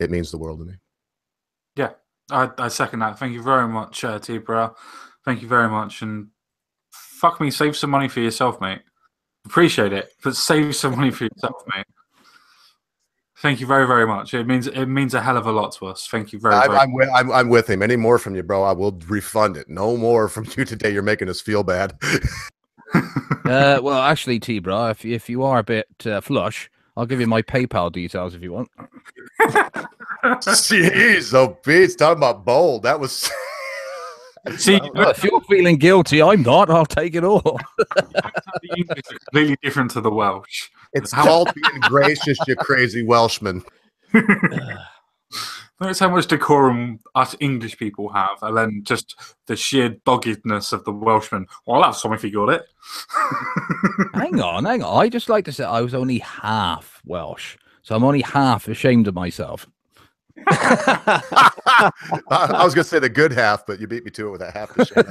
it means the world to me. Yeah, I second that. Thank you very much, T-Bro. Thank you very much. And fuck me, save some money for yourself, mate. Appreciate it, but save some money for yourself, mate. Thank you very, very much. It means a hell of a lot to us. Thank you very much. I'm with him. Any more from you, bro, I will refund it. No more from you today. You're making us feel bad. Well, actually, T-Bro, if you are a bit flush, I'll give you my PayPal details if you want. Jeez, oh, Pete's talking about bold. That was. See, if you're feeling guilty, I'm not. I'll take it all. The English is completely different to the Welsh. It's called being gracious, you crazy Welshman. That's how much decorum us English people have, and then just the sheer doggedness of the Welshman. Well, I'll have some if you got it. Hang on. I just like to say I was only half Welsh, so I'm only half ashamed of myself. I was going to say the good half, but you beat me to it with that half the shame.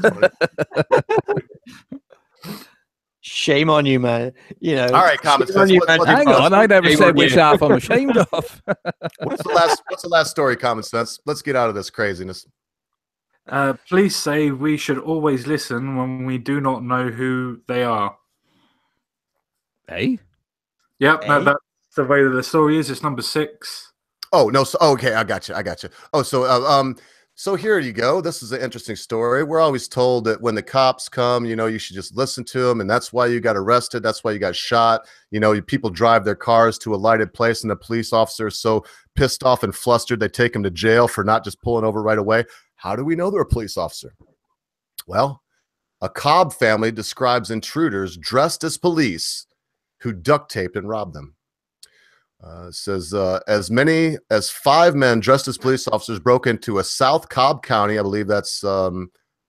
Shame on you, man. You know. All right, Common Sense. Hang on, I never said which half I'm ashamed of. What's the last story, Common Sense? Let's get out of this craziness. Please say we should always listen when we do not know who they are. Hey? Yep, that's the way that the story is. It's number 6. Oh, no. So, okay, I got you. Oh, so So here you go. This is an interesting story. We're always told that when the cops come, you know, you should just listen to them. And that's why you got arrested. That's why you got shot. You know, people drive their cars to a lighted place and the police officer is so pissed off and flustered, they take him to jail for not just pulling over right away. How do we know they're a police officer? Well, a Cobb family describes intruders dressed as police who duct taped and robbed them. Says as many as 5 men dressed as police officers broke into a South Cobb County, I believe that's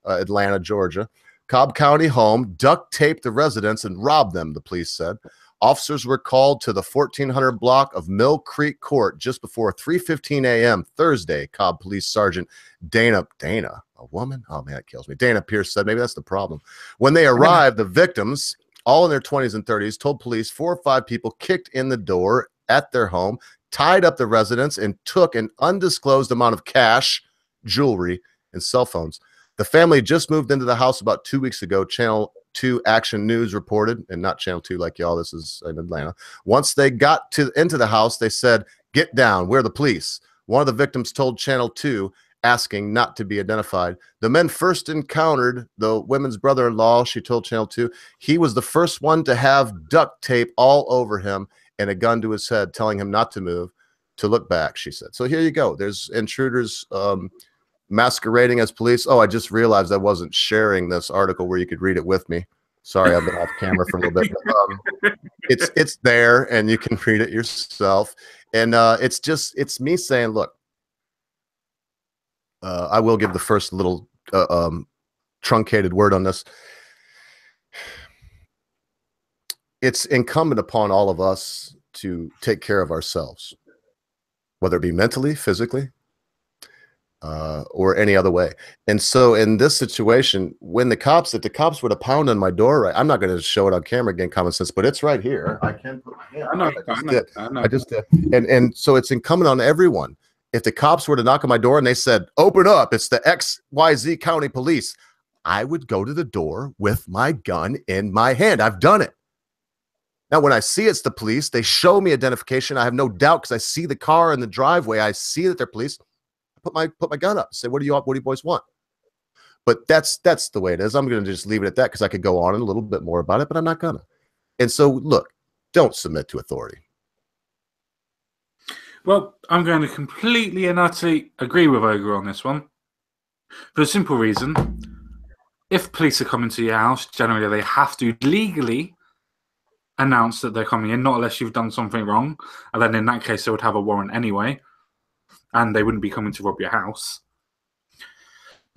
Atlanta, Georgia, Cobb County home, duct taped the residents and robbed them, the police said. Officers were called to the 1400 block of Mill Creek Court just before 3:15 a.m. Thursday. Cobb Police Sergeant Dana, a woman? Oh man, it kills me. Dana Pierce said maybe that's the problem. When they arrived, the victims, all in their 20s and 30s, told police 4 or 5 people kicked in the door at their home, tied up the residents, and took an undisclosed amount of cash, jewelry, and cell phones. The family just moved into the house about 2 weeks ago, Channel 2 Action News reported, and not Channel 2 like y'all, this is in Atlanta. Once they got into the house, they said, "Get down, we're the police." One of the victims told Channel 2, asking not to be identified. The men first encountered the women's brother-in-law, she told Channel 2. He was the first one to have duct tape all over him and a gun to his head, telling him not to move, to look back, she said. So here you go. There's intruders masquerading as police. Oh, I just realized I wasn't sharing this article where you could read it with me. Sorry, I've been off camera for a little bit. But, it's there, and you can read it yourself. And it's me saying, look, I will give the first little truncated word on this. It's incumbent upon all of us to take care of ourselves, whether it be mentally, physically, or any other way. And so in this situation, when if the cops were to pound on my door, right, I'm not going to show it on camera again, common sense, but it's right here. I can put my hand on it. I just did. And so it's incumbent on everyone. If the cops were to knock on my door and they said, "Open up, it's the XYZ County Police," I would go to the door with my gun in my hand. I've done it. Now, when I see it's the police, they show me identification. I have no doubt because I see the car in the driveway. I see that they're police. I put my gun up. Say, what do you boys want? But that's the way it is. I'm going to just leave it at that because I could go on a little bit more about it, but I'm not gonna. And so, look, don't submit to authority. Well, I'm going to completely and utterly agree with Ogre on this one, for the simple reason: if police are coming to your house, generally they have to legally announce that they're coming in, not unless you've done something wrong, and then in that case they would have a warrant anyway, and they wouldn't be coming to rob your house.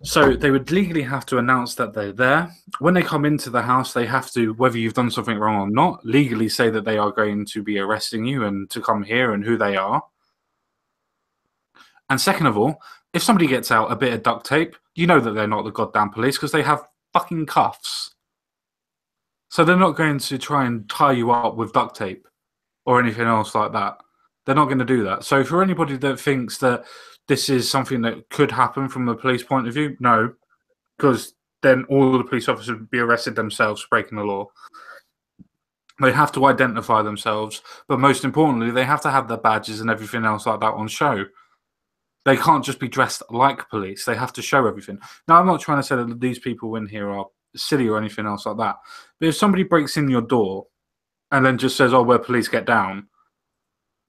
So they would legally have to announce that they're there. When they come into the house, they have to, whether you've done something wrong or not, legally say that they are going to be arresting you and to come here and who they are. And second of all, if somebody gets out a bit of duct tape, you know that they're not the goddamn police because they have fucking cuffs. So they're not going to try and tie you up with duct tape or anything else like that. They're not going to do that. So for anybody that thinks that this is something that could happen from the police point of view, no, because then all the police officers would be arrested themselves for breaking the law. They have to identify themselves, but most importantly, they have to have their badges and everything else like that on show. They can't just be dressed like police. They have to show everything. Now, I'm not trying to say that these people in here are silly or anything else like that. But if somebody breaks in your door and then just says, "Oh, we're police, get down,"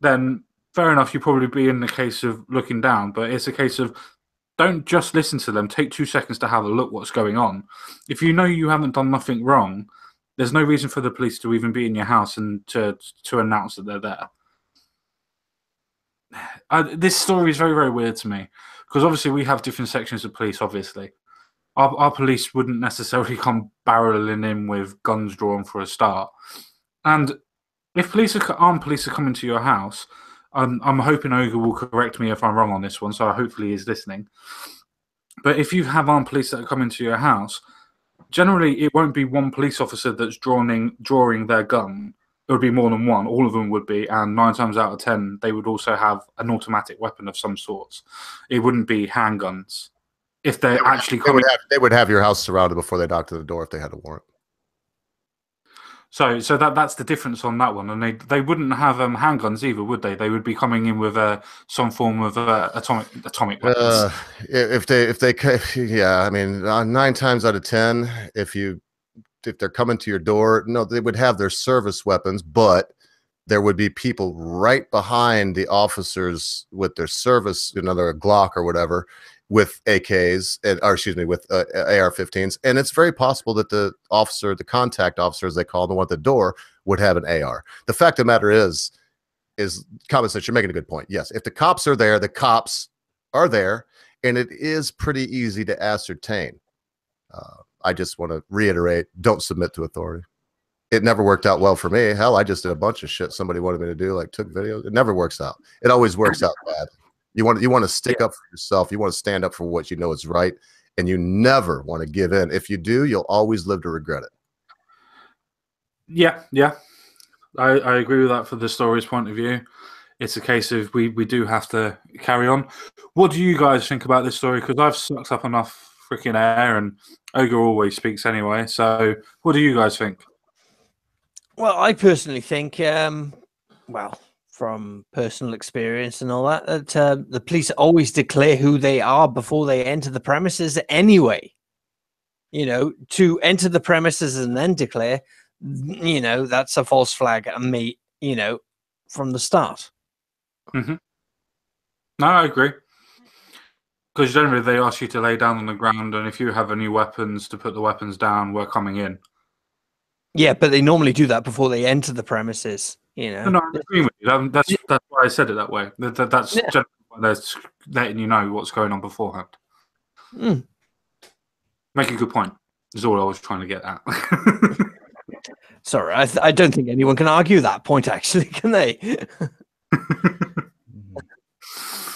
then fair enough, you probably be in the case of looking down. But it's a case of don't just listen to them. Take 2 seconds to have a look what's going on. If you know you haven't done nothing wrong, there's no reason for the police to even be in your house and to announce that they're there. This story is very, very weird to me because obviously we have different sections of police, obviously. Our police wouldn't necessarily come barreling in with guns drawn for a start. And if armed police are coming to your house, I'm hoping Ogre will correct me if I'm wrong on this one, so hopefully he's listening. But if you have armed police that are coming to your house, generally it won't be one police officer that's drawing their gun. It would be more than one. All of them would be, and 9 times out of 10, they would also have an automatic weapon of some sorts. It wouldn't be handguns. If they're actually coming, they would have your house surrounded before they knocked to the door if they had a warrant. So that's the difference on that one, and they wouldn't have handguns either, would they? They would be coming in with some form of atomic weapons. If they yeah, I mean, 9 times out of 10, if they're coming to your door, no, they would have their service weapons, but there would be people right behind the officers with their service, their Glock or whatever, with AKs, with AR-15s, and it's very possible that the contact officer, as they call them, at the door, would have an AR. The fact of the matter is Common Sense, you're making a good point. Yes, if the cops are there, the cops are there, and it is pretty easy to ascertain. I just want to reiterate: don't submit to authority. It never worked out well for me. Hell, I just did a bunch of shit somebody wanted me to do, like took videos. It never works out. It always works out bad. You want to stick up for yourself. You want to stand up for what you know is right, and you never want to give in. If you do, you'll always live to regret it. Yeah. I agree with that for the story's point of view. It's a case of we do have to carry on. What do you guys think about this story? Because I've sucked up enough freaking air, and Ogre always speaks anyway. So what do you guys think? Well, I personally think, from personal experience and all that, the police always declare who they are before they enter the premises anyway. To enter the premises and then declare, that's a false flag and me, from the start. Mm-hmm. No, I agree. Because generally they ask you to lay down on the ground, and if you have any weapons, to put the weapons down, we're coming in. Yeah, but they normally do that before they enter the premises. No, I agree with you. That's why I said it that way. That's generally why they're letting you know what's going on beforehand. Mm. Make a good point. Is all I was trying to get at. Sorry, I don't think anyone can argue that point, actually, can they?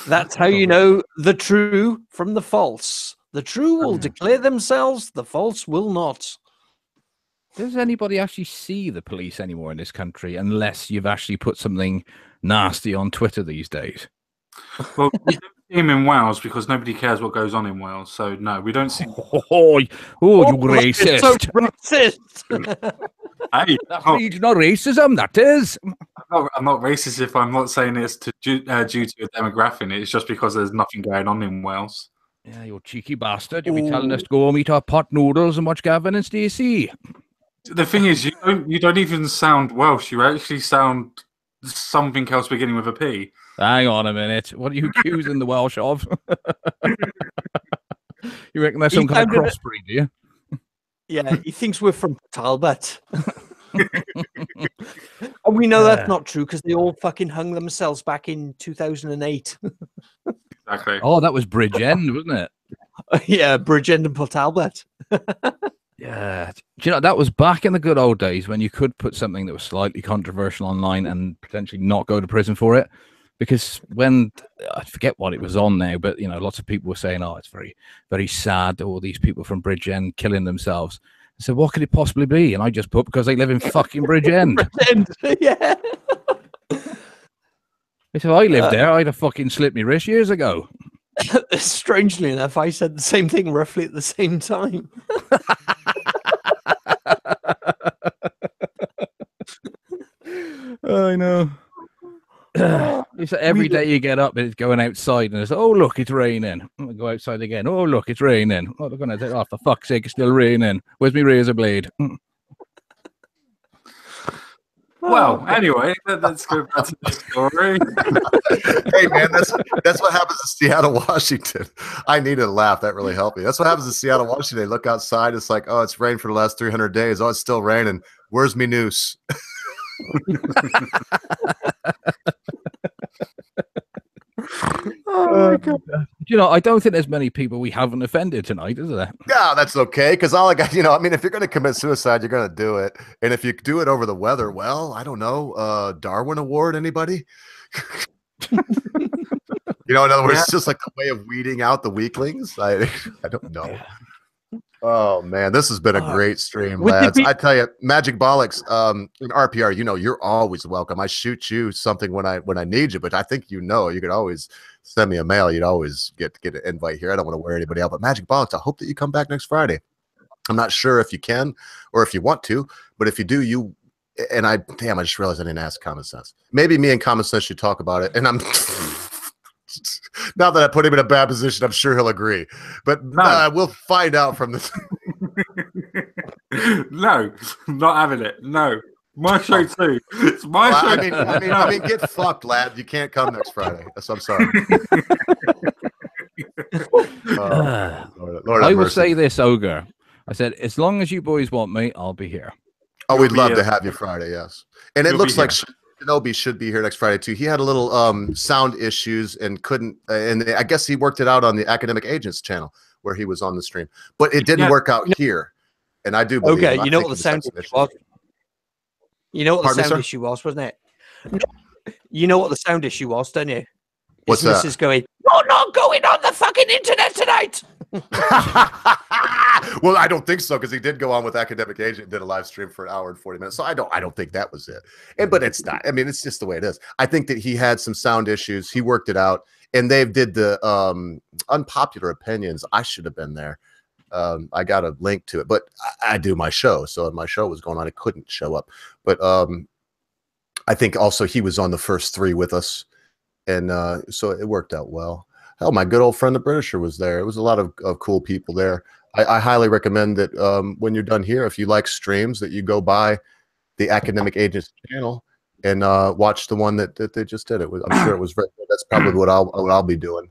That's how you know the true from the false. The true will declare themselves, the false will not. Does anybody actually see the police anymore in this country unless you've actually put something nasty on Twitter these days? Well, we don't see him in Wales because nobody cares what goes on in Wales. So, no, we don't see... Oh, you racist. So racist. Hey, that's regional racism, that is. I'm not racist if I'm not saying it's due to a demographic. It's just because there's nothing going on in Wales. Yeah, you cheeky bastard. You'll be telling us to go home, eat our pot noodles and watch Gavin and Stacey. The thing is, you don't even sound Welsh. You actually sound something else beginning with a P. Hang on a minute. What are you accusing the Welsh of? You reckon there's some kind of crossbreed, do you? Yeah, he thinks we're from Talbot. And we know that's not true because they all fucking hung themselves back in 2008. Exactly. Oh, that was Bridgend, wasn't it? Yeah, Bridgend and Port Talbot. Yeah. Do you know, that was back in the good old days when you could put something that was slightly controversial online and potentially not go to prison for it. Because when, I forget what it was on now, but, lots of people were saying, oh, it's very, very sad, all these people from Bridgend killing themselves. I said, what could it possibly be? And I just put, because they live in fucking Bridgend. Bridgend, yeah. If I lived there, I'd have fucking slipped my wrist years ago. Strangely enough, I said the same thing roughly at the same time. I know. It's every day you get up and it's going outside and it's, oh, look, it's raining. I go outside again. Oh, look, it's raining. Oh, they're going to say, oh, for fuck's sake, it's still raining. Where's my razor blade? Well, anyway, let's go back to the story. Hey, man, that's what happens in Seattle, Washington. I needed a laugh. That really helped me. That's what happens in Seattle, Washington. They look outside. It's like, oh, it's rained for the last 300 days. Oh, it's still raining. Where's me noose? Oh my God. I don't think there's many people we haven't offended tonight, is there? Yeah, that's okay. Because all I got, if you're going to commit suicide, you're going to do it. And if you do it over the weather, well, I don't know. Darwin Award, anybody? In other words, it's just like the way of weeding out the weaklings. I don't know. Oh man, this has been a great stream, lads. I tell you, Magic Bollocks, in RPR, you're always welcome. I shoot you something when I need you, but I think you could always send me a mail. You'd always get an invite here. I don't want to wear anybody out, but Magic Bollocks, I hope that you come back next Friday. I'm not sure if you can or if you want to, but if you do, you and I just realized I didn't ask Common Sense. Maybe me and Common Sense should talk about it. And I'm now that I put him in a bad position, I'm sure he'll agree. But we'll find out from this. No, not having it. No, my show too. It's my show. I mean, get fucked, lad. You can't come next Friday. So I'm sorry. Lord I have will mercy. say this, Ogre. I said, as long as you boys want me, I'll be here. Oh, we'd love to have you Friday, yes. And it looks like Shinobi should be here next Friday too. He had a little sound issues and couldn't, and I guess he worked it out on the Academic Agents channel where he was on the stream, but it didn't work out here. And I do believe. Okay, you know what the sound issue was? You know what the sound issue was, wasn't it? You know what the sound issue was, don't you? What's that? Mrs. going, you're not going on the fucking internet tonight. Well, I don't think so, because he did go on with Academic Agent, did a live stream for an hour and 40 minutes. So I don't think that was it. But it's not. I mean, it's just the way it is. I think that he had some sound issues. He worked it out, and they did the unpopular opinions. I should have been there. I got a link to it, but I do my show. So my show was going on. I couldn't show up. But I think also he was on the first 3 with us. And so it worked out well. Hell, my good old friend, TheBritisher, was there. It was a lot of cool people there. I highly recommend that when you're done here, if you like streams, that you go by the Academic Agents channel and watch the one that they just did. I'm sure it was very good. That's probably what I'll be doing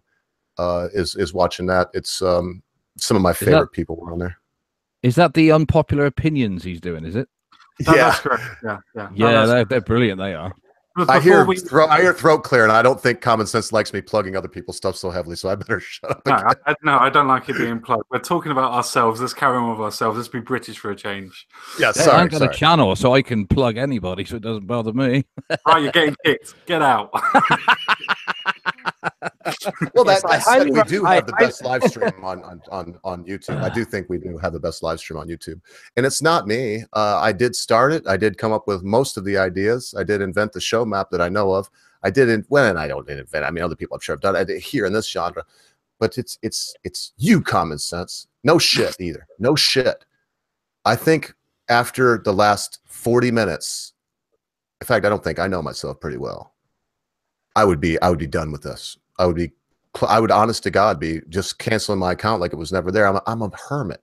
is watching that. It's some of my favorite people were on there. Is that the unpopular opinions he's doing? Is it? That's correct. Yeah. Yeah, they're brilliant. They are. I hear throat clear, and I don't think Common Sense likes me plugging other people's stuff so heavily, so I better shut up. No, I don't like it being plugged. We're talking about ourselves. Let's carry on with ourselves. Let's be British for a change. Yeah, sorry. I've got a channel, so I can plug anybody, so it doesn't bother me. Oh, you're getting kicked. Get out. Well, we do have the best live stream on YouTube. I do think we do have the best live stream on YouTube, and it's not me. I did start it. I did come up with most of the ideas. I did invent the show map that I know of. I didn't. When I don't invent. I mean, other people I'm sure have done it here in this genre, but it's you, Common Sense. No shit either. No shit. I think after the last 40 minutes, in fact, I know myself pretty well. I would be done with this. I would honest to God be just canceling my account like it was never there. I'm a hermit.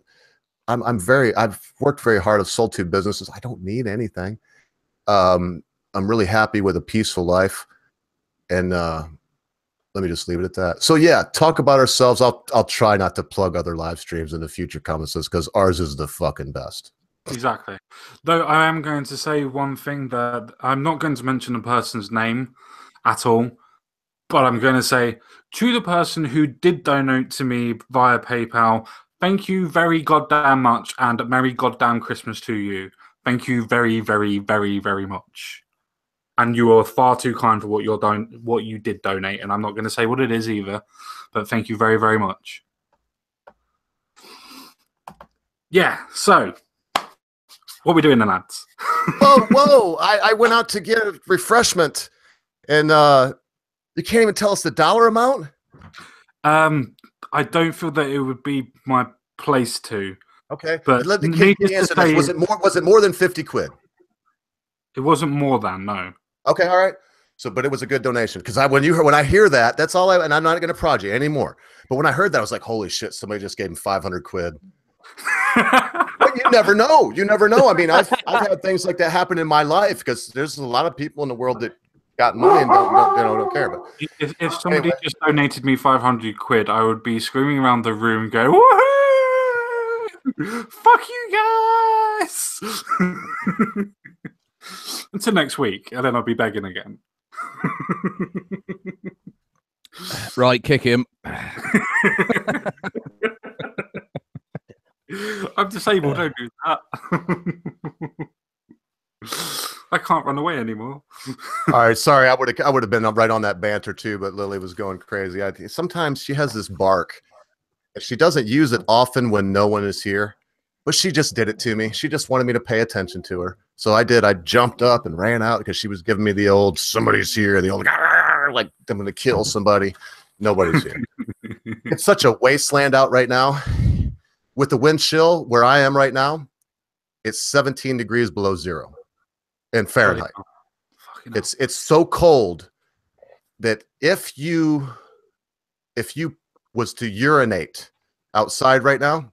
I've worked very hard. I've sold 2 businesses. I don't need anything. I'm really happy with a peaceful life. And let me just leave it at that. So yeah, talk about ourselves. I'll try not to plug other live streams in the future, comments, because ours is the fucking best. Exactly. Though I am going to say one thing, that I'm not going to mention a person's name at all, but I'm going to say, to the person who did donate to me via PayPal, thank you very goddamn much, and Merry goddamn Christmas to you. Thank you very, very, very, very much. And you are far too kind for what you did donate, and I'm not going to say what it is either, but thank you very, very much. Yeah, so what are we doing then, lads? Whoa! I went out to get a refreshment, and you can't even tell us the dollar amount? I don't feel that it would be my place to. Okay, but let me answer this. Was it more than 50 quid? It wasn't more than, no. Okay, all right. So, but it was a good donation, because when I hear that, that's all and I'm not going to prod you anymore. But when I heard that, I was like, holy shit! Somebody just gave him 500 quid. But you never know. You never know. I mean, I've had things like that happen in my life, because there's a lot of people in the world that got money and don't care. But if somebody just donated me 500 quid, I would be screaming around the room, going, "Woohoo! Fuck you guys!" Until next week, and then I'll be begging again. Right, kick him. I'm disabled. Don't do that. I can't run away anymore. All right, sorry. I would have been right on that banter too, but Lily was going crazy. Sometimes she has this bark. She doesn't use it often when no one is here, but she just did it to me. She just wanted me to pay attention to her. So I did. I jumped up and ran out because she was giving me the old "somebody's here," the old like I'm going to kill somebody. Nobody's here. It's such a wasteland out right now. With the wind chill where I am right now, it's 17 degrees below zero. in Fahrenheit. It's so cold that if you was to urinate outside right now,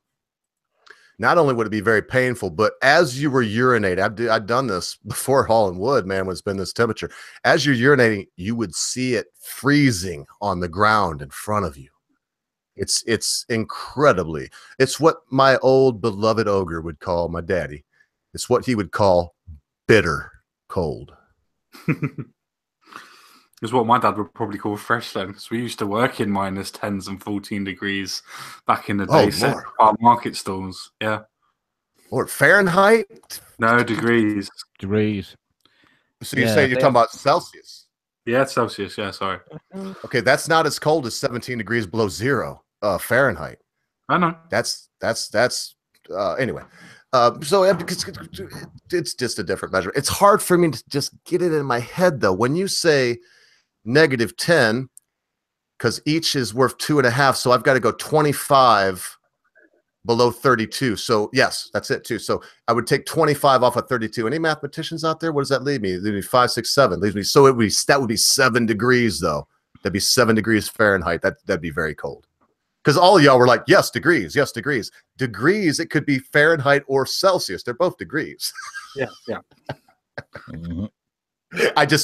not only would it be very painful, but as you were urinating, I've done this before hauling wood, man, when it's been this temperature. As you're urinating, you would see it freezing on the ground in front of you. It's incredibly, it's what my old beloved Ogre would call, my daddy. It's what he would call bitter cold. It's what my dad would probably call fresh then, because we used to work in minus 10s and 14 degrees back in the day, set our market stalls. Yeah. Or Fahrenheit? No, degrees. Degrees. So you say you're talking about Celsius? Yeah, Celsius. Yeah, sorry. Okay, that's not as cold as 17 degrees below zero Fahrenheit. I know. That's anyway. So it's just a different measure. It's hard for me to just get it in my head, though. When you say -10, because each is worth 2.5, so I've got to go 25 below 32. So yes, that's it too. So I would take 25 off of 32. Any mathematicians out there? What does that leave me? It leaves me 5, 6, 7. Leaves me. So that would be 7 degrees though. That'd be 7 degrees Fahrenheit. That'd be very cold. Because all of y'all were like, yes, degrees, yes, degrees. Degrees, it could be Fahrenheit or Celsius. They're both degrees. Yeah.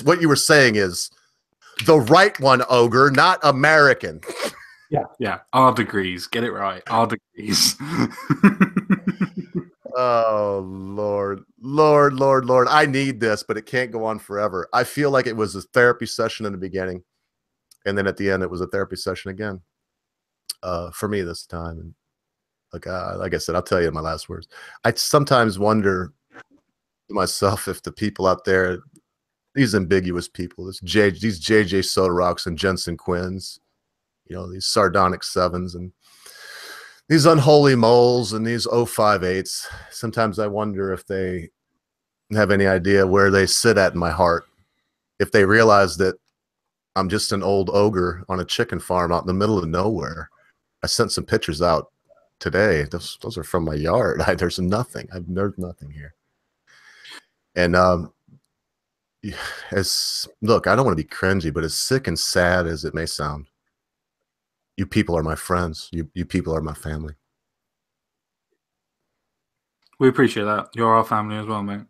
What you were saying is the right one, Ogre, not American. Yeah. Our degrees. Get it right. Our degrees. Oh, Lord. I need this, but it can't go on forever. I feel like it was a therapy session in the beginning. And then at the end, it was a therapy session again. For me this time. And like I said, I'll tell you in my last words. I sometimes wonder to myself if the people out there, these ambiguous people, these JJ Soda Rocks and Jensen Quinns, these sardonic 7s and these unholy moles and these 058s. Sometimes I wonder if they have any idea where they sit at in my heart. If they realize that I'm just an old ogre on a chicken farm out in the middle of nowhere. I sent some pictures out today. Those are from my yard. There's nothing. There's nothing here. And look, I don't want to be cringy, but as sick and sad as it may sound, you people are my friends. You people are my family. We appreciate that. You're our family as well, mate.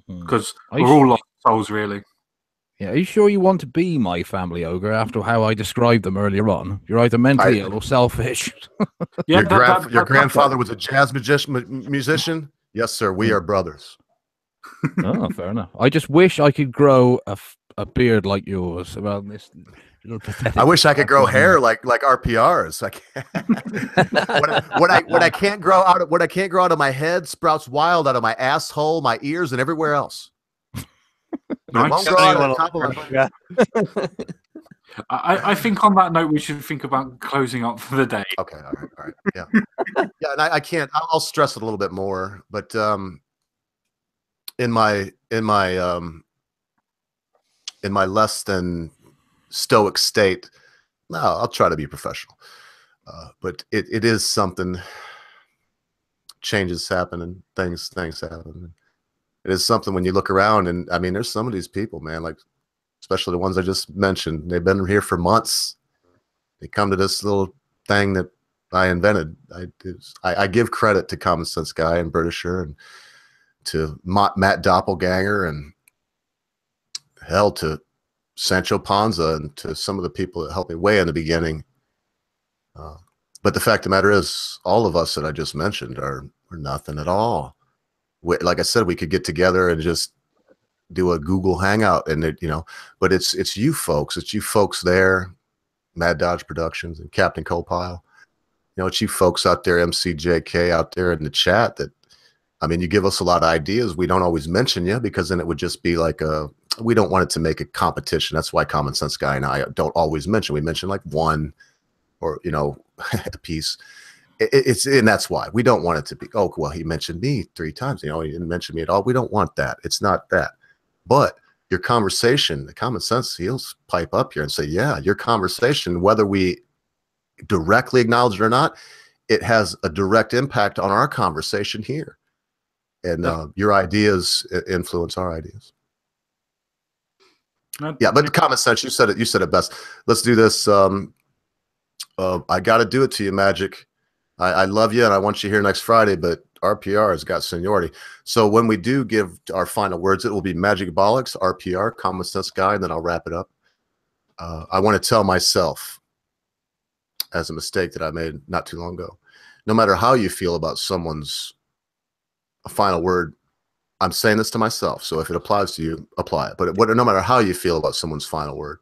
Because we're all lost souls, really. Yeah, are you sure you want to be my family, Ogre, after how I described them earlier on? You're either mentally ill or selfish. Yeah, your grandfather was a jazz musician? Yes, sir. We are brothers. Oh, fair enough. I just wish I could grow a beard like yours. Around this little pathetic. I wish I could grow hair like RPRs. I can't. What I can't grow out of my head sprouts wild out of my asshole, my ears, and everywhere else. Nice. I think on that note, we should think about closing up for the day. Okay, all right, yeah, yeah. And I can't. I'll stress it a little bit more, but in my less than stoic state, no, I'll try to be professional. But it is something. Changes happen and things happen. It is something when you look around, and I mean, there's some of these people, man, like especially the ones I just mentioned. They've been here for months. They come to this little thing that I invented. I give credit to Common Senseguy and Britisher and to Matt Doppelganger and hell to Sancho Panza and to some of the people that helped me way in the beginning. But the fact of the matter is, all of us that I just mentioned are nothing at all. Like I said, we could get together and just do a Google Hangout, and but it's you folks. It's you folks there, Mad Dodge Productions and Captain Copile. It's you folks out there, MCJK out there in the chat. That, I mean, you give us a lot of ideas. We don't always mention you because then it would just be like we don't want it to make a competition. That's why Common Senseguy and I don't always mention. We mention like one or a piece. And that's why we don't want it to be, oh, well, he mentioned me 3 times. He didn't mention me at all. We don't want that. It's not that. But your conversation, the Common Sense, he'll pipe up here and say, yeah, your conversation, whether we directly acknowledge it or not, it has a direct impact on our conversation here. And your ideas influence our ideas. Yeah, but common sense. You said it. You said it best. Let's do this. I got to do it to you, Magic. I love you and I want you here next Friday, but RPR has got seniority. So when we do give our final words, it will be Magic Bollocks, RPR, Common Senseguy, and then I'll wrap it up. I want to tell myself, as a mistake that I made not too long ago, no matter how you feel about someone's final word, I'm saying this to myself. So if it applies to you, apply it. But no matter how you feel about someone's final word,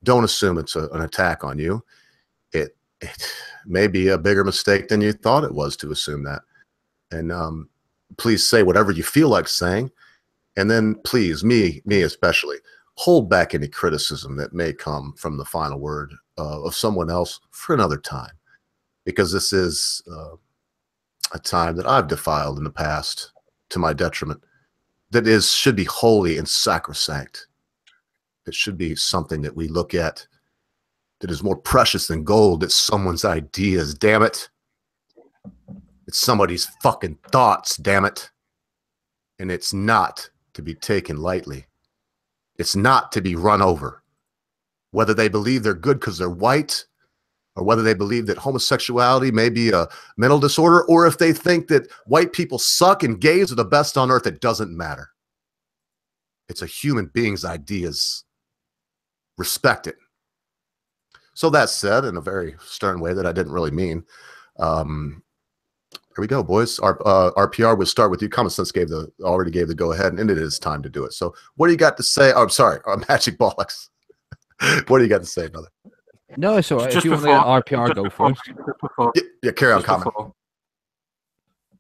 don't assume it's an attack on you. It may be a bigger mistake than you thought it was to assume that. And please say whatever you feel like saying. And then please, me especially, hold back any criticism that may come from the final word of someone else for another time. Because this is a time that I've defiled in the past to my detriment. That should be holy and sacrosanct. It should be something that we look at that is more precious than gold. It's someone's ideas, damn it. It's somebody's fucking thoughts, damn it. And it's not to be taken lightly. It's not to be run over. Whether they believe they're good because they're white, or whether they believe that homosexuality may be a mental disorder, or if they think that white people suck and gays are the best on earth, it doesn't matter. It's a human being's ideas. Respect it. So that said, in a very stern way that I didn't really mean, here we go, boys. Our RPR will start with you. Common Sense already gave the go ahead, and it is time to do it. So what do you got to say? Oh, I'm sorry, Magic Bollocks. What do you got to say, brother? No, it's all right. If you want to let RPR go first. Yeah, carry on, Common.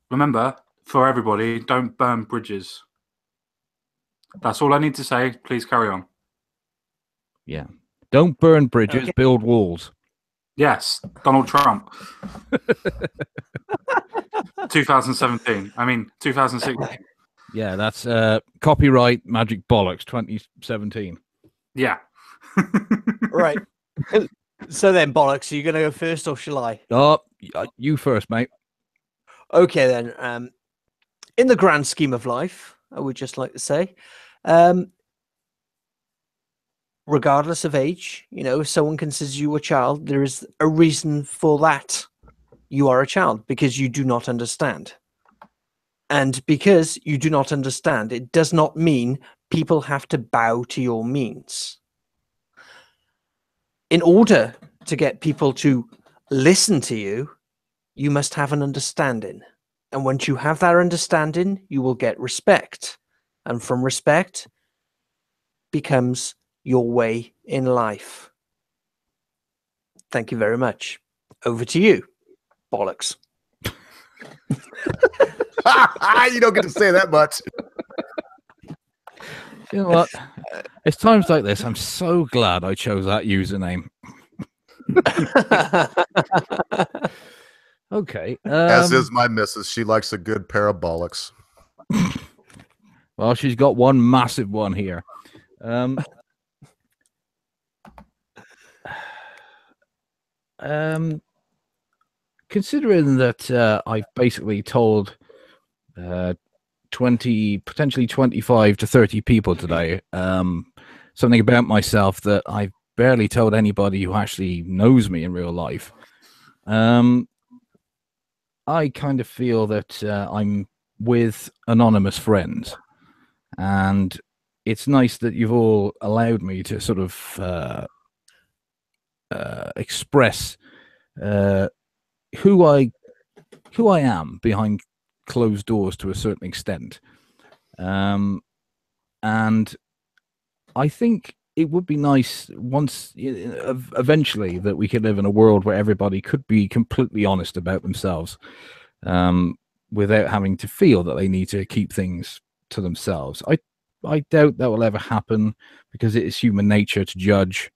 Remember, for everybody, don't burn bridges. That's all I need to say. Please carry on. Yeah. Don't burn bridges, build walls. Yes, Donald Trump. 2017. I mean, 2016. Yeah, that's copyright Magic Bollocks 2017. Yeah. Right. So then, Bollocks, are you going to go first or shall I? Oh, you first, mate. Okay, then. In the grand scheme of life, I would just like to say, regardless of age, if someone considers you a child, there is a reason for that. You are a child because you do not understand. And because you do not understand, it does not mean people have to bow to your means. In order to get people to listen to you, you must have an understanding. And once you have that understanding, you will get respect. And from respect becomes your way in life. Thank you very much. Over to you, Bollocks. You don't get to say that much. You know what? It's times like this. I'm so glad I chose that username. Okay. As is my missus. She likes a good pair of bollocks. Well, she's got one massive one here. Considering that I've basically told potentially 25 to 30 people today something about myself that I've barely told anybody who actually knows me in real life, I kind of feel that I'm with anonymous friends, and it's nice that you've all allowed me to sort of express who I am behind closed doors to a certain extent. And I think it would be nice once eventually that we could live in a world where everybody could be completely honest about themselves, without having to feel that they need to keep things to themselves. I doubt that will ever happen because it is human nature to judge,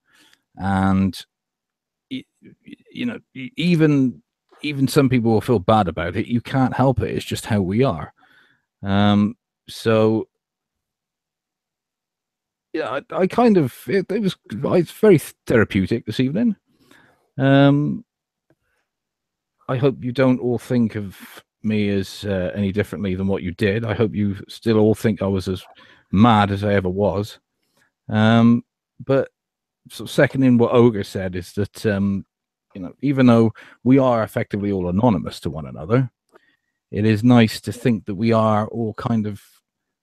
and even some people will feel bad about it. You can't help it. It's just how we are. So yeah, I kind of it's very therapeutic this evening. I hope you don't all think of me as any differently than what you did. I hope you still all think I was as mad as I ever was. But sort of seconding what Ogre said is that even though we are effectively all anonymous to one another, it is nice to think that we are all kind of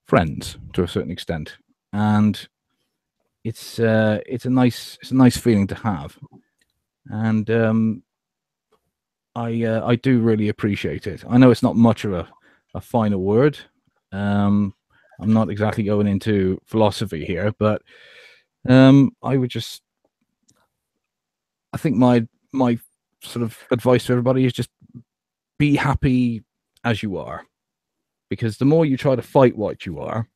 friends to a certain extent, and it's a nice feeling to have, and I do really appreciate it. I know it's not much of a final word. I'm not exactly going into philosophy here, but I think my sort of advice to everybody is just be happy as you are, because the more you try to fight what you are,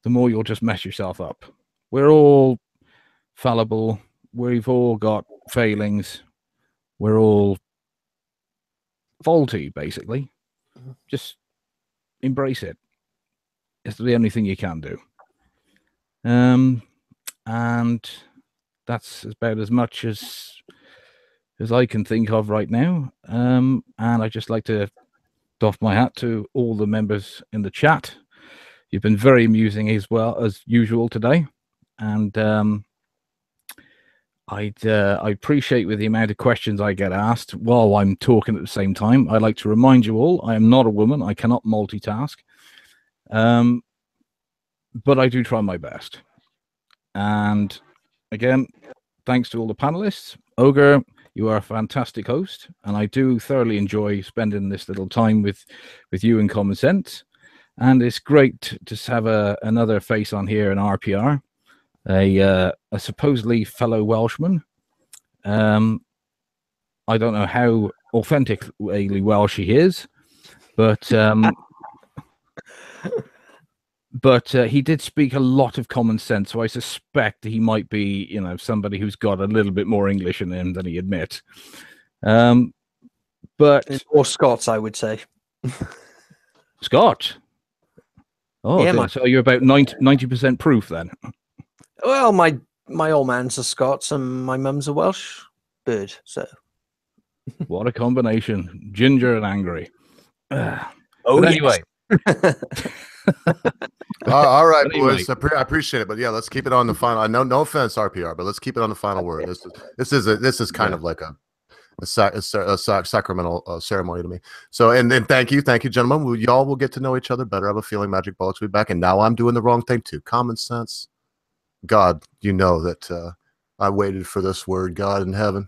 the more you'll just mess yourself up. We're all fallible. We've all got failings. We're all faulty, basically. Just embrace it. It's the only thing you can do. And that's about as much as I can think of right now. And I'd just like to doff my hat to all the members in the chat. You've been very amusing as well as usual today, and I appreciate with the amount of questions I get asked while I'm talking at the same time. I'd like to remind you all, I am not a woman. I cannot multitask, but I do try my best. And again, thanks to all the panelists. Ogre, you are a fantastic host, and I do thoroughly enjoy spending this little time with you in Common Sense. And it's great to have another face on here in RPR, a supposedly fellow Welshman. I don't know how authentically Welsh he is, but he did speak a lot of common sense, so I suspect he might be, somebody who's got a little bit more English in him than he admits. But or Scots, I would say. Scotch. Oh, yeah, so you're about 90% proof then. Well, my old man's a Scots and my mum's a Welsh bird. So what a combination, ginger and angry. Oh, but anyway. All right, anyway. boys. I appreciate it, but yeah, let's keep it on the final. I know, no offense, RPR, but let's keep it on the final word. This is kind of like a sacramental ceremony to me. So, and then thank you, gentlemen. Y'all will get to know each other better. I have a feeling Magic Bollocks will be back, and now I'm doing the wrong thing too. Common sense. God, you know that I waited for this word. God in heaven,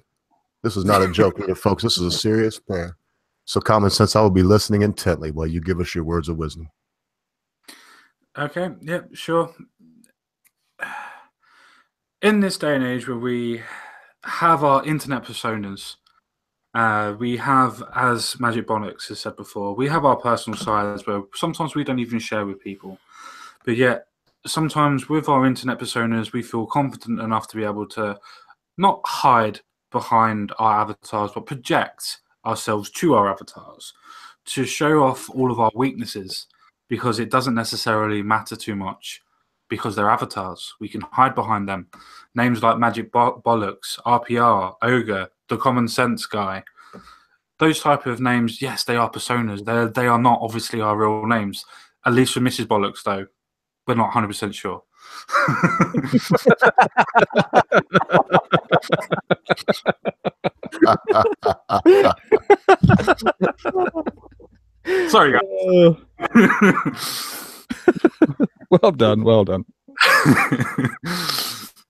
this is not a joke, either, folks. This is a serious prayer. So, common sense, I will be listening intently while you give us your words of wisdom. Okay, yeah, sure. In this day and age where we have our internet personas, we have, as Magic Bollocks has said before, we have our personal sides where sometimes we don't even share with people. But yet, sometimes with our internet personas, we feel confident enough to be able to not hide behind our avatars, but project ourselves to our avatars to show off all of our weaknesses, because it doesn't necessarily matter too much because they're avatars. We can hide behind them. Names like Magic Bollocks, RPR, Ogre, the Common Senseguy. Those type of names, yes, they are personas. They are not obviously our real names. At least for Mrs. Bollocks, though, we're not 100% sure. Sorry, guys. Well done.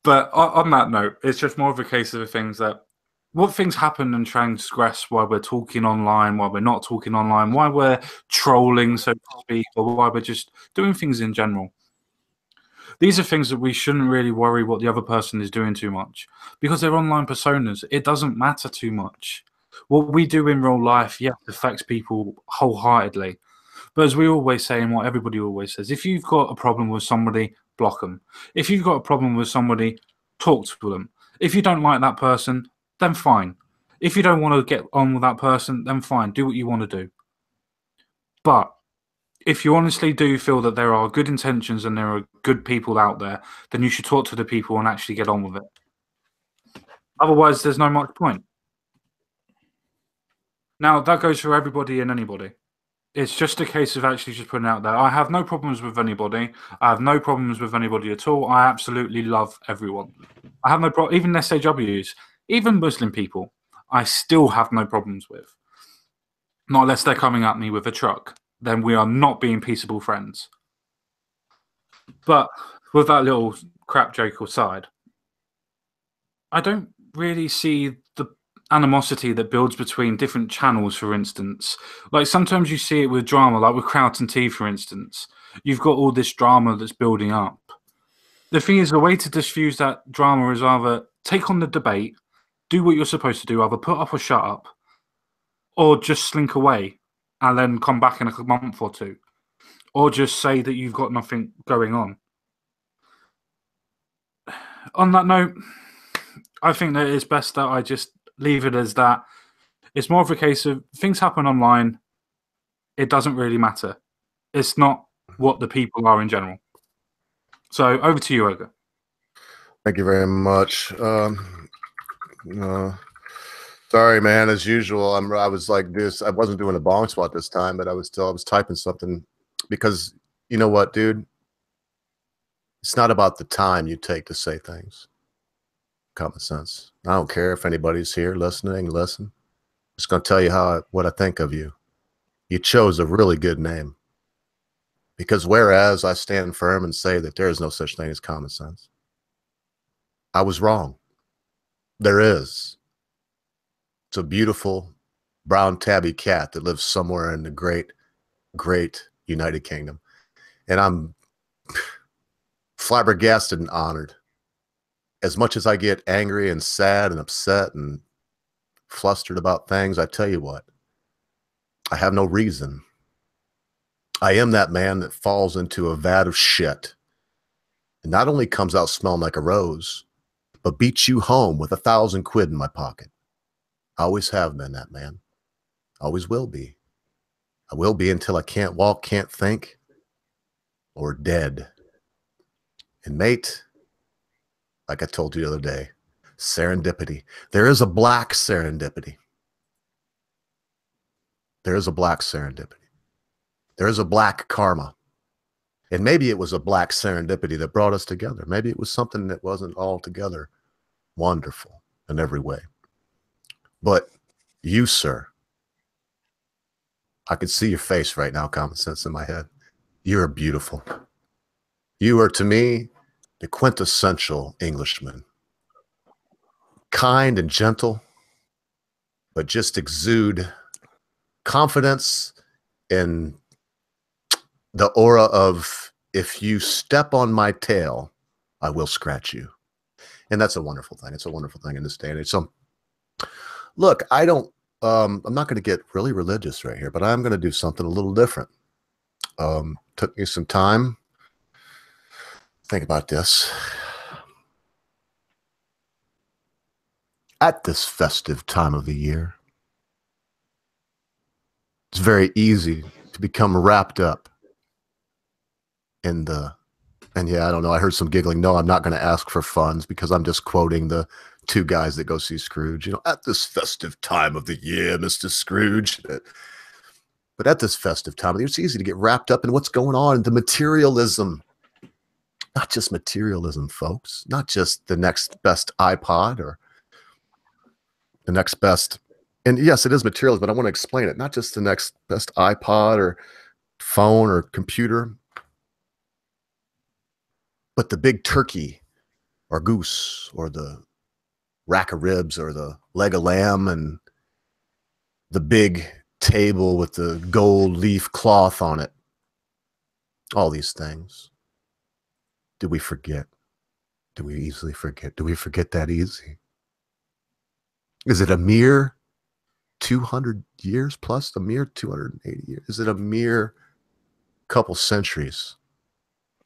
But on that note, it's just more of a case of things that what things happen and transgress while we're talking online, while we're not talking online, why we're trolling, so to speak, or why we're just doing things in general. These are things that we shouldn't really worry what the other person is doing too much, because they're online personas. It doesn't matter too much. What we do in real life, yes, affects people wholeheartedly. But as we always say, and what everybody always says, if you've got a problem with somebody, block them. If you've got a problem with somebody, talk to them. If you don't like that person, then fine. If you don't want to get on with that person, then fine. Do what you want to do. But if you honestly do feel that there are good intentions and there are good people out there, then you should talk to the people and actually get on with it. Otherwise, there's no much point. Now, that goes for everybody and anybody. It's just a case of actually just putting it out there. I have no problems with anybody. I have no problems with anybody at all. I absolutely love everyone. I have no problem, even SAWs, even Muslim people, I still have no problems with. Not unless they're coming at me with a truck. Then we are not being peaceable friends. But with that little crap joke aside, I don't really see the animosity that builds between different channels, for instance. Like sometimes you see it with drama, like with Crowd Tea, for instance. You've got all this drama that's building up. The thing is, the way to diffuse that drama is either take on the debate, do what you're supposed to do, either put up or shut up, or just slink away and then come back in a month or two, or just say that you've got nothing going on. On that note, I think that it's best that I just leave it as that. It's more of a case of things happen online. It doesn't really matter. It's not what the people are in general. So over to you, Ogre. Thank you very much. Sorry, man. As usual, I was like this. I wasn't doing a bong spot this time, but I was typing something because you know what, dude? It's not about the time you take to say things. Common sense. I don't care if anybody's here listening. Listen. I'm just gonna tell you what I think of you. You chose a really good name. Because whereas I stand firm and say that there is no such thing as common sense, I was wrong. There is. It's a beautiful brown tabby cat that lives somewhere in the great, great United Kingdom. And I'm flabbergasted and honored. As much as I get angry and sad and upset and flustered about things, I tell you what, I have no reason. I am that man that falls into a vat of shit and not only comes out smelling like a rose, but beats you home with 1,000 quid in my pocket. I always have been that man. Always will be. I will be until I can't walk, can't think, or dead. And mate, like I told you the other day, serendipity. There is a black serendipity. There is a black serendipity. There is a black karma. And maybe it was a black serendipity that brought us together. Maybe it was something that wasn't altogether wonderful in every way. But you, sir, I can see your face right now, Common Sense in my head. You're beautiful. You are, to me, the quintessential Englishman. Kind and gentle, but just exude confidence in the aura of, if you step on my tail, I will scratch you. And that's a wonderful thing. It's a wonderful thing in this day and age. So, look, I'm not going to get really religious right here, but I'm going to do something a little different. Took me some time. Think about this. At this festive time of the year, it's very easy to become wrapped up in and yeah, I don't know. I heard some giggling. No, I'm not going to ask for funds because I'm just quoting the two guys that go see Scrooge. You know, at this festive time of the year, Mr. Scrooge. But at this festive time of the year, it's easy to get wrapped up in what's going on, the materialism. Not just materialism, folks. Not just the next best iPod or the next best. And yes, it is materialism, but I want to explain it. Not just the next best iPod or phone or computer, but the big turkey or goose or the rack of ribs or the leg of lamb and the big table with the gold leaf cloth on it. All these things. Do we forget? Do we easily forget? Do we forget that easy? Is it a mere 200 years plus, a mere 280 years? Is it a mere couple centuries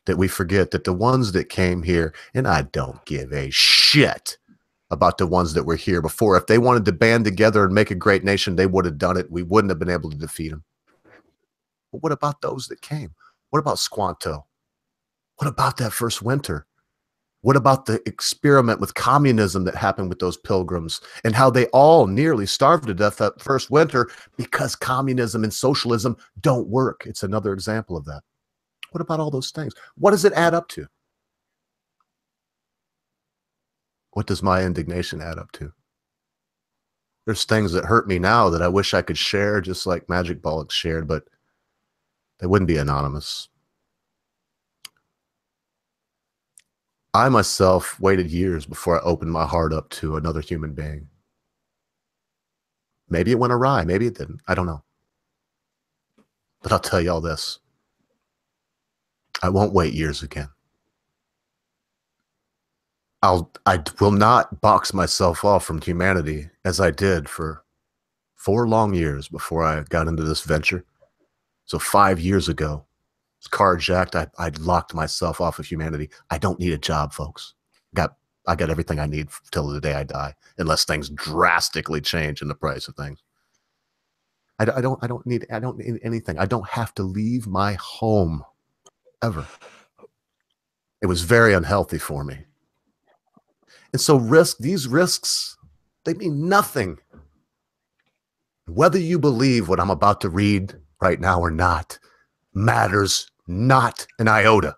that we forget that the ones that came here, and I don't give a shit about the ones that were here before. If they wanted to band together and make a great nation, they would have done it. We wouldn't have been able to defeat them. But what about those that came? What about Squanto? What about that first winter? What about the experiment with communism that happened with those pilgrims and how they all nearly starved to death that first winter because communism and socialism don't work? It's another example of that. What about all those things? What does it add up to? What does my indignation add up to? There's things that hurt me now that I wish I could share, just like Magic Bollocks shared, but they wouldn't be anonymous. I myself waited years before I opened my heart up to another human being. Maybe it went awry. Maybe it didn't. I don't know. But I'll tell you all this. I won't wait years again. I will not box myself off from humanity as I did for 4 long years before I got into this venture. So 5 years ago, I was carjacked. I locked myself off of humanity. I don't need a job, folks. I got everything I need till the day I die, unless things drastically change in the price of things. I don't need anything. I don't have to leave my home ever. It was very unhealthy for me. And so these risks, they mean nothing. Whether you believe what I'm about to read right now or not matters not an iota.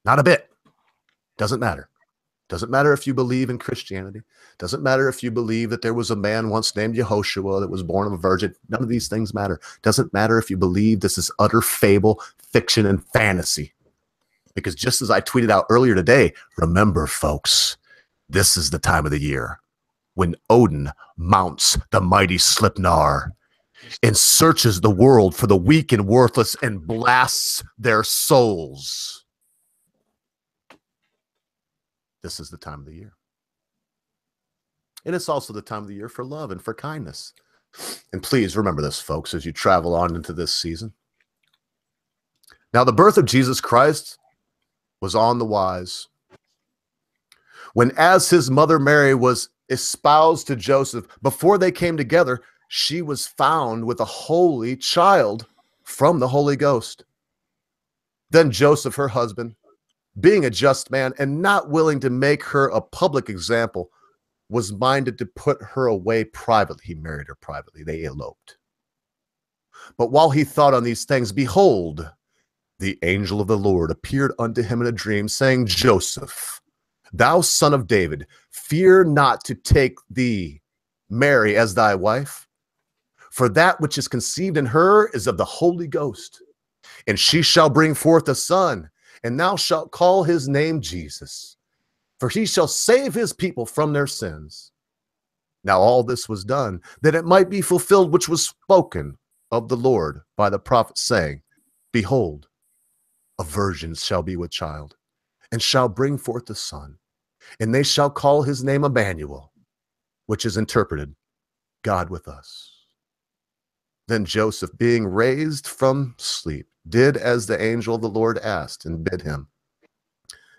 Not a bit. Doesn't matter. Doesn't matter if you believe in Christianity. Doesn't matter if you believe that there was a man once named Yehoshua that was born of a virgin. None of these things matter. Doesn't matter if you believe this is utter fable, fiction, and fantasy. Because just as I tweeted out earlier today, remember, folks, this is the time of the year when Odin mounts the mighty Slipnar and searches the world for the weak and worthless and blasts their souls. This is the time of the year. And it's also the time of the year for love and for kindness. And please remember this, folks, as you travel on into this season. Now, the birth of Jesus Christ was on the wise, when as his mother Mary was espoused to Joseph, before they came together, she was found with a holy child from the Holy Ghost. Then Joseph, her husband, being a just man and not willing to make her a public example, was minded to put her away privately. He married her privately. They eloped. But while he thought on these things, behold, the angel of the Lord appeared unto him in a dream, saying, Joseph, thou son of David, fear not to take thee Mary as thy wife, for that which is conceived in her is of the Holy Ghost. And she shall bring forth a son, and thou shalt call his name Jesus, for he shall save his people from their sins. Now all this was done, that it might be fulfilled which was spoken of the Lord by the prophet, saying, Behold, a virgin shall be with child, and shall bring forth a son, and they shall call his name Emmanuel, which is interpreted, God with us. Then Joseph, being raised from sleep, did as the angel of the Lord asked, and bid him,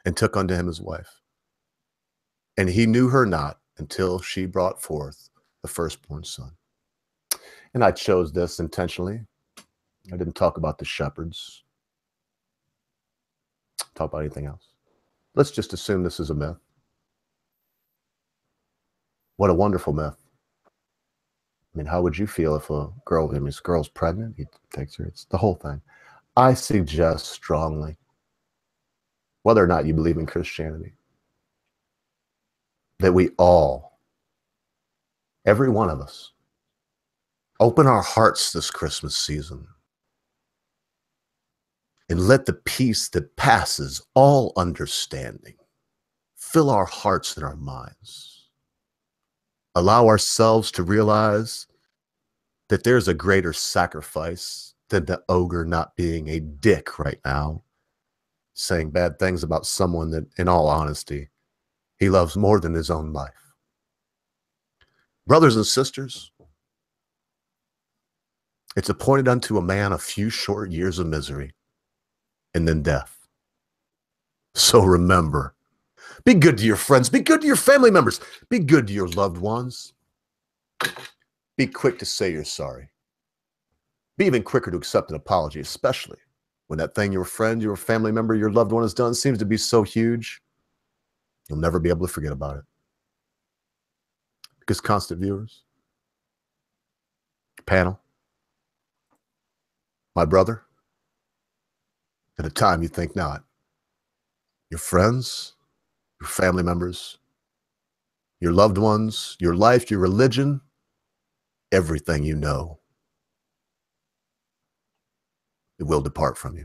and took unto him his wife. And he knew her not until she brought forth the firstborn son. And I chose this intentionally. I didn't talk about the shepherds. Talk about anything else. Let's just assume this is a myth. What a wonderful myth. I mean, how would you feel if a girl, I mean, this girl's pregnant, he takes her, it's the whole thing. I suggest strongly, whether or not you believe in Christianity, that we all, every one of us, open our hearts this Christmas season and let the peace that passes all understanding fill our hearts and our minds. Allow ourselves to realize that there's a greater sacrifice than the ogre not being a dick right now, saying bad things about someone that, in all honesty, he loves more than his own life. Brothers and sisters, it's appointed unto a man a few short years of misery and then death. So remember, be good to your friends. Be good to your family members. Be good to your loved ones. Be quick to say you're sorry. Be even quicker to accept an apology, especially when that thing your friend, your family member, your loved one has done seems to be so huge. You'll never be able to forget about it. Because constant viewers, panel, my brother, at a time you think not, your friends, your family members, your loved ones, your life, your religion, everything you know, it will depart from you.